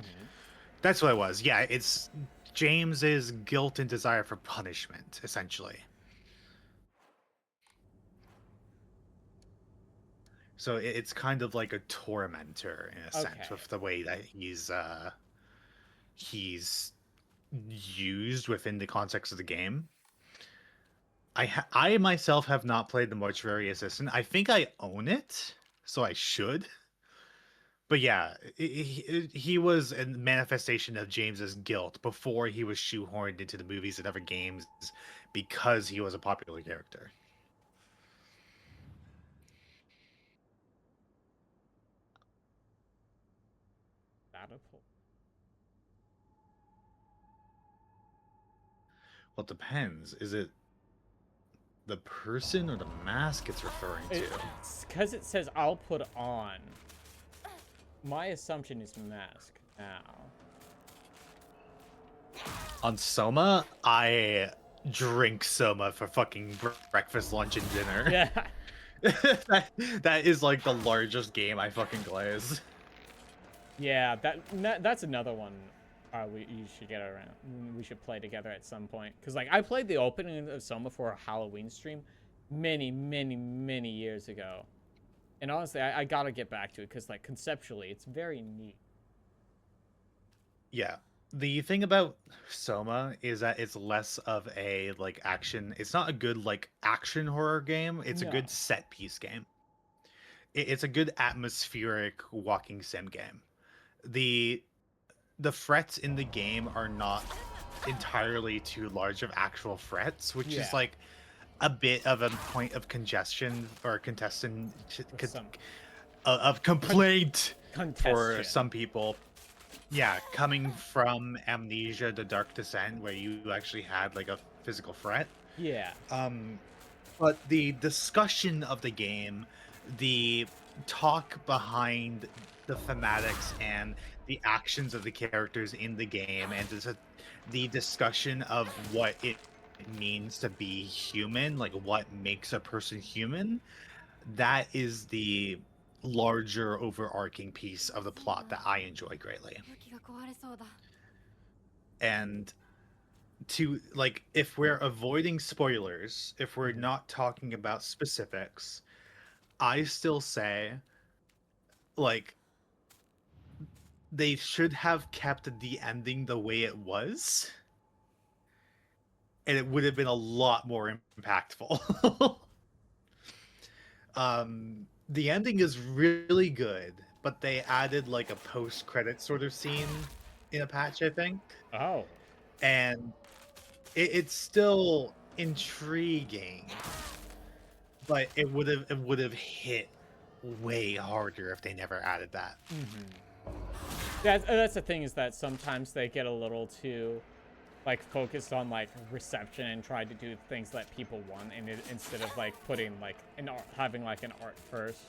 That's what it was. Yeah, it's James's guilt and desire for punishment, essentially. So it's kind of like a tormentor in a sense, with the way that he's used within the context of the game. I myself have not played the Mortuary Assistant. I think I own it, so I should. But yeah, he was a manifestation of James's guilt before he was shoehorned into the movies and other games because he was a popular character. Well, it depends. Is it the person or the mask it's referring to? Because it says I'll put on. My assumption is mask now. On Soma, I drink Soma for fucking breakfast, lunch, and dinner. Yeah. that is like the largest game I fucking glaze. Yeah, that's another one you should get around. We should play together at some point. Because, like, I played the opening of Soma for a Halloween stream many, many, many years ago. And honestly, I gotta get back to it because, like, conceptually, it's very neat. Yeah. The thing about Soma is that it's less of a, like, action. It's not a good, like, action horror game. It's a good set piece game. It's a good atmospheric walking sim game. The threats in the game are not entirely too large of actual threats, which is like a bit of a point of congestion or contestant of complaint for some people. Yeah, coming from Amnesia: The Dark Descent, where you actually had, like, a physical threat. Yeah. But the discussion of the game, the talk behind the thematics and the actions of the characters in the game, and the discussion of what it means to be human, like what makes a person human, that is the larger overarching piece of the plot that I enjoy greatly. And to, like, if we're avoiding spoilers, if we're not talking about specifics, I still say, like, they should have kept the ending the way it was, and it would have been a lot more impactful. The ending is really good, but they added like a post-credit sort of scene in a patch, I think, Oh. and it's still intriguing, but it would have hit way harder if they never added that. That's the thing, is that sometimes they get a little too like focused on like reception and try to do things that people want, and instead of like putting like an art, having like an art first.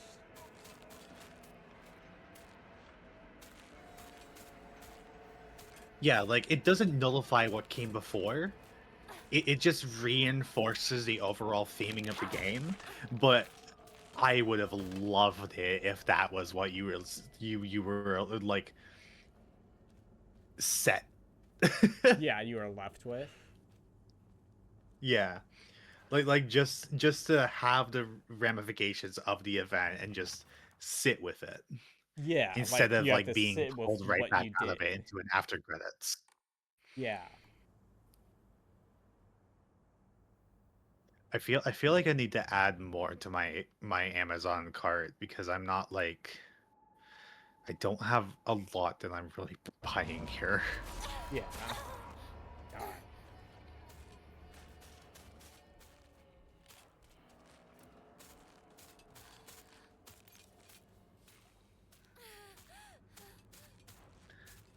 Yeah, like it doesn't nullify what came before. It just reinforces the overall theming of the game, but I would have loved it if that was what you were like set. Yeah, you are left with. Yeah. Like just to have the ramifications of the event and just sit with it Yeah, like instead of you have like to being sit with pulled right what back you out of it did. into an after credits. Yeah. I feel like I need to add more to my Amazon cart because I'm not like I don't have a lot that I'm really buying here. Yeah. God.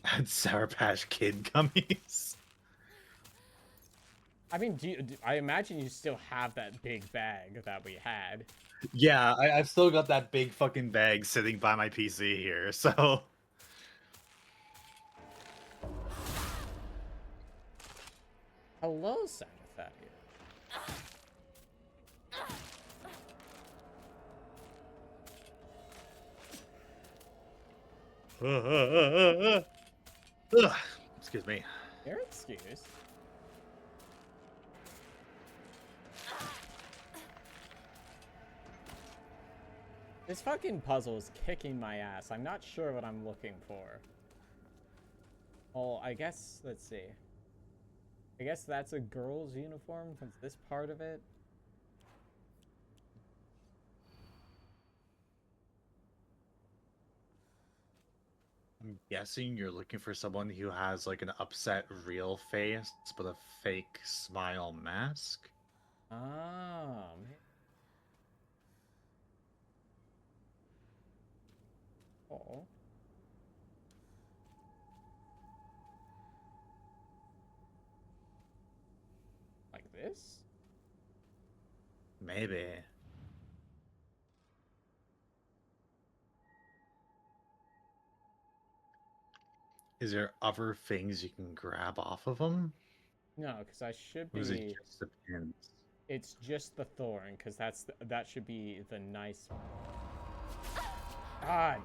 Add Sour Patch Kid gummies. I mean, I imagine you still have that big bag that we had. Yeah, I've still got that big fucking bag sitting by my PC here, so... Hello, Sanitharia. Excuse me. Your excuse. This fucking puzzle is kicking my ass. I'm not sure what I'm looking for. Oh, I guess, let's see. I guess that's a girl's uniform. What's this part of it? I'm guessing you're looking for someone who has like an upset real face, but a fake smile mask? Oh, man. Oh. Like this? Maybe. Is there other things you can grab off of them? No, because I should Or is it be... just the pins? It's just the thorn, because that should be the nice one. God.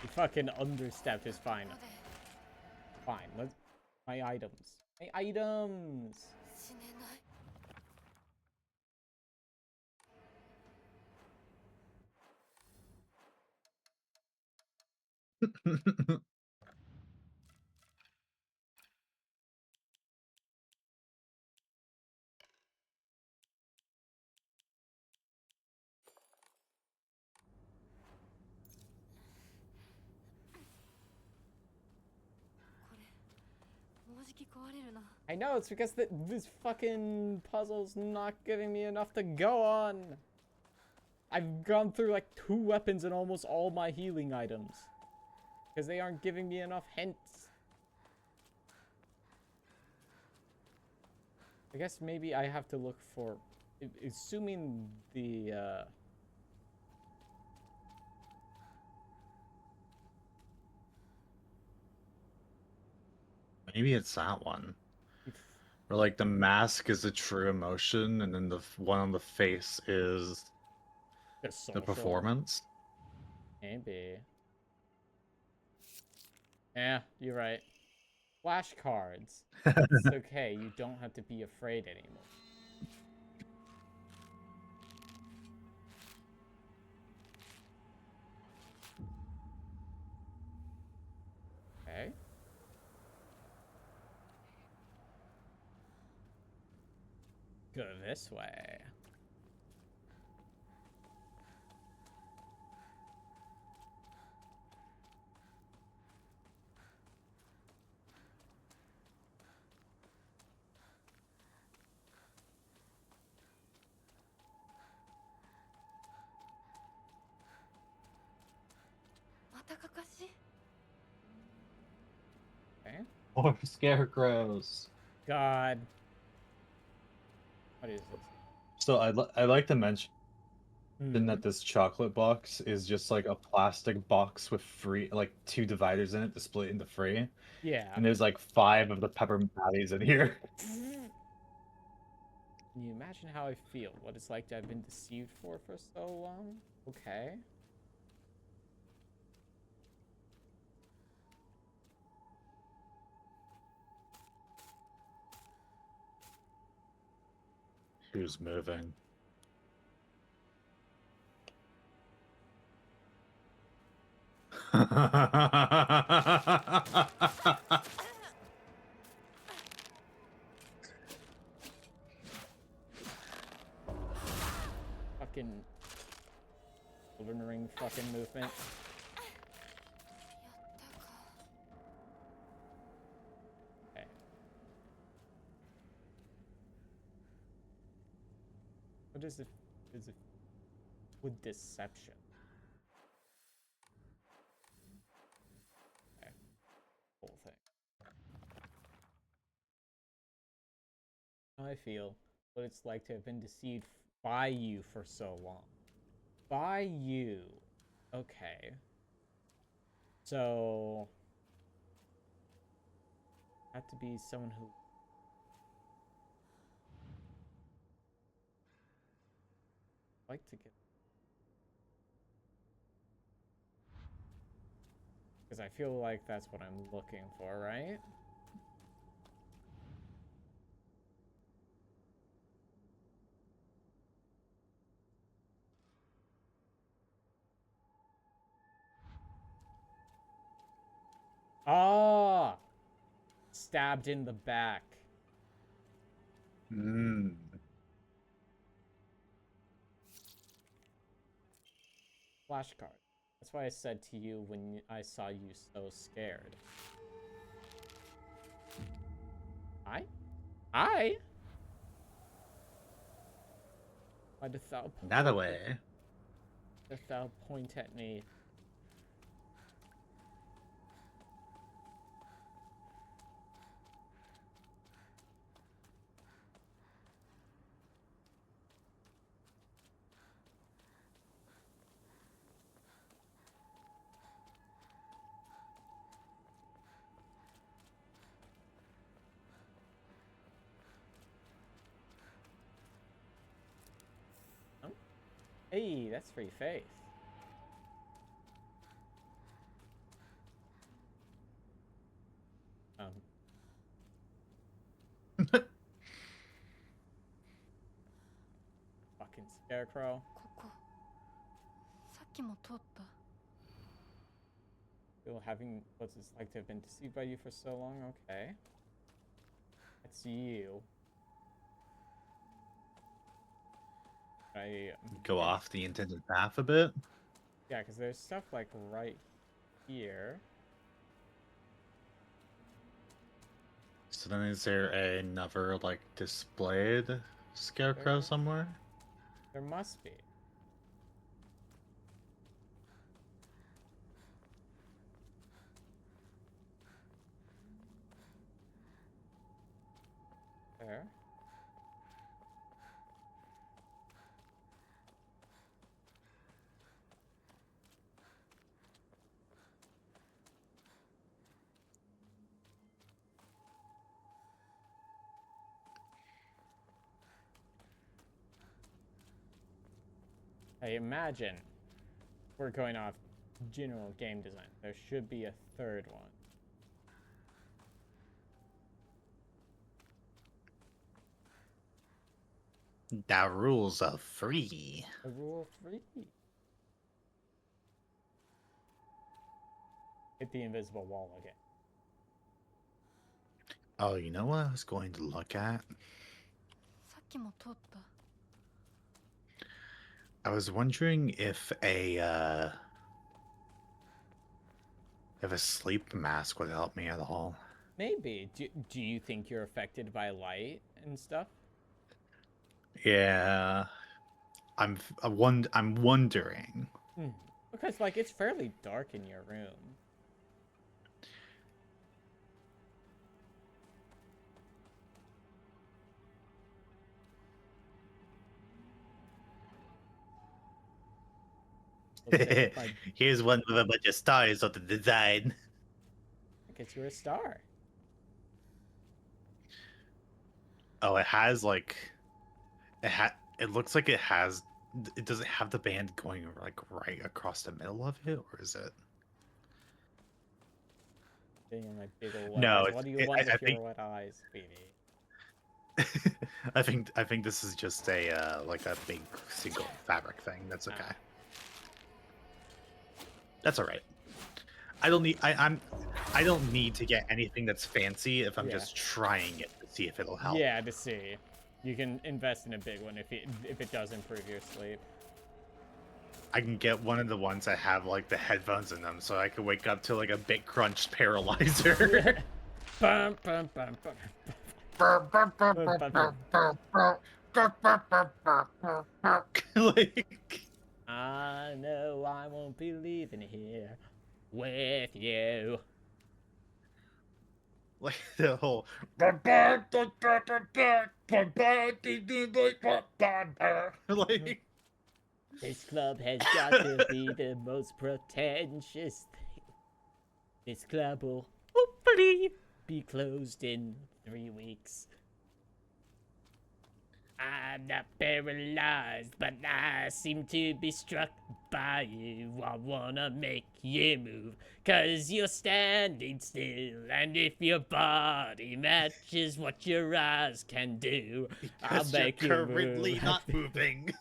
You fucking understepped is fine. Fine, let's... My items. My items! 死ねない これもうじき壊れるな I know, it's because this fucking puzzle's not giving me enough to go on. I've gone through like 2 weapons and almost all my healing items. Because they aren't giving me enough hints. I guess maybe I have to look for... Assuming the, Maybe it's that one. Where like the mask is the true emotion, and then the one on the face is the performance. Maybe. Yeah, you're right. Flashcards. It's okay. You don't have to be afraid anymore. Okay. Go this way. Okay. Or scarecrows. God. What is this? So I like to mention Hmm. that this chocolate box is just like a plastic box with free like 2 dividers in it to split into free. Yeah. And there's like 5 of the peppermint patties in here. Can you imagine how I feel? What it's like to have been deceived for so long? Okay. Who's moving? Fucking Elden Ring fucking movement. Okay. What is it? Is it with deception? Okay. Whole thing. How I feel. What it's like to have been deceived by you for so long. By you. Okay. So have to be someone who like to get, because I feel like that's what I'm looking for, right? Ah, stabbed in the back. Mm. Flashcard. That's why I said to you when I saw you so scared. Hi? Hi? Why dost thou That way. dost thou point at me? Oh? Hey, that's free faith. Fucking scarecrow. ここさっきも通った Feel having what's it like to have been deceived by you for so long? Okay. That's you. I Go off the intended path a bit. Yeah, because there's stuff like right here. So then is there another like displayed scarecrow There- somewhere? There must be. There. I imagine we're going off general game design. There should be a third one. The rules of 3. The rule of 3. Hit the invisible wall again. Oh, you know what I was going to look at? さっきも通った。 I was wondering if a sleep mask would help me at all. Maybe. Do you think you're affected by light and stuff? Yeah, I'm wondering. Because like it's fairly dark in your room. Here's one with a bunch of stars on the design. I guess you're a star. Oh, it has like, it looks like it has. It doesn't have the band going like right across the middle of it, or is it? Being like big old No, eyes. What do you want with your wet eyes, baby? I think this is just a like a big single fabric thing. That's okay. That's all right. I don't need I don't need to get anything that's fancy if I'm just trying it to see if it'll help. Yeah, to see. You can invest in a big one if it does improve your sleep. I can get one of the ones that have like the headphones in them, so I can wake up to like a bit crunched paralyzer. Bum, bum, bum, bum. Like, I know I won't be leaving here with you. like the whole like This club has got to be the most pretentious thing. This club will hopefully be closed in 3 weeks. I'm not paralyzed, but I seem to be struck by you. I wanna make you move, 'cause you're standing still. And if your body matches what your eyes can do, I'll make you currently move. not moving.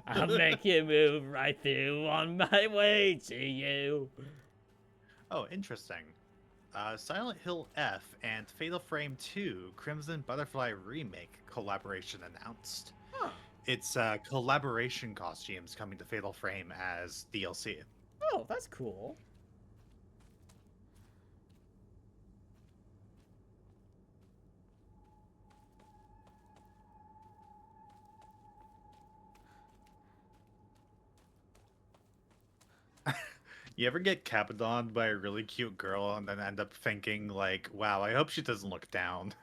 I'll make you move right through on my way to you. Oh, interesting. Silent Hill F and Fatal Frame 2 Crimson Butterfly Remake collaboration announced. Huh. It's collaboration costumes coming to Fatal Frame as DLC. Oh, that's cool. You ever get capadonned by a really cute girl and then end up thinking like, wow, I hope she doesn't look down.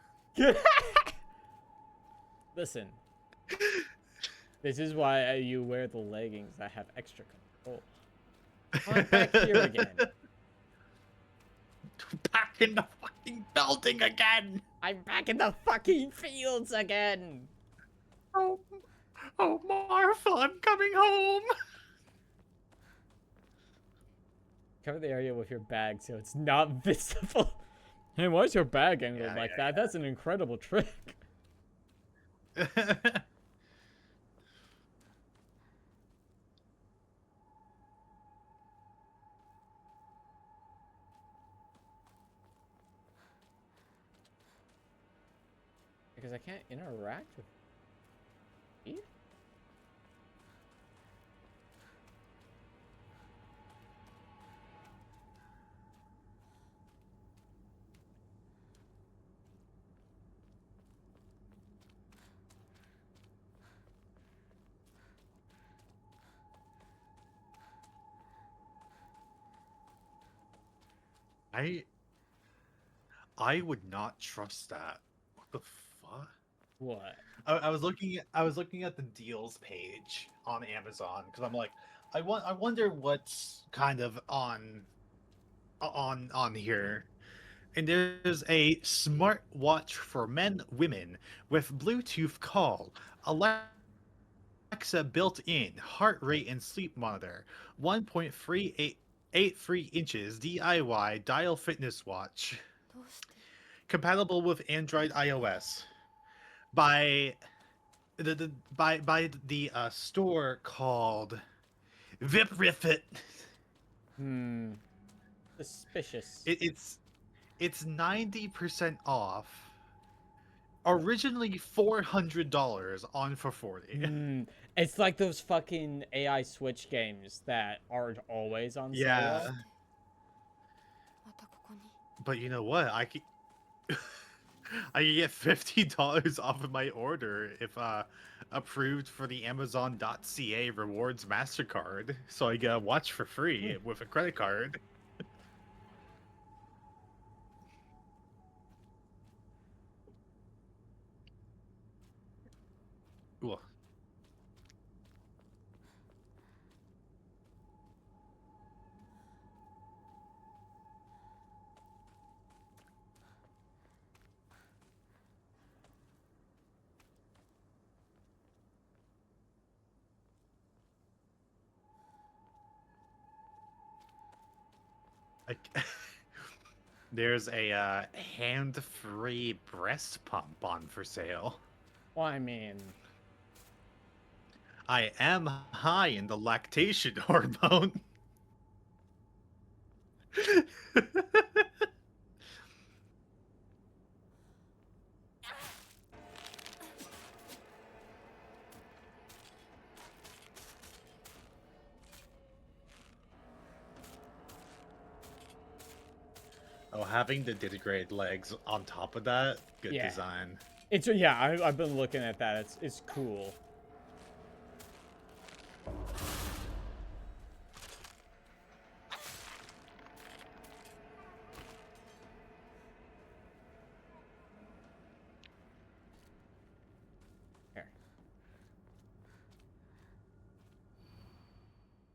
Listen. This is why you wear the leggings that have extra control. I'm back here again. Back in the fucking building again! I'm back in the fucking fields again! Oh, Martha, I'm coming home! Cover the area with your bag so it's not visible. Hey, why is your bag angled like that? That's an incredible trick. Because I can't interact with you. I would not trust that. What the fuck? What? I was looking at the deals page on Amazon because I'm like, I wonder what's kind of on here. And there's a smartwatch for men, women with Bluetooth call, Alexa Alexa built-in heart rate and sleep monitor, 1.383 inches DIY dial fitness watch, どうして compatible with Android iOS, by the store called Viprifit. Suspicious. It's 90% off. Originally $400 on for 40. It's like those fucking AI Switch games that are always on Yeah. sale. またここに But you know what? I could get $50 off of my order if approved for the Amazon.ca rewards MasterCard. So I get a watch for free with a credit card. Cool. There's a hand-free breast pump on for sale. Well, I mean, I am high in the lactation hormone. Oh, having the disintegrated legs on top of that, good Yeah. design. it's yeah. I've been looking at that. It's cool. Here.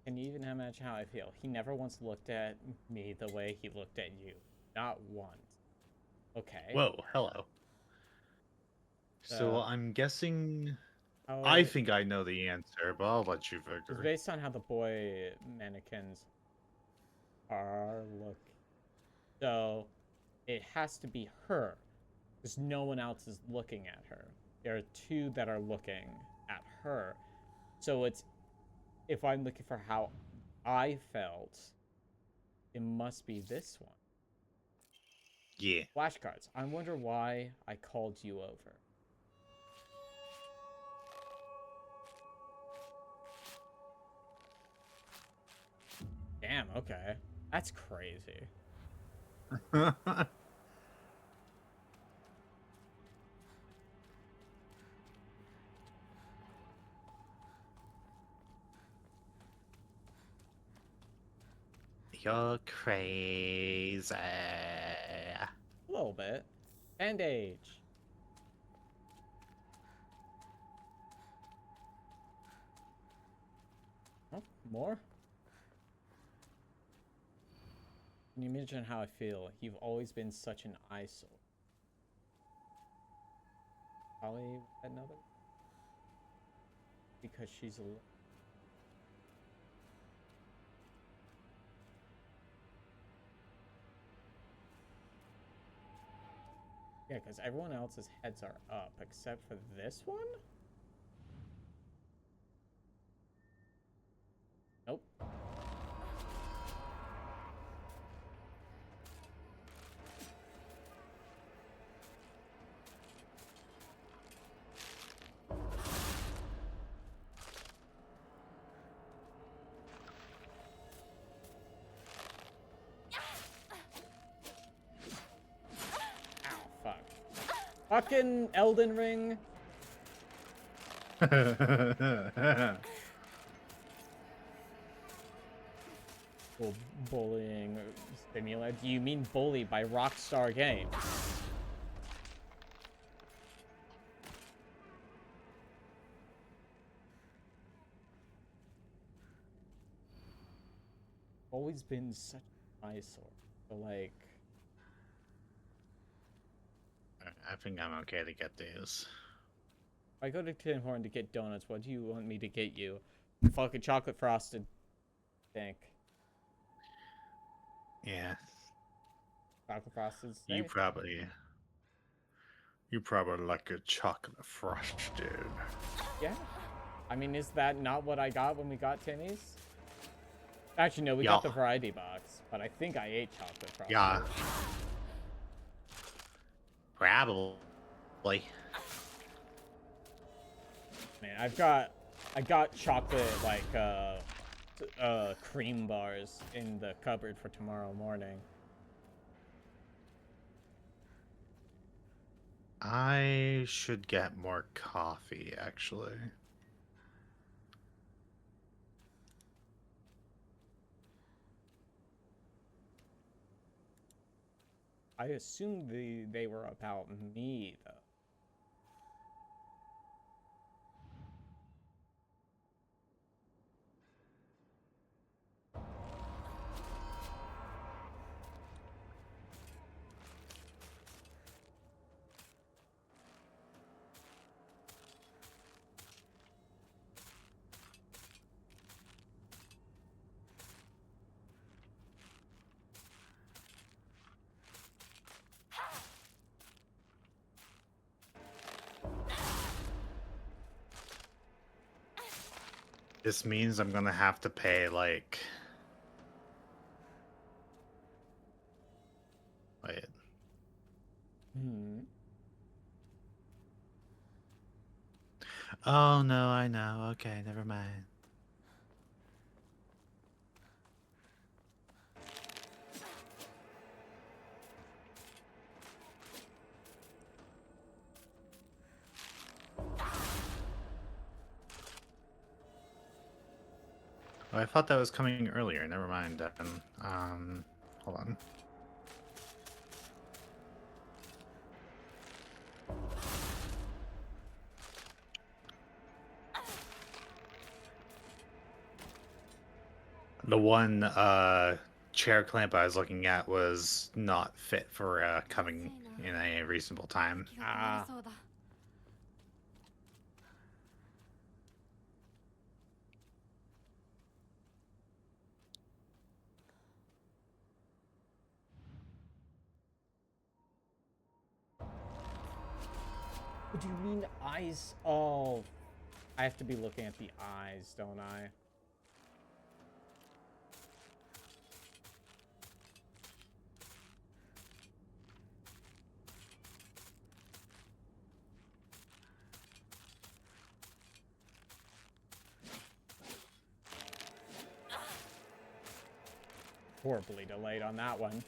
Can you even imagine how I feel? He never once looked at me the way he looked at you. Not once. Okay. Whoa, hello. So I'm guessing... How- I think I know the answer, but I'll let you It's figure. based on how the boy mannequins are looking. So it has to be her, because no one else is looking at her. There are two that are looking at her. So it's, if I'm looking for how I felt, it must be this one. Yeah. Flashcards. I wonder why I called you over. Damn, okay. That's crazy. You're crazy. A little bit. Bandage. Oh, more? Can you imagine how I feel? You've always been such an eyesore. Probably another? Because she's a... Yeah, because everyone else's heads are up, except for this one? Nope. Ow, fuck. Fucking Elden Ring. Well, bullying simulator. Do you mean Bully by Rockstar Games? Always been such an eyesore. So like, I think I'm okay to get these. If I go to Tim Horton to get donuts, what do you want me to get you? Fucking chocolate frosted. Think. Yeah. Chocolate frosted. You probably like a chocolate frosted. Yeah. I mean, is that not what I got when we got Timmy's? Actually, no, we Yeah. got the variety box, but I think I ate chocolate frosted. Yeah. Probably. Man, I got chocolate like cream bars in the cupboard for tomorrow morning. I should get more coffee, actually. I assumed they were about me though. This means I'm gonna have to pay, like... Wait. Oh, no, I know. Okay, never mind. Oh, I thought that was coming earlier. Never mind. Hold on. The one chair clamp I was looking at was not fit for coming in a reasonable time. Ah. What do you mean eyes? Oh, I have to be looking at the eyes, don't I? Horribly delayed on that one.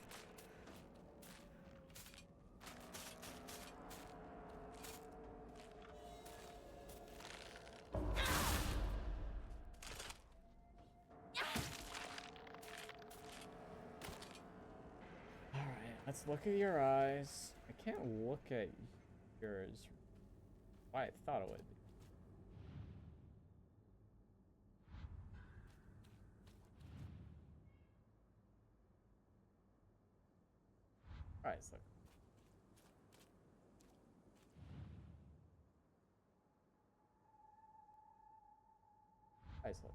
Alright, let's look at your eyes. I can't look at yours. Why I thought it would. Alright, let's look. Alright, let's look.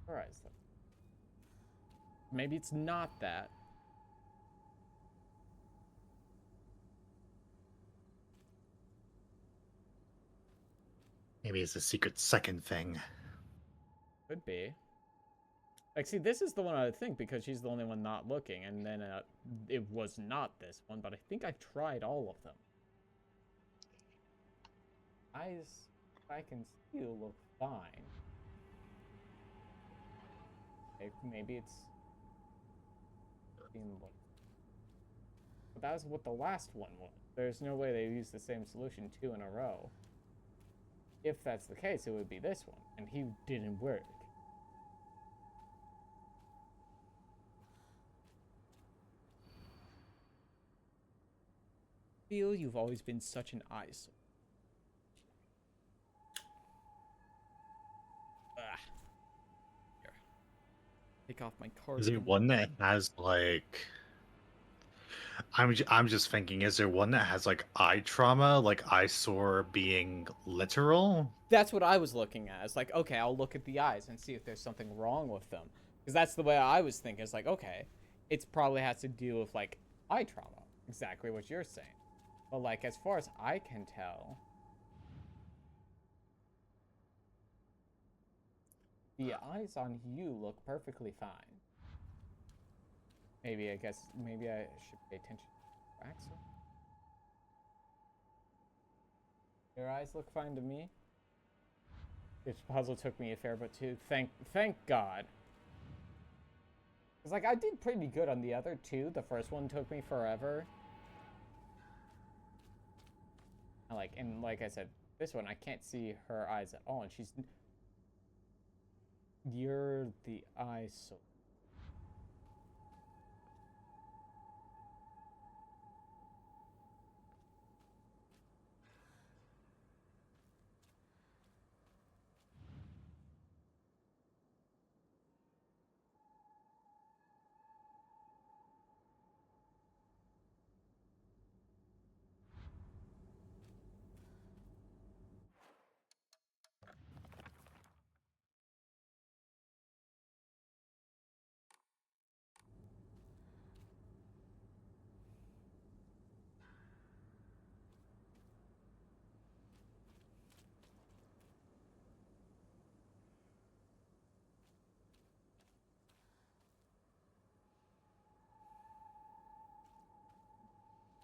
Alright, let's look. Maybe it's not that. Maybe it's a secret second thing. Could be. Like, see, this is the one I would think because she's the only one not looking, and then it was not this one, but I think I've tried all of them. Eyes, I can still look fine. Maybe it's... But that was what the last one was. There's no way they used the same solution 2 in a row. If that's the case, it would be this one, and he didn't work. Feel you've always been such an eyesore. Here. take off my card. Is there one that has like? I'm just thinking. Is there one that has like eye trauma, like eyesore being literal? That's what I was looking at. It's like, okay, I'll look at the eyes and see if there's something wrong with them, because that's the way I was thinking. It's like, okay, it's probably has to do with like eye trauma. Exactly what you're saying. But like, as far as I can tell, the eyes on you look perfectly fine. Maybe I should pay attention to cracks. Your eyes look fine to me. This puzzle took me a fair bit too. Thank God. Cause like I did pretty good on the other two. The first one took me forever. And like I said, this one I can't see her eyes at all, and you're the eyesore.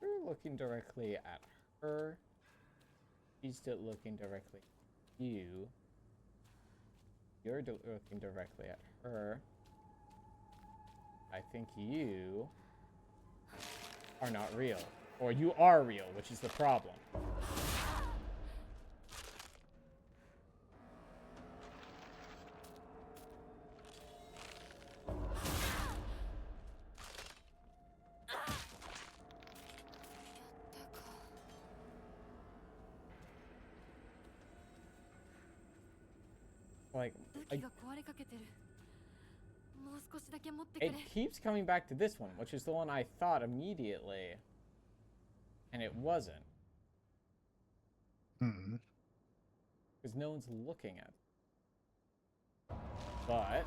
You're looking directly at her. She's still looking directly at you. You're looking directly at her. I think you are not real. Or you are real, which is the problem. Like, it keeps coming back to this one, which is the one I thought immediately. And it wasn't. Hmm. Because no one's looking at it. But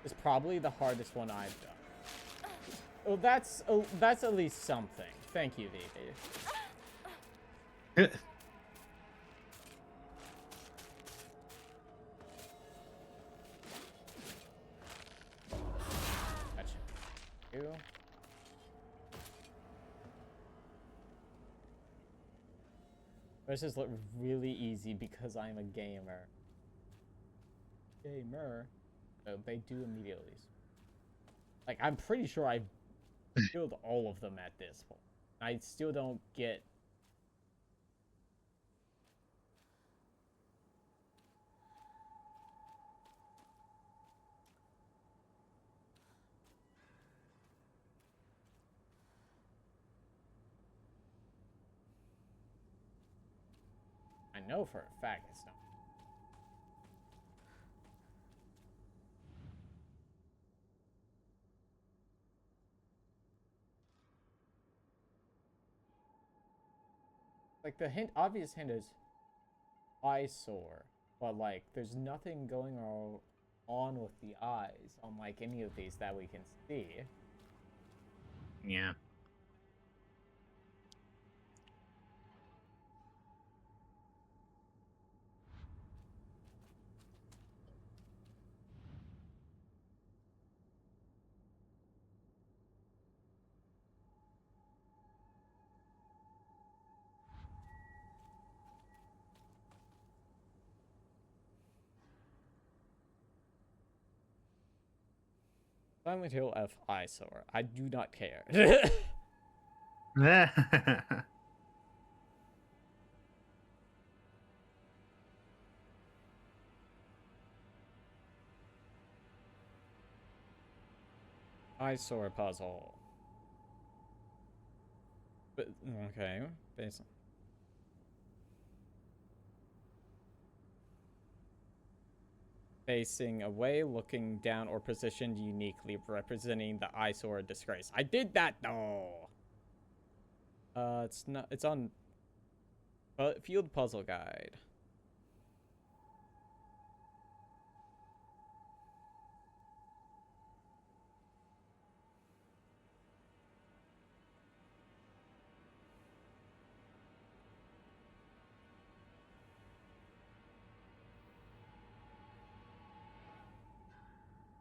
it's probably the hardest one I've done. That's at least something. Thank you, Vivi. Gotcha. You. This is really easy because I'm a gamer. So they do immediately. Like, I'm pretty sure I've killed all of them at this point. I still don't get... I know for a fact it's not. Like, the obvious hint is eyesore, but like, there's nothing going on with the eyes on like any of these that we can see. Yeah. Silent Hill F eyesore. I do not care. Eyesore puzzle. But okay, based. Facing away, looking down, or positioned uniquely, representing the eyesore disgrace. I did that though. It's not. It's on. Field puzzle guide.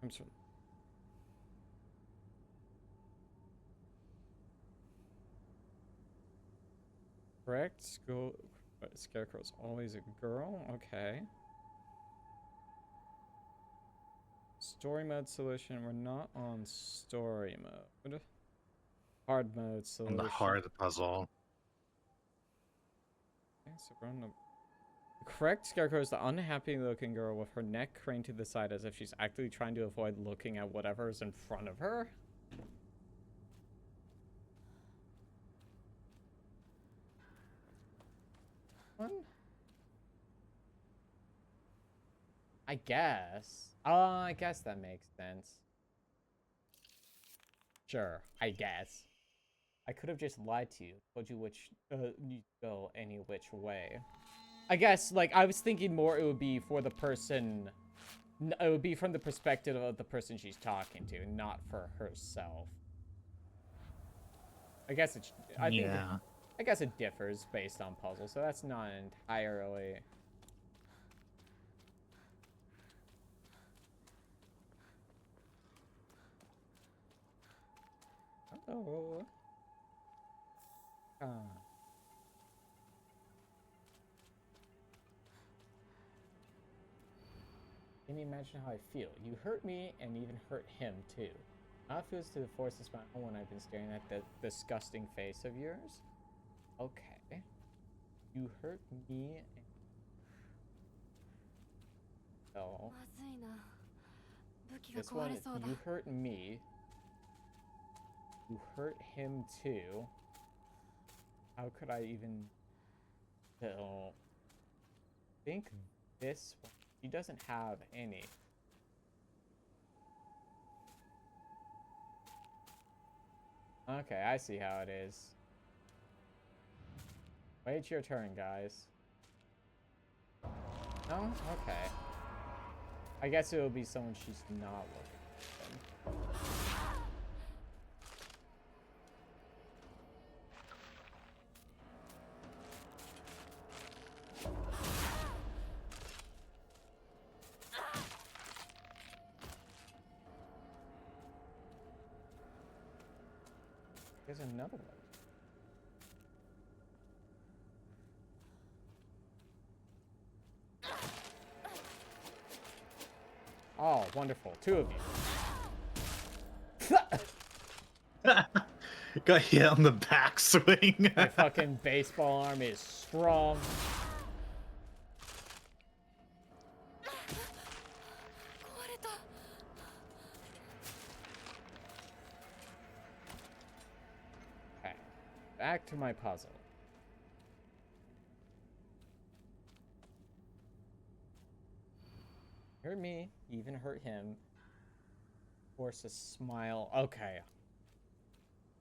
I'm sorry. Correct. School. Scarecrow's always a girl. Okay. Story mode solution. We're not on story mode. Hard mode solution. On the hard puzzle. Okay, so we're on the correct Scarecrow is the unhappy looking girl with her neck craned to the side as if she's actively trying to avoid looking at whatever is in front of her. One? I guess. I guess that makes sense. Sure, I guess. I could have just lied to you, told you which you go any which way. I guess, like, I was thinking more it would be for the person... It would be from the perspective of the person she's talking to, not for herself. I guess it's... I guess it differs based on puzzle, so that's not entirely... Oh. Can you imagine how I feel? You hurt me and even hurt him too. How it feels to force a smile when I've been staring at that disgusting face of yours? Okay. You hurt me and... Oh. This one, you hurt me. You hurt him too. How could I even... I think this one... He doesn't have any. Okay, I see how it is. Wait your turn, guys. No? Okay. I guess it will be someone she's not looking at. There's another one. Oh, wonderful. Two of you. Got hit on the backswing. My fucking baseball arm is strong. Okay, back to my puzzle. Hurt me, even hurt him. Force a smile. Okay.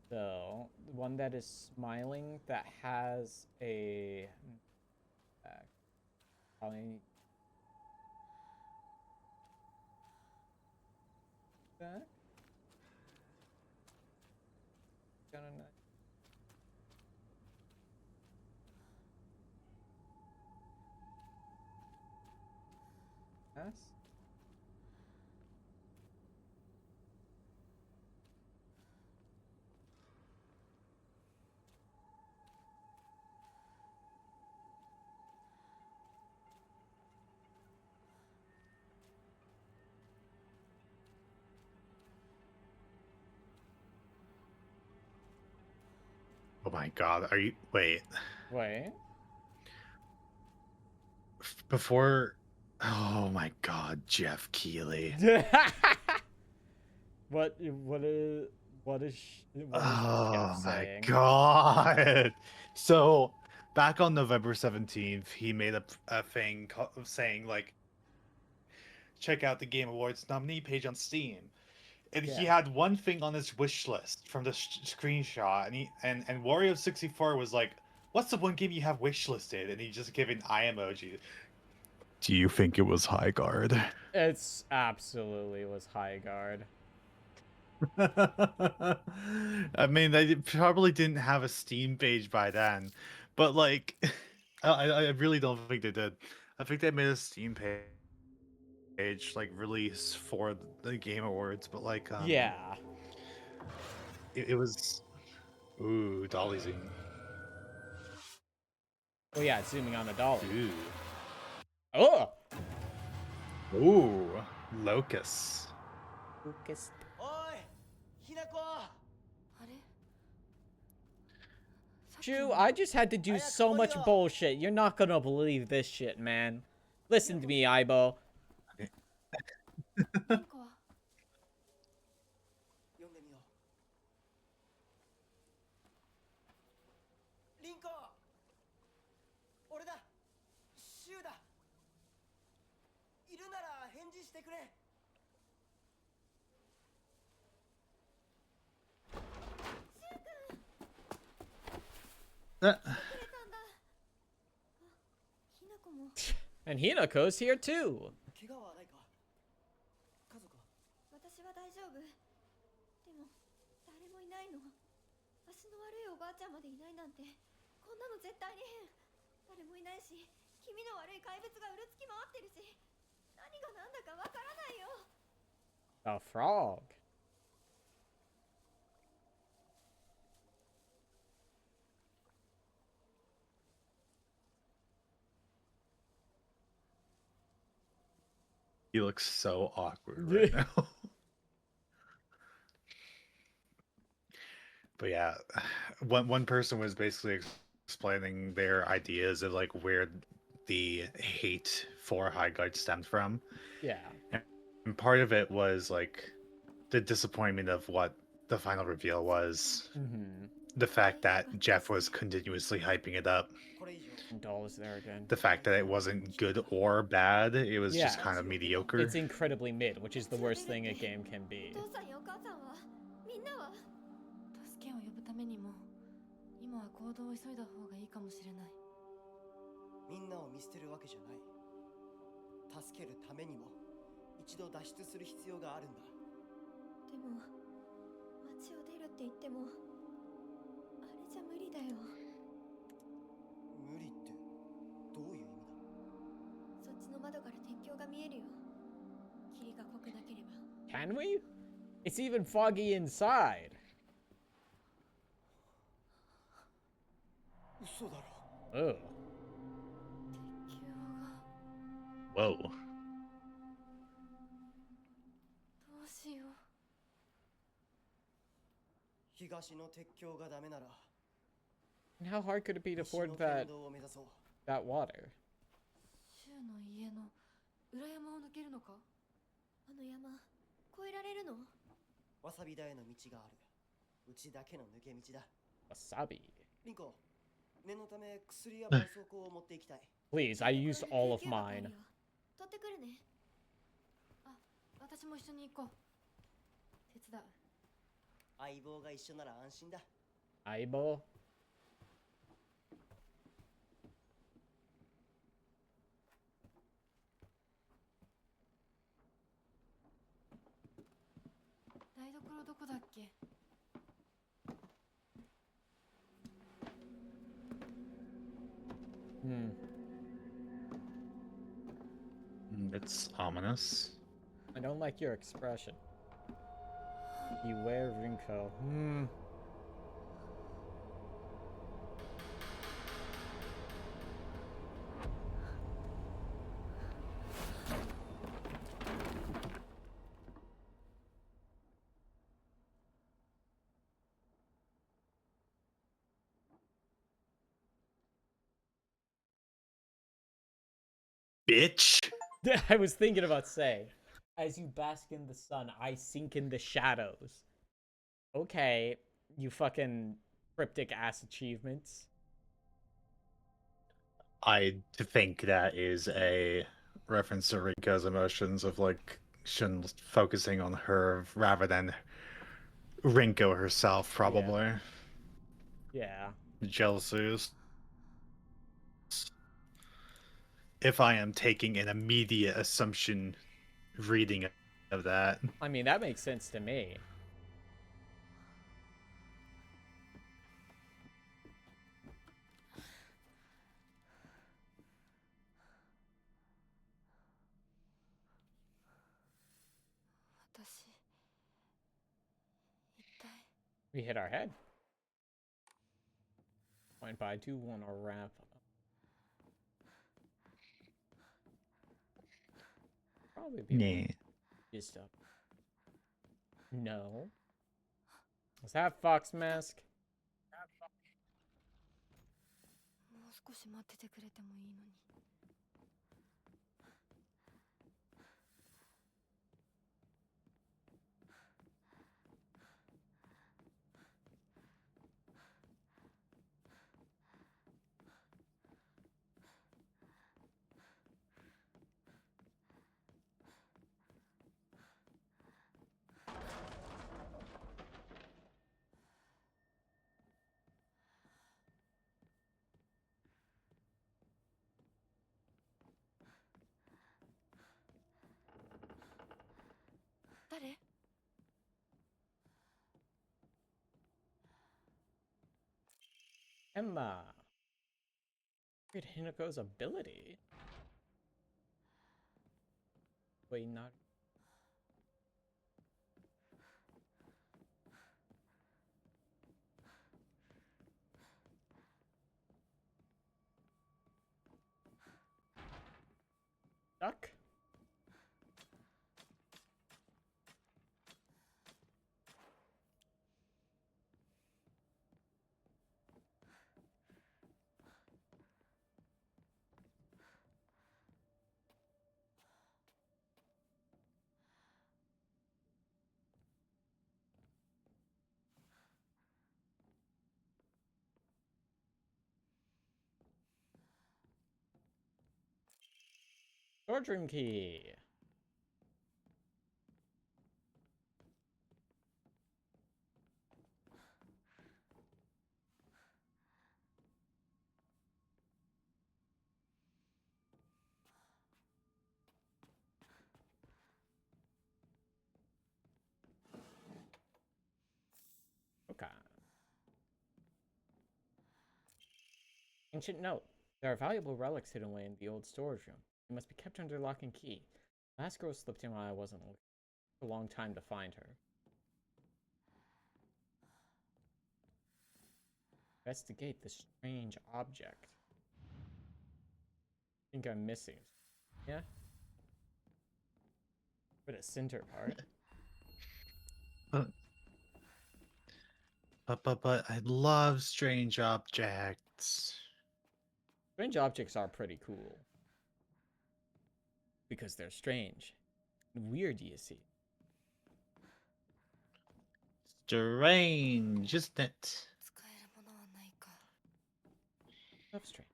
So, one that is smiling that has a... probably... That? Got a... Yes? Oh my god, are you... Wait. Wait. Before... Oh my god, Jeff Keighley. What is Oh Jeff my saying? god. So, back on November 17th, he made a thing saying, like, check out the Game Awards nominee page on Steam. And he had one thing on his wish list from the screenshot, and Wario64 was like, "What's the one game you have wish listed?" And he just gave an eye emoji. Do you think it was High Guard? It's absolutely was High Guard. I mean, they probably didn't have a Steam page by then, but like, I really don't think they did. I think they made a Steam page like release for the Game Awards, but like, yeah, it was, ooh, dolly zoom. Oh yeah, it's zooming on the dolly. Ooh. Oh. Ooh, Locust. Lucas. Drew, I just had to do so much bullshit. You're not gonna believe this shit, man. Listen to me, Aibo. And Hinako's here too. 私は大丈夫。でも誰もいないの。足の悪いおばあちゃんまでいないなんて、こんなの絶対に変。誰もいないし、気味の悪い怪物がうろつき回ってるし、何が何だかわからないよ。A frog. He looks so awkward right now. But yeah, one person was basically explaining their ideas of like where the hate for High Guard stemmed from. Yeah. And part of it was like the disappointment of what the final reveal was. Mm-hmm. The fact that Jeff was continuously hyping it up. Doll is there again. The fact that it wasn't good or bad, it was just kind of mediocre. It's incredibly mid, which is the worst thing a game can be. 助けを呼ぶためにも、今は行動を急いだ方がいいかもしれない。みんなを見捨てるわけじゃない。助けるためにも一度脱出する必要があるんだ。でも、街を出るって言っても、あれじゃ無理だよ。無理ってどういう意味だ？そっちの窓から鉄橋が見えるよ。霧が濃くなければ。Can we? It's even foggy inside. 嘘だろ。Oh. 鉄橋が。Whoa. どうしよう。東の鉄橋がダメなら。And how hard could it be to ford that water? シュウの家の裏山を抜けるのか？あの山、越えられるの？わさび田への道がある。うちだけの抜け道だ。Wasabi. リンコ、念のため薬や絆創膏を持っていきたい。Please, I used all of mine. 取ってくるね。あ、私も一緒に行こう。手伝う。相棒が一緒なら安心だ。Aibo? 台所どこだっけIt's ominous. I don't like your expression. Beware Rinko. bitch. I was thinking about saying, as you bask in the sun, I sink in the shadows. Okay, you fucking cryptic ass achievements. I think that is a reference to Riko's emotions of like Shun focusing on her rather than Rinko herself, probably. Yeah. Jealousies. If I am taking an immediate assumption reading of that. I mean, that makes sense to me. We hit our head. But I do want to wrap up. Probably be Yeah. just up. No. Is that Fox Mask? もう少し待っててくれてもいいのに。誰？ Emma. Look at Hinako's ability. Wait, not. Duck? Storedroom key. Okay. Ancient note. There are valuable relics hidden away in the old storage room. They must be kept under lock and key. Last girl slipped in while I wasn't looking. It took a long time to find her. Investigate the strange object. I think I'm missing. Yeah? For the center part. But I love strange objects. Strange objects are pretty cool. Because they're strange. And weird, you see. Strange, isn't it? 使えるものはないか。 Love strange.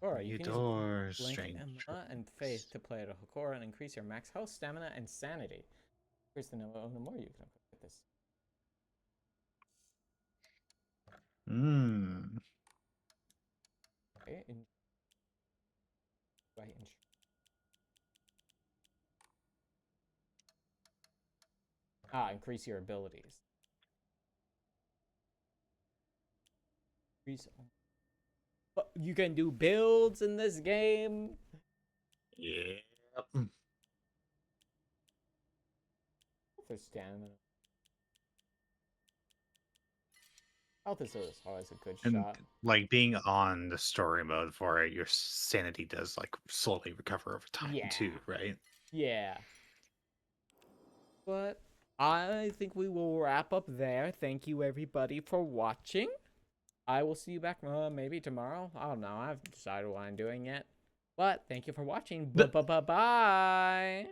Or you can use Adore Blink, strange. Emma, and Faith to play at a Hokora and increase your max health, stamina, and sanity. Here's the more you can get this. Mmm. Okay, increase your abilities. But you can do builds in this game. Yep. For stamina. Health is always a good And shot. like being on the story mode for it, your sanity does like slowly recover over time too, right? Yeah. But I think we will wrap up there. Thank you everybody for watching. I will see you back maybe tomorrow. I don't know. I haven't decided what I'm doing yet. But thank you for watching. Bye.